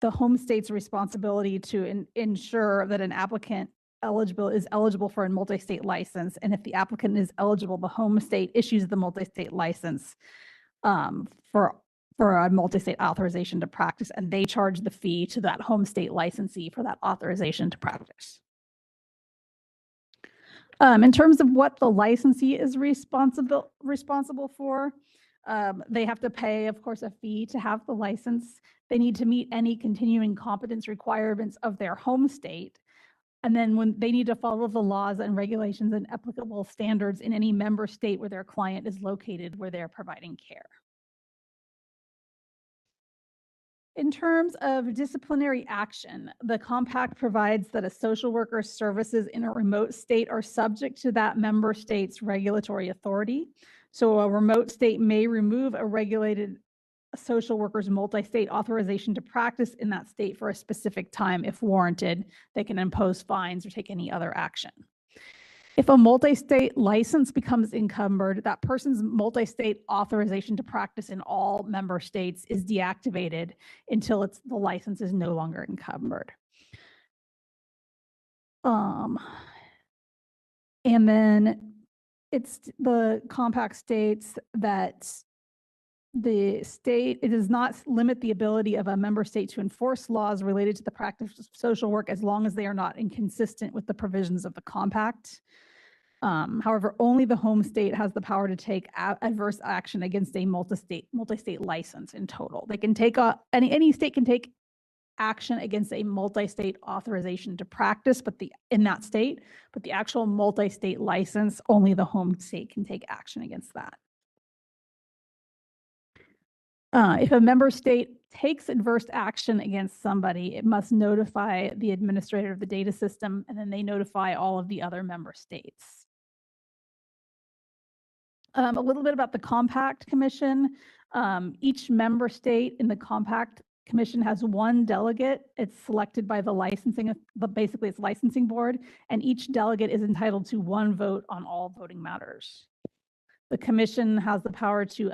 the home state's responsibility to ensure that an applicant is eligible for a multi-state license. And if the applicant is eligible, the home state issues the multi-state license for a multi-state authorization to practice, and they charge the fee to that home state licensee for that authorization to practice. In terms of what the licensee is responsible for, they have to pay, of course, a fee to have the license. They need to meet any continuing competence requirements of their home state. And then when they need to follow the laws and regulations and applicable standards in any member state where their client is located, where they're providing care. In terms of disciplinary action, the compact provides that a social worker's services in a remote state are subject to that member state's regulatory authority. So a remote state may remove a regulated social worker's multi-state authorization to practice in that state for a specific time. If warranted, they can impose fines or take any other action. If a multi-state license becomes encumbered, that person's multi-state authorization to practice in all member states is deactivated until the license is no longer encumbered. And then the compact states that it does not limit the ability of a member state to enforce laws related to the practice of social work as long as they are not inconsistent with the provisions of the compact. However, only the home state has the power to take adverse action against a multi-state license in total. They can take any state can take action against a multi-state authorization to practice, in that state, but the actual multi-state license, only the home state can take action against that. If a member state takes adverse action against somebody, it must notify the administrator of the data system, and then they notify all of the other member states. A little bit about the Compact Commission. Each member state in the Compact Commission has one delegate. It's selected by the basically it's licensing board, and each delegate is entitled to one vote on all voting matters. The commission has the power to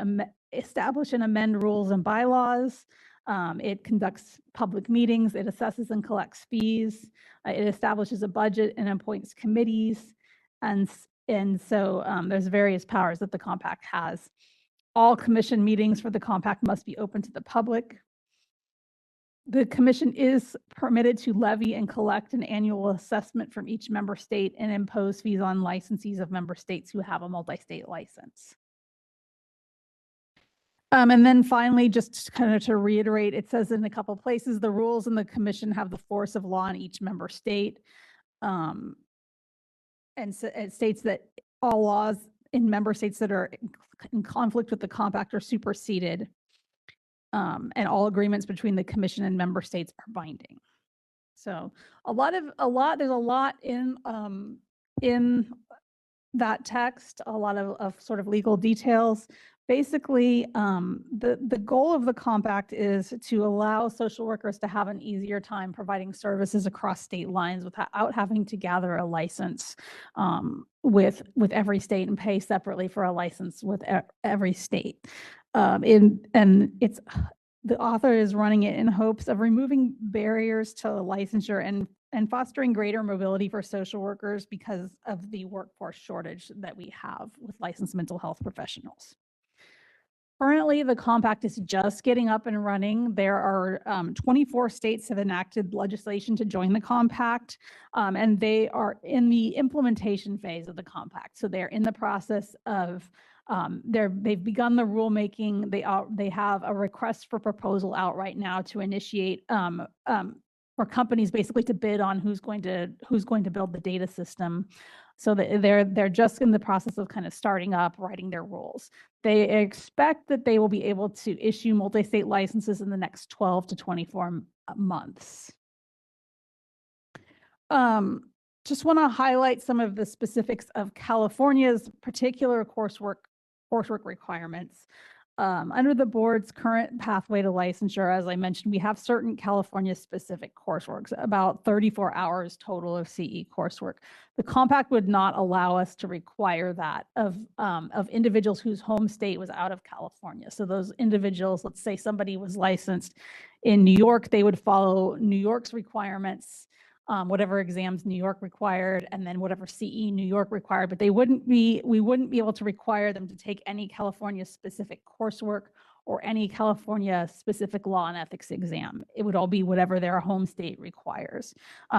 establish and amend rules and bylaws. It conducts public meetings. It assesses and collects fees. It establishes a budget and appoints committees. And so there's various powers that the compact has. All commission meetings for the compact must be open to the public. The commission is permitted to levy and collect an annual assessment from each member state and impose fees on licensees of member states who have a multi-state license. And then finally, just kind of to reiterate, it says in a couple places, the rules in the commission have the force of law in each member state. And so it states that all laws in member states that are in conflict with the compact are superseded. And all agreements between the commission and member states are binding. So there's a lot in that text, a lot of sort of legal details. Basically, the goal of the compact is to allow social workers to have an easier time providing services across state lines without having to gather a license with every state and pay separately for a license with every state. The author is running it in hopes of removing barriers to licensure and fostering greater mobility for social workers because of the workforce shortage that we have with licensed mental health professionals. Currently, the compact is just getting up and running. There are 24 states have enacted legislation to join the compact, and they are in the implementation phase of the compact. So they're in the process of they've begun the rulemaking. They have a request for proposal out right now to initiate for companies basically to bid on who's going to build the data system. So they're just in the process of kind of starting up, writing their rules. They expect that they will be able to issue multi-state licenses in the next 12 to 24 months. Just want to highlight some of the specifics of California's particular coursework requirements. Under the board's current pathway to licensure, as I mentioned, we have certain California-specific coursework, about 34 hours total of CE coursework. The compact would not allow us to require that of individuals whose home state was out of California. So those individuals, let's say somebody was licensed in New York, they would follow New York's requirements, whatever exams New York required, and then whatever CE New York required, but we wouldn't be able to require them to take any California specific coursework or any California specific law and ethics exam. It would all be whatever their home state requires.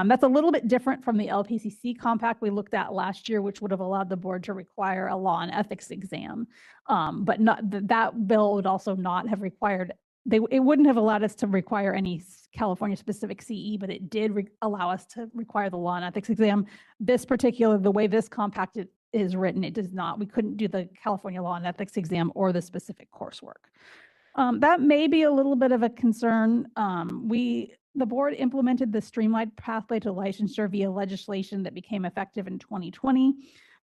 That's a little bit different from the LPCC compact we looked at last year, which would have allowed the board to require a law and ethics exam. But that bill would also not have required it wouldn't have allowed us to require any California specific CE, but it did allow us to require the law and ethics exam. The way this compact is written, it does not. We couldn't do the California law and ethics exam or the specific coursework. That may be a little bit of a concern. The board implemented the streamlined pathway to licensure via legislation that became effective in 2020.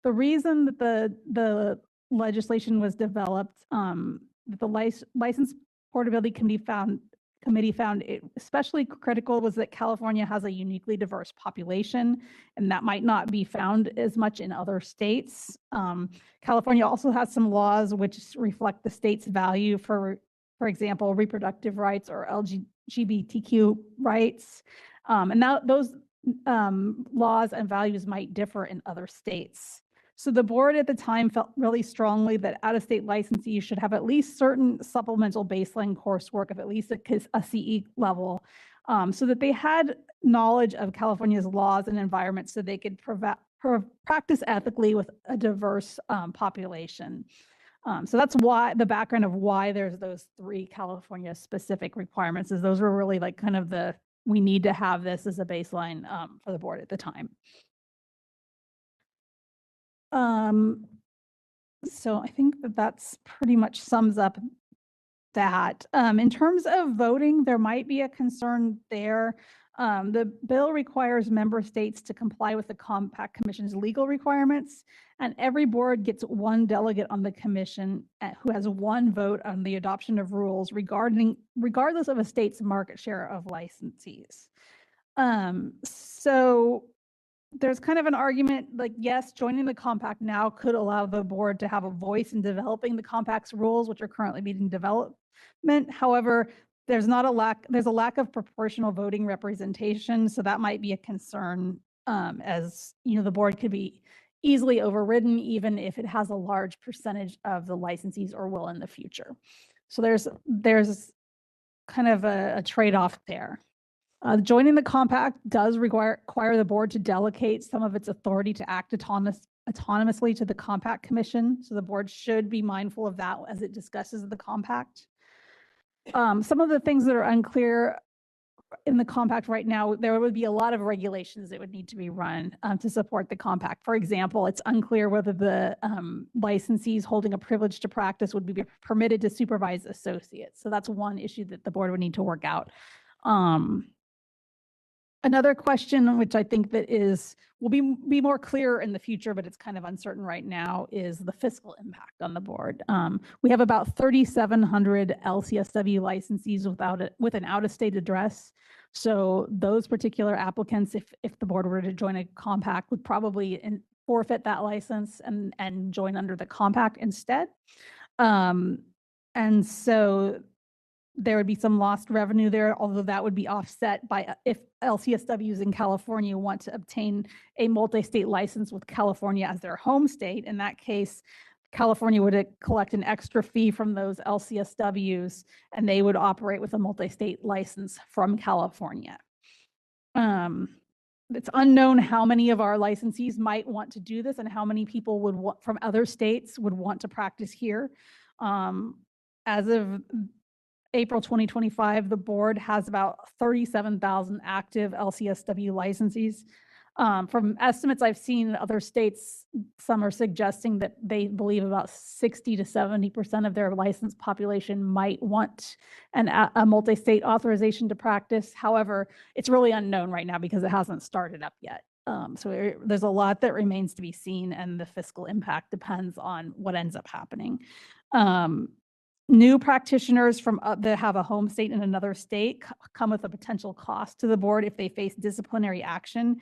The reason that the legislation was developed, that the license Portability Committee found it especially critical was that California has a uniquely diverse population, and that might not be found as much in other states. California also has some laws which reflect the state's value for example, reproductive rights or LGBTQ rights. And now those laws and values might differ in other states. So the board at the time felt really strongly that out-of-state licensees should have at least certain supplemental baseline coursework of at least a CE level, so that they had knowledge of California's laws and environment so they could practice ethically with a diverse population. So that's why the background of why there's those 3 California specific requirements is those were really like kind of we need to have this as a baseline for the board at the time. So I think that's pretty much sums up that. In terms of voting, there might be a concern there. The bill requires member states to comply with the Compact Commission's legal requirements, and every board gets 1 delegate on the commission who has 1 vote on the adoption of rules regardless of a state's market share of licensees. So there's kind of an argument like, yes, joining the compact now could allow the board to have a voice in developing the compact's rules, which are currently being development. However, there's a lack of proportional voting representation. So that might be a concern, as you know, the board could be easily overridden, even if it has a large percentage of the licensees or will in the future. So there's kind of a trade-off there. Joining the compact does require the board to delegate some of its authority to act autonomously to the Compact Commission. So the board should be mindful of that as it discusses the compact. Some of the things that are unclear in the compact right now, there would be a lot of regulations that would need to be run to support the compact. For example, it's unclear whether the licensees holding a privilege to practice would be permitted to supervise associates. So that's one issue that the board would need to work out. Another question, which I think that will be more clear in the future, but it's kind of uncertain right now, is the fiscal impact on the board. We have about 3,700 LCSW licensees with an out-of-state address. So those particular applicants, if the board were to join a compact, would probably forfeit that license and join under the compact instead. And so there would be some lost revenue there, although that would be offset by if LCSWs in California want to obtain a multi-state license with California as their home state. In that case, California would collect an extra fee from those LCSWs, and they would operate with a multi-state license from California. It's unknown how many of our licensees might want to do this and how many people would want from other states would want to practice here. As of April 2025, the board has about 37,000 active LCSW licensees. From estimates I've seen in other states, some are suggesting that they believe about 60 to 70% of their licensed population might want a multi-state authorization to practice. However, it's really unknown right now because it hasn't started up yet. There's a lot that remains to be seen, and the fiscal impact depends on what ends up happening. New practitioners from that have a home state in another state come with a potential cost to the board if they face disciplinary action.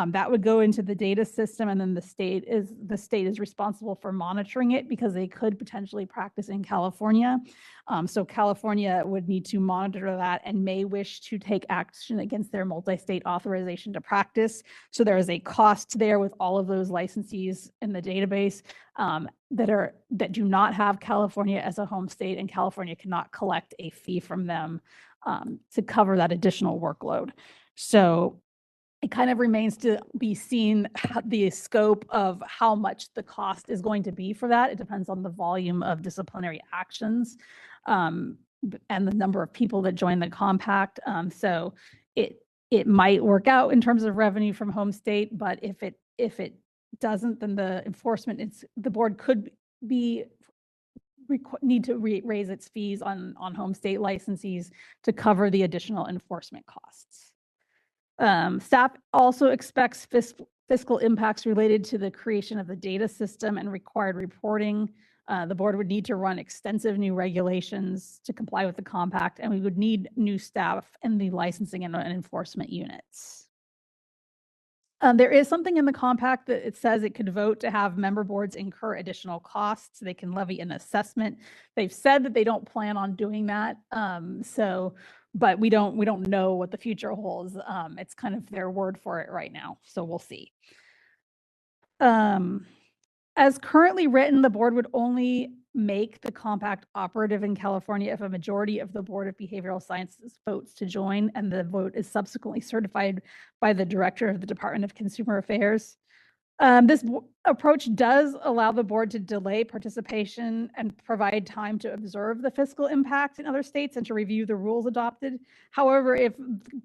That would go into the data system, and then the state is responsible for monitoring it because they could potentially practice in California. So California would need to monitor that and may wish to take action against their multi-state authorization to practice. So there is a cost there with all of those licensees in the database that do not have California as a home state, and California cannot collect a fee from them to cover that additional workload. So it kind of remains to be seen the scope of how much the cost is going to be for that. It depends on the volume of disciplinary actions and the number of people that join the compact. So it might work out in terms of revenue from home state, but if it doesn't, then the board could need to raise its fees on home state licensees to cover the additional enforcement costs. Staff also expects fiscal impacts related to the creation of the data system and required reporting. The board would need to run extensive new regulations to comply with the compact, and we would need new staff in the licensing and enforcement units. There is something in the compact that it says it could vote to have member boards incur additional costs. They can levy an assessment. They've said that they don't plan on doing that. But we don't know what the future holds. It's kind of their word for it right now. So we'll see. As currently written, the board would only make the compact operative in California if a majority of the Board of Behavioral Sciences votes to join, and the vote is subsequently certified by the director of the Department of Consumer Affairs. This approach does allow the board to delay participation and provide time to observe the fiscal impact in other states and to review the rules adopted. However, if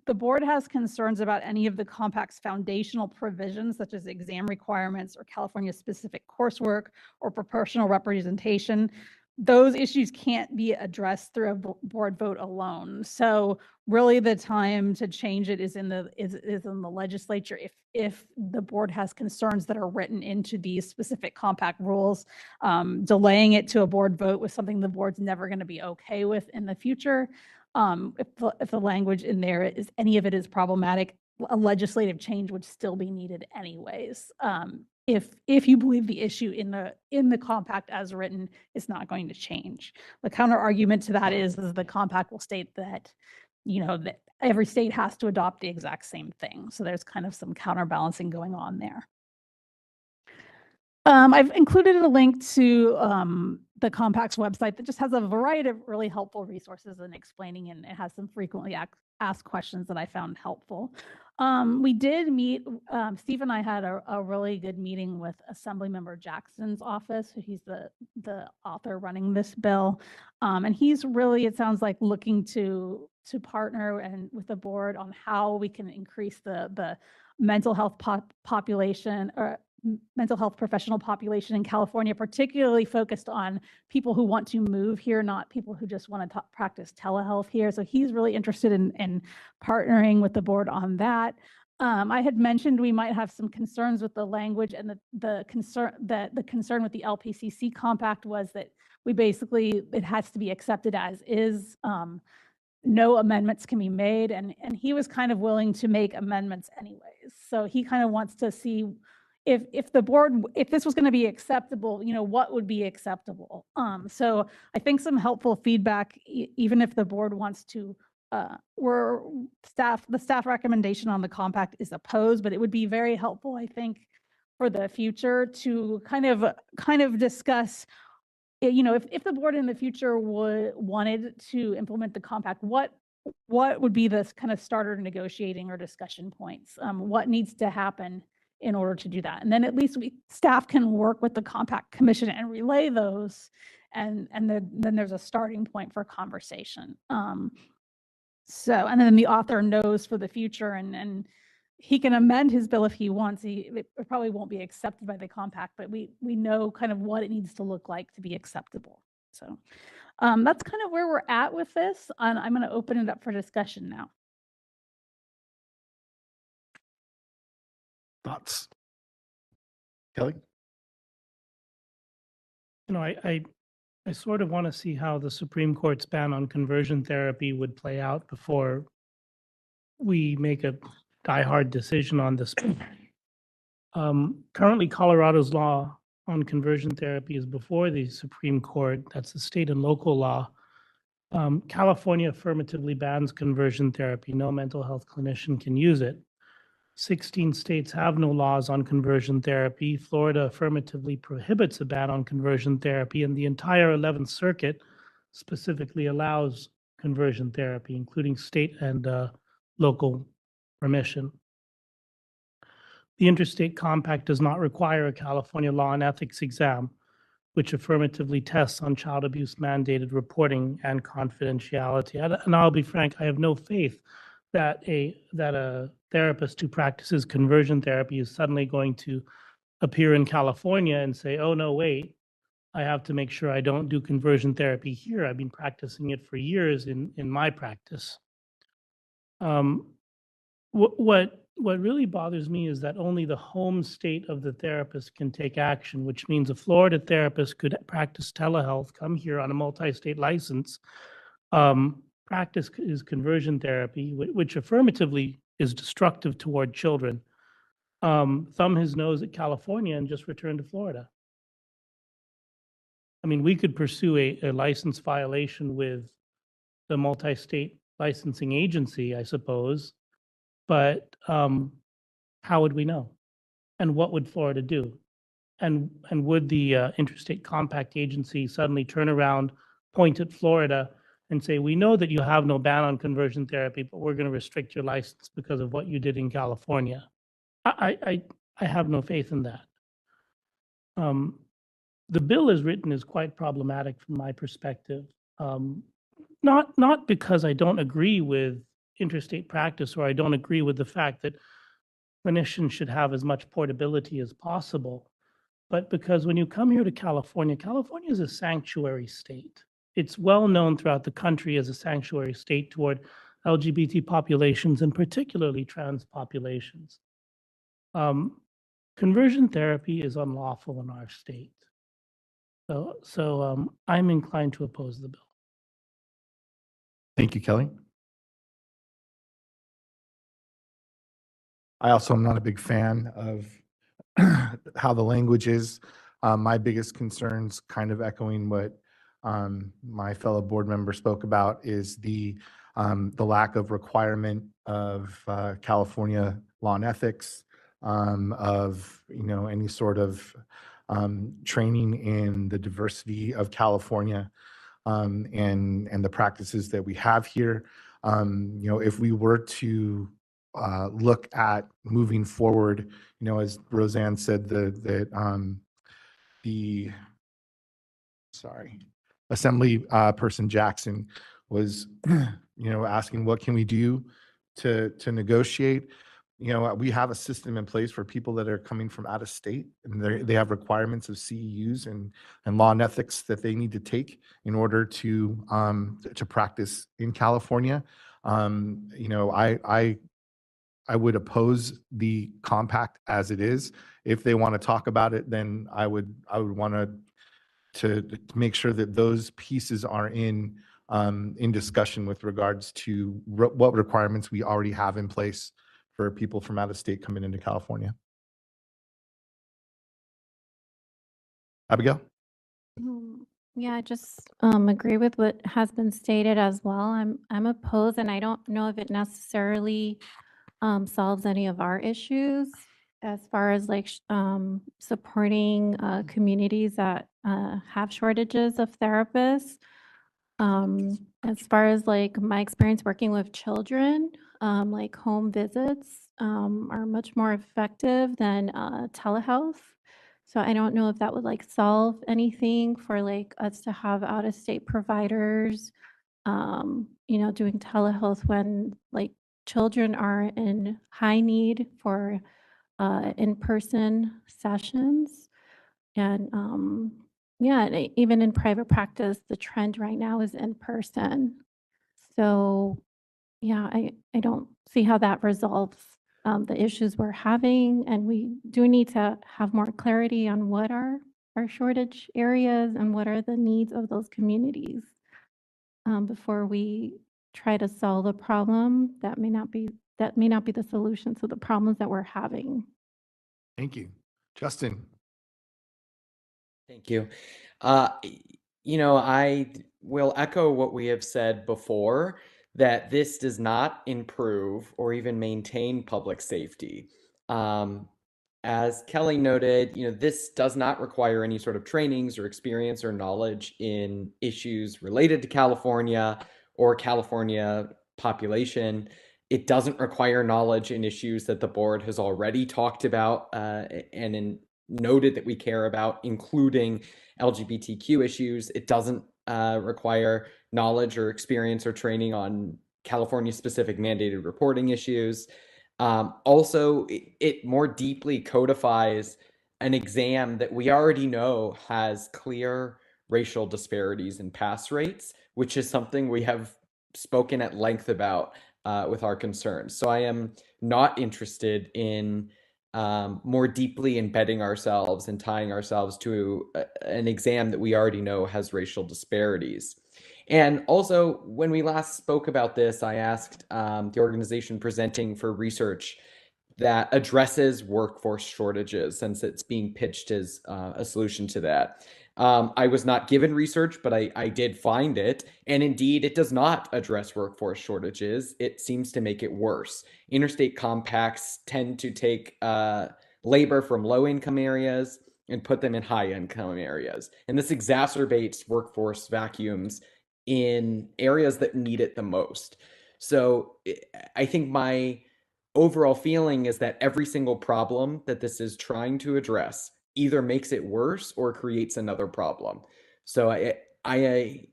the board has concerns about any of the compact's foundational provisions, such as exam requirements or California-specific coursework or proportional representation, those issues can't be addressed through a board vote alone. So really the time to change it is in the legislature if the board has concerns that are written into these specific compact rules. Delaying it to a board vote was something the board's never going to be okay with in the future. If the language in there is any of it is problematic, a legislative change would still be needed anyways. If you believe the issue in the compact as written is not going to change. The counter argument to that is the compact will state that, that every state has to adopt the exact same thing. So there's kind of some counterbalancing going on there. I've included a link to the compact's website that just has a variety of really helpful resources in explaining, and it has some frequently asked questions that I found helpful. We did meet, Steve and I had a really good meeting with Assemblymember Jackson's office. He's the author running this bill. And he's really, it sounds like, looking to partner and with the board on how we can increase the mental health population or mental health professional population in California, particularly focused on people who want to move here, not people who just want to practice telehealth here. So he's really interested in partnering with the board on that. I had mentioned we might have some concerns with the language, and the concern with the LPCC compact was that it has to be accepted as is. No amendments can be made, and he was kind of willing to make amendments anyways. So he kind of wants to see if this was going to be acceptable, what would be acceptable. So I think some helpful feedback, even if the board wants to, the staff recommendation on the compact is opposed, but it would be very helpful, I think, for the future to kind of discuss, if the board in the future wanted to implement the compact, what would be the kind of starter negotiating or discussion points? What needs to happen in order to do that? And then at least staff can work with the compact commission and relay those, and then there's a starting point for conversation. And then the author knows for the future, and he can amend his bill if he wants. It probably won't be accepted by the compact, but we know kind of what it needs to look like to be acceptable. So that's kind of where we're at with this. And I'm going to open it up for discussion now. Thoughts? Kelly? I sort of want to see how the Supreme Court's ban on conversion therapy would play out before we make a die-hard decision on this. Currently, Colorado's law on conversion therapy is before the Supreme Court. That's the state and local law. California affirmatively bans conversion therapy. No mental health clinician can use it. 16 states have no laws on conversion therapy. Florida affirmatively prohibits a ban on conversion therapy, and the entire 11th Circuit specifically allows conversion therapy, including state and local permission. The Interstate Compact does not require a California law and ethics exam, which affirmatively tests on child abuse mandated reporting and confidentiality. And I'll be frank, I have no faith that a therapist who practices conversion therapy is suddenly going to appear in California and say, oh, no, wait, I have to make sure I don't do conversion therapy here. I've been practicing it for years in my practice. What really bothers me is that only the home state of the therapist can take action, which means a Florida therapist could practice telehealth, come here on a multi-state license, practice is conversion therapy, which affirmatively is destructive toward children, thumb his nose at California and just return to Florida. I mean, we could pursue a license violation with the multi-state licensing agency, I suppose, but how would we know? And what would Florida do? And would the Interstate Compact Agency suddenly turn around, point at Florida, and say, we know that you have no ban on conversion therapy, but we're going to restrict your license because of what you did in California? I have no faith in that. The bill as written is quite problematic from my perspective. Not because I don't agree with interstate practice, or I don't agree with the fact that clinicians should have as much portability as possible, but because when you come here to California, California is a sanctuary state. It's well known throughout the country as a sanctuary state toward LGBT populations, and particularly trans populations. Conversion therapy is unlawful in our state. So I'm inclined to oppose the bill. Thank you, Kelly. I also am not a big fan of how the language is. My biggest concerns, kind of echoing what my fellow board member spoke about, is the lack of requirement of California law and ethics, of any sort of training in the diversity of California, and the practices that we have here. If we were to look at moving forward, as Roseanne said, the Assembly person Jackson was, asking what can we do to negotiate. We have a system in place for people that are coming from out of state, and they have requirements of CEUs and law and ethics that they need to take in order to practice in California. I would oppose the compact as it is. If they want to talk about it, then I would want to make sure that those pieces are in discussion with regards to what requirements we already have in place for people from out of state coming into California. Abigail? Yeah, I just agree with what has been stated as well. I'm opposed, and I don't know if it necessarily solves any of our issues. as far as like supporting communities that have shortages of therapists. As far as like my experience working with children, like home visits are much more effective than telehealth. So I don't know if that would like solve anything for like us to have out-of-state providers, doing telehealth when like children are in high need for in-person sessions. And yeah, and even in private practice, the trend right now is in person. So yeah, I don't see how that resolves the issues we're having. And we do need to have more clarity on what are our shortage areas and what are the needs of those communities before we try to solve a problem that may not be the solution to the problems that we're having. Thank you. Justin. Thank you. I will echo what we have said before, that this does not improve or even maintain public safety. As Kelly noted, this does not require any sort of trainings or experience or knowledge in issues related to California or California population. It doesn't require knowledge in issues that the board has already talked about and noted that we care about, including LGBTQ issues. It doesn't require knowledge or experience or training on California-specific mandated reporting issues. Also, it more deeply codifies an exam that we already know has clear racial disparities in pass rates, which is something we have spoken at length about with our concerns. So I am not interested in more deeply embedding ourselves and tying ourselves to an exam that we already know has racial disparities. And also, when we last spoke about this, I asked the organization presenting for research that addresses workforce shortages, since it's being pitched as a solution to that. I was not given research, but I did find it. And indeed, it does not address workforce shortages. It seems to make it worse. Interstate compacts tend to take labor from low-income areas and put them in high-income areas. And this exacerbates workforce vacuums in areas that need it the most. So I think my overall feeling is that every single problem that this is trying to address either makes it worse or creates another problem. So I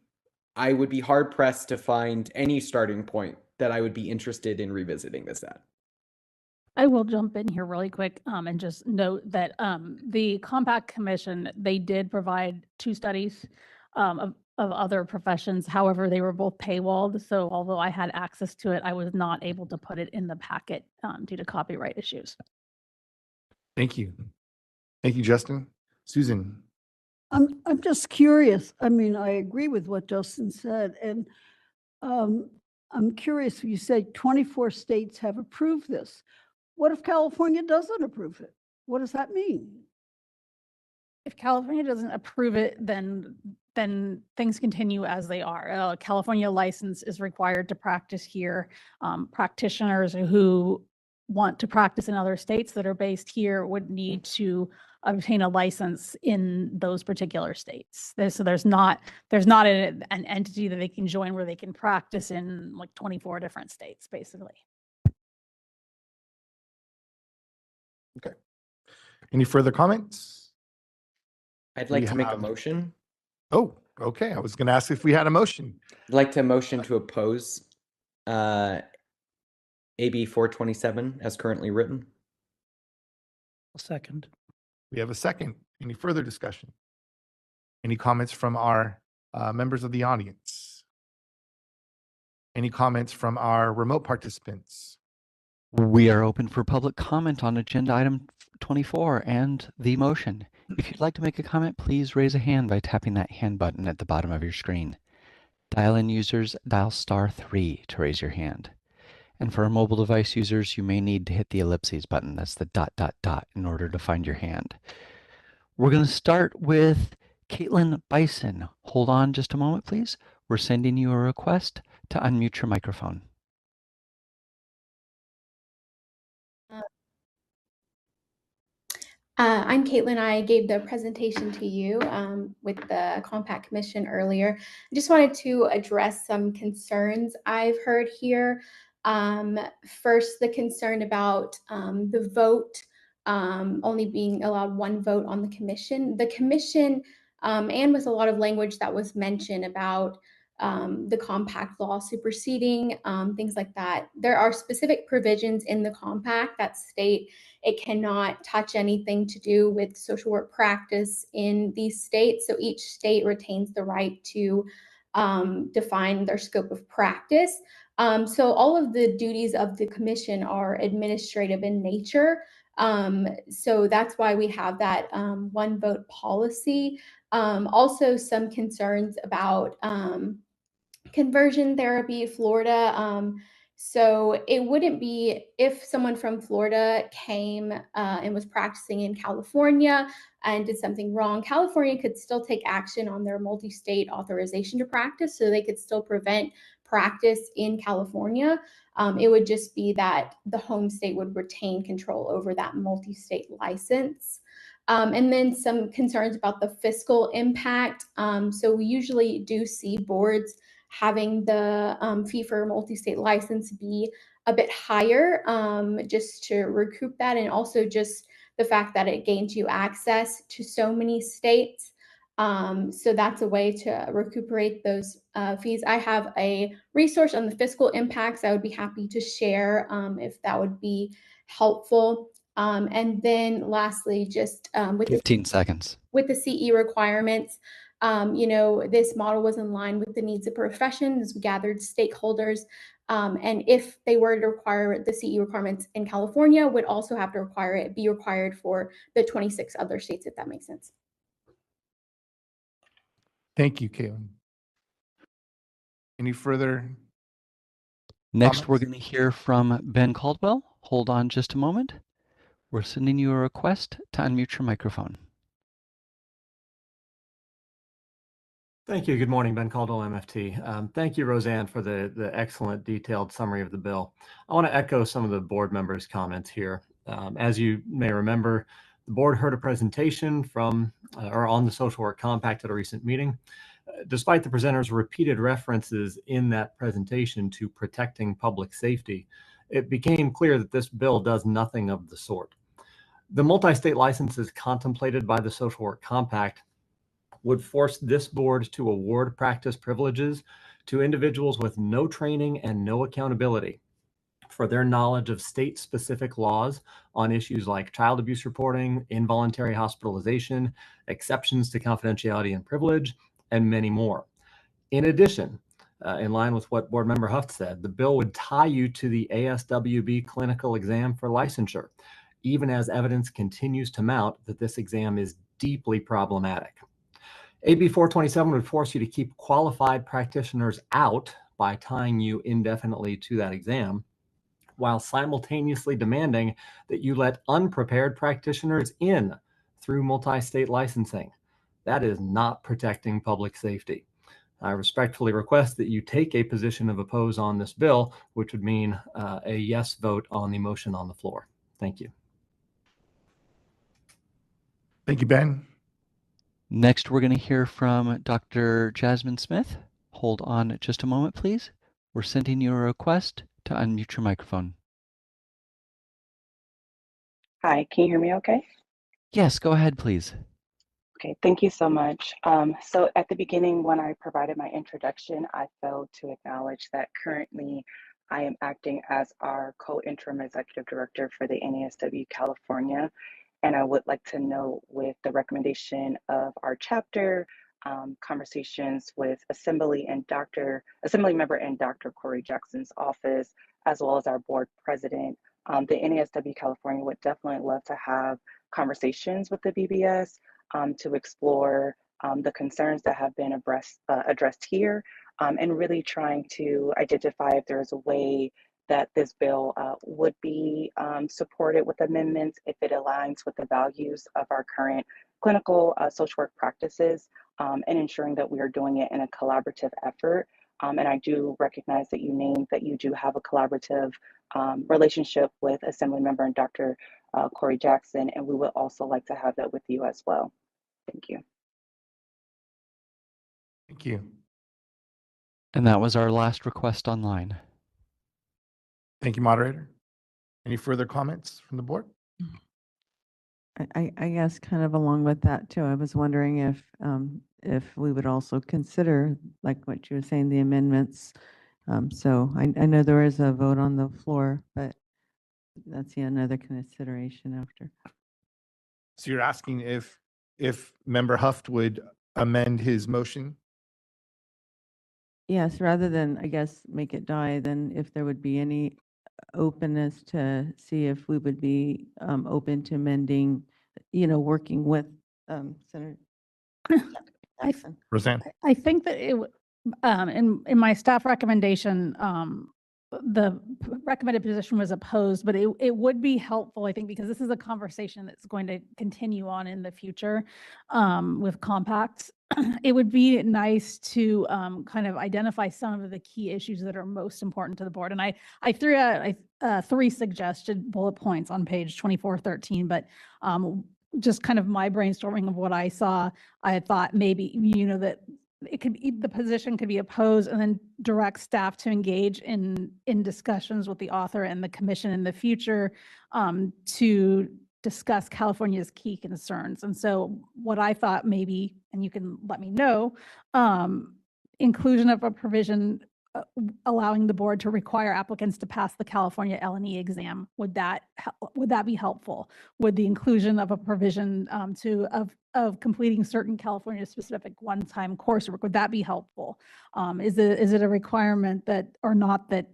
would be hard pressed to find any starting point that I would be interested in revisiting this at. I will jump in here really quick and just note that the Compact Commission, they did provide 2 studies of other professions. However, they were both paywalled. So although I had access to it, I was not able to put it in the packet due to copyright issues. Thank you. Thank you, Justin. Susan. I'm just curious. I mean, I agree with what Justin said, and I'm curious. You said 24 states have approved this. What if California doesn't approve it? What does that mean? If California doesn't approve it, then things continue as they are. A California license is required to practice here. Practitioners who want to practice in other states that are based here would need to obtain a license in those particular states. There's not an entity that they can join where they can practice in like 24 different states, basically. Okay. Any further comments? I'd like to make a motion. Oh, okay. I was going to ask if we had a motion. I'd like to motion to oppose AB 427 as currently written. A second. We have a second. Any further discussion? Any comments from our members of the audience? Any comments from our remote participants? We are open for public comment on agenda item 24 and the motion. If you'd like to make a comment, please raise a hand by tapping that hand button at the bottom of your screen. Dial-in users, dial *3 to raise your hand. And for our mobile device users, you may need to hit the ellipses button. That's the ... in order to find your hand. We're going to start with Caitlin Bison. Hold on just a moment, please. We're sending you a request to unmute your microphone. I'm Caitlin. I gave the presentation to you with the Compact Commission earlier. I just wanted to address some concerns I've heard here. First, the concern about the vote only being allowed one vote on the commission. The commission, and with a lot of language that was mentioned about the compact law superseding, things like that. There are specific provisions in the compact that state it cannot touch anything to do with social work practice in these states. So each state retains the right to define their scope of practice. So all of the duties of the commission are administrative in nature. So that's why we have that one vote policy. Also some concerns about conversion therapy, Florida. So it wouldn't be if someone from Florida came and was practicing in California and did something wrong, California could still take action on their multi-state authorization to practice, so they could still prevent practice in California. It would just be that the home state would retain control over that multi-state license. And then some concerns about the fiscal impact. So we usually do see boards having the fee for multi-state license be a bit higher just to recoup that, and also just the fact that it gains you access to so many states. So that's a way to recuperate those fees. I have a resource on the fiscal impacts I would be happy to share if that would be helpful. And then lastly, just with 15 seconds. With the CE requirements, this model was in line with the needs of professions. We gathered stakeholders, and if they were to require the CE requirements in California, would also have to be required for the 26 other states, if that makes sense. Thank you, Caitlin. Any further? Next, we're comments? going to hear from Ben Caldwell. Hold on just a moment. We're sending you a request to unmute your microphone. Thank you. Good morning, Ben Caldwell, MFT. Thank you, Roseanne, for the excellent detailed summary of the bill. I want to echo some of the board members' comments here. As you may remember, the board heard a presentation from or on the Social Work Compact at a recent meeting. Despite the presenter's repeated references in that presentation to protecting public safety, it became clear that this bill does nothing of the sort. The multi-state licenses contemplated by the Social Work Compact would force this board to award practice privileges to individuals with no training and no accountability for their knowledge of state-specific laws on issues like child abuse reporting, involuntary hospitalization, exceptions to confidentiality and privilege, and many more. In addition, in line with what Board Member Huft said, the bill would tie you to the ASWB clinical exam for licensure, even as evidence continues to mount that this exam is deeply problematic. AB 427 would force you to keep qualified practitioners out by tying you indefinitely to that exam, while simultaneously demanding that you let unprepared practitioners in through multi-state licensing. That is not protecting public safety. I respectfully request that you take a position of oppose on this bill, which would mean a yes vote on the motion on the floor. Thank you. Thank you, Ben. Next, we're going to hear from Dr. Jasmine Smith. Hold on just a moment, please. We're sending you a request to unmute your microphone. Hi, can you hear me okay? Yes, go ahead, please. Okay, thank you so much. So at the beginning, when I provided my introduction, I failed to acknowledge that currently I am acting as our co-interim executive director for the NASW California. And I would like to know, with the recommendation of our chapter, conversations with Assembly Member and Dr. Corey Jackson's office, as well as our board president, the NASW California would definitely love to have conversations with the BBS to explore the concerns that have been addressed here, and really trying to identify if there is a way that this bill would be supported with amendments if it aligns with the values of our current clinical social work practices, and ensuring that we are doing it in a collaborative effort. And I do recognize that you named that you do have a collaborative relationship with Assembly Member and Dr. Corey Jackson, and we would also like to have that with you as well. Thank you. Thank you. And that was our last request online. Thank you, moderator. Any further comments from the board? I guess kind of along with that too, I was wondering if we would also consider, like what you were saying, the amendments. So I know there is a vote on the floor, but that's another consideration after. So you're asking if Member Huft would amend his motion? Yes, rather than, I guess, make it die, then if there would be any openness to see if we would be open to amending, working with Senator Jackson. Roseanne? I think that in my staff recommendation, the recommended position was opposed, but it would be helpful, I think, because this is a conversation that's going to continue on in the future with compacts. It would be nice to kind of identify some of the key issues that are most important to the board. And I threw out 3 suggested bullet points on page 2413, but just kind of my brainstorming of what I saw, I had thought maybe, that it could be, the position could be opposed, and then direct staff to engage in discussions with the author and the commission in the future to discuss California's key concerns. And so what I thought maybe, and you can let me know, inclusion of a provision allowing the board to require applicants to pass the California L&E exam. Would that be helpful? Would the inclusion of a provision of completing certain California specific one-time coursework, would that be helpful? Is it a requirement that, or not, that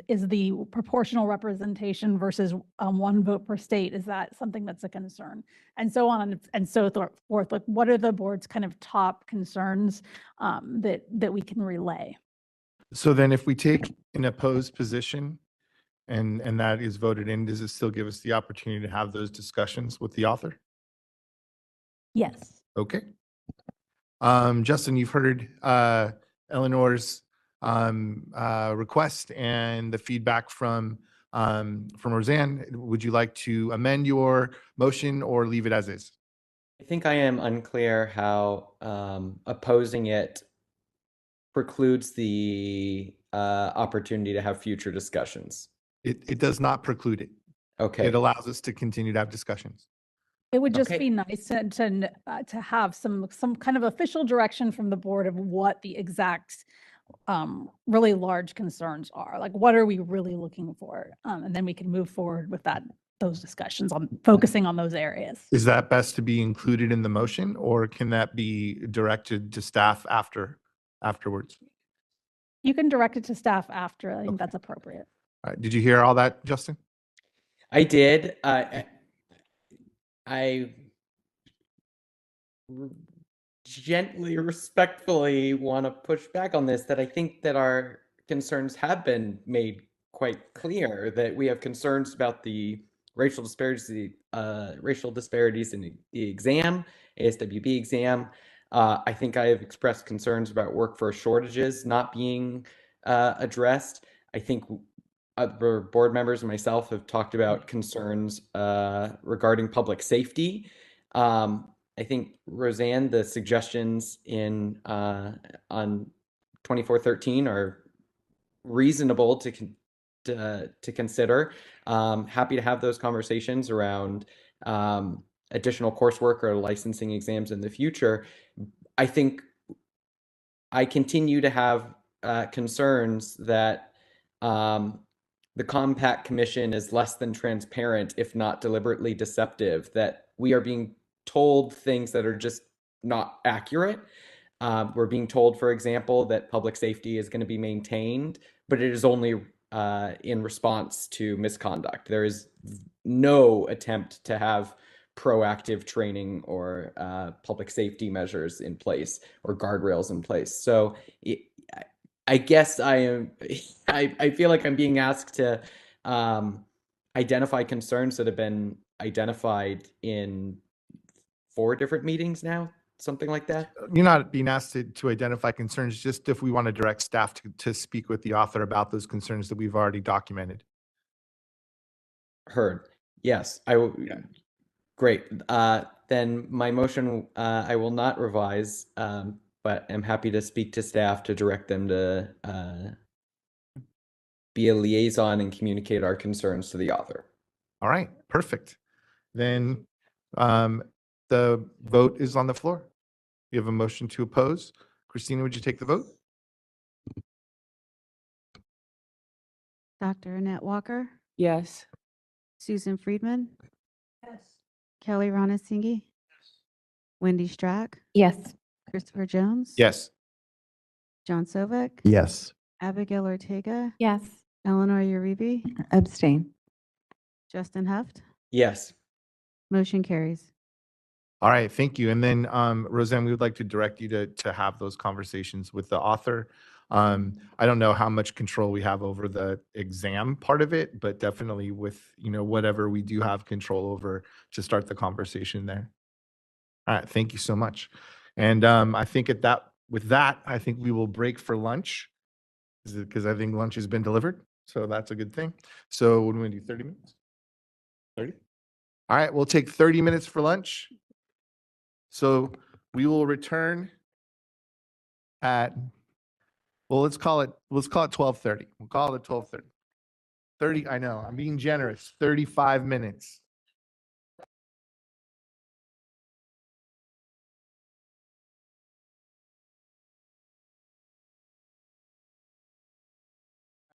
is the proportional representation versus 1 vote per state? Is that something that's a concern? And so on and so forth. Like, what are the board's kind of top concerns that we can relay? So then if we take an opposed position and that is voted in, does it still give us the opportunity to have those discussions with the author? Yes. Okay. Justin, you've heard Eleanor's request and the feedback from Roseanne. Would you like to amend your motion or leave it as is? I think I am unclear how opposing it precludes the opportunity to have future discussions. It does not preclude it. Okay. It allows us to continue to have discussions. It would just Okay. be nice to have some kind of official direction from the board of what the exact really large concerns are. Like, what are we really looking for? And then we can move forward with those discussions on focusing on those areas. Is that best to be included in the motion, or can that be directed to staff afterwards? You can direct it to staff after. I think that's appropriate. All right. Did you hear all that, Justin? I did. I gently, respectfully want to push back on this, that I think that our concerns have been made quite clear, that we have concerns about the racial disparities in the exam, ASWB exam. I think I have expressed concerns about workforce shortages not being addressed. I think other board members and myself have talked about concerns regarding public safety. I think, Roseanne, the suggestions on 2413 are reasonable to consider. Happy to have those conversations around additional coursework or licensing exams in the future. I think I continue to have concerns that the Compact Commission is less than transparent, if not deliberately deceptive, that we are being told things that are just not accurate. We're being told, for example, that public safety is going to be maintained, but it is only in response to misconduct. There is no attempt to have proactive training or public safety measures in place or guardrails in place. So I guess I feel like I'm being asked to identify concerns that have been identified in 4 different meetings now, something like that. You're not being asked to identify concerns, just if we want to direct staff to speak with the author about those concerns that we've already documented. Heard. Yes, I will. Great. Then my motion, I will not revise, but I'm happy to speak to staff to direct them to be a liaison and communicate our concerns to the author. All right, perfect. Then the vote is on the floor. You have a motion to oppose. Christina, would you take the vote? Dr. Annette Walker, Yes. Susan Friedman, Yes. Kelly Ronasinghe, Wendy Strack, Yes. Christopher Jones. Yes. John Sovek. Yes. Abigail Ortega. Yes. Eleanor Uribe. Abstain. Justin Huft. Yes. Motion carries. All right, thank you. And then Roseanne, we would like to direct you to have those conversations with the author. I don't know how much control we have over the exam part of it, but definitely with, whatever we do have control over, to start the conversation there. All right, thank you so much. And I think with that, I think we will break for lunch because I think lunch has been delivered. So that's a good thing. So what do we do, 30 minutes? 30? All right, we'll take 30 minutes for lunch. So we will return at, let's call it 12:30. We'll call it 12:30. 30, I know, I'm being generous, 35 minutes.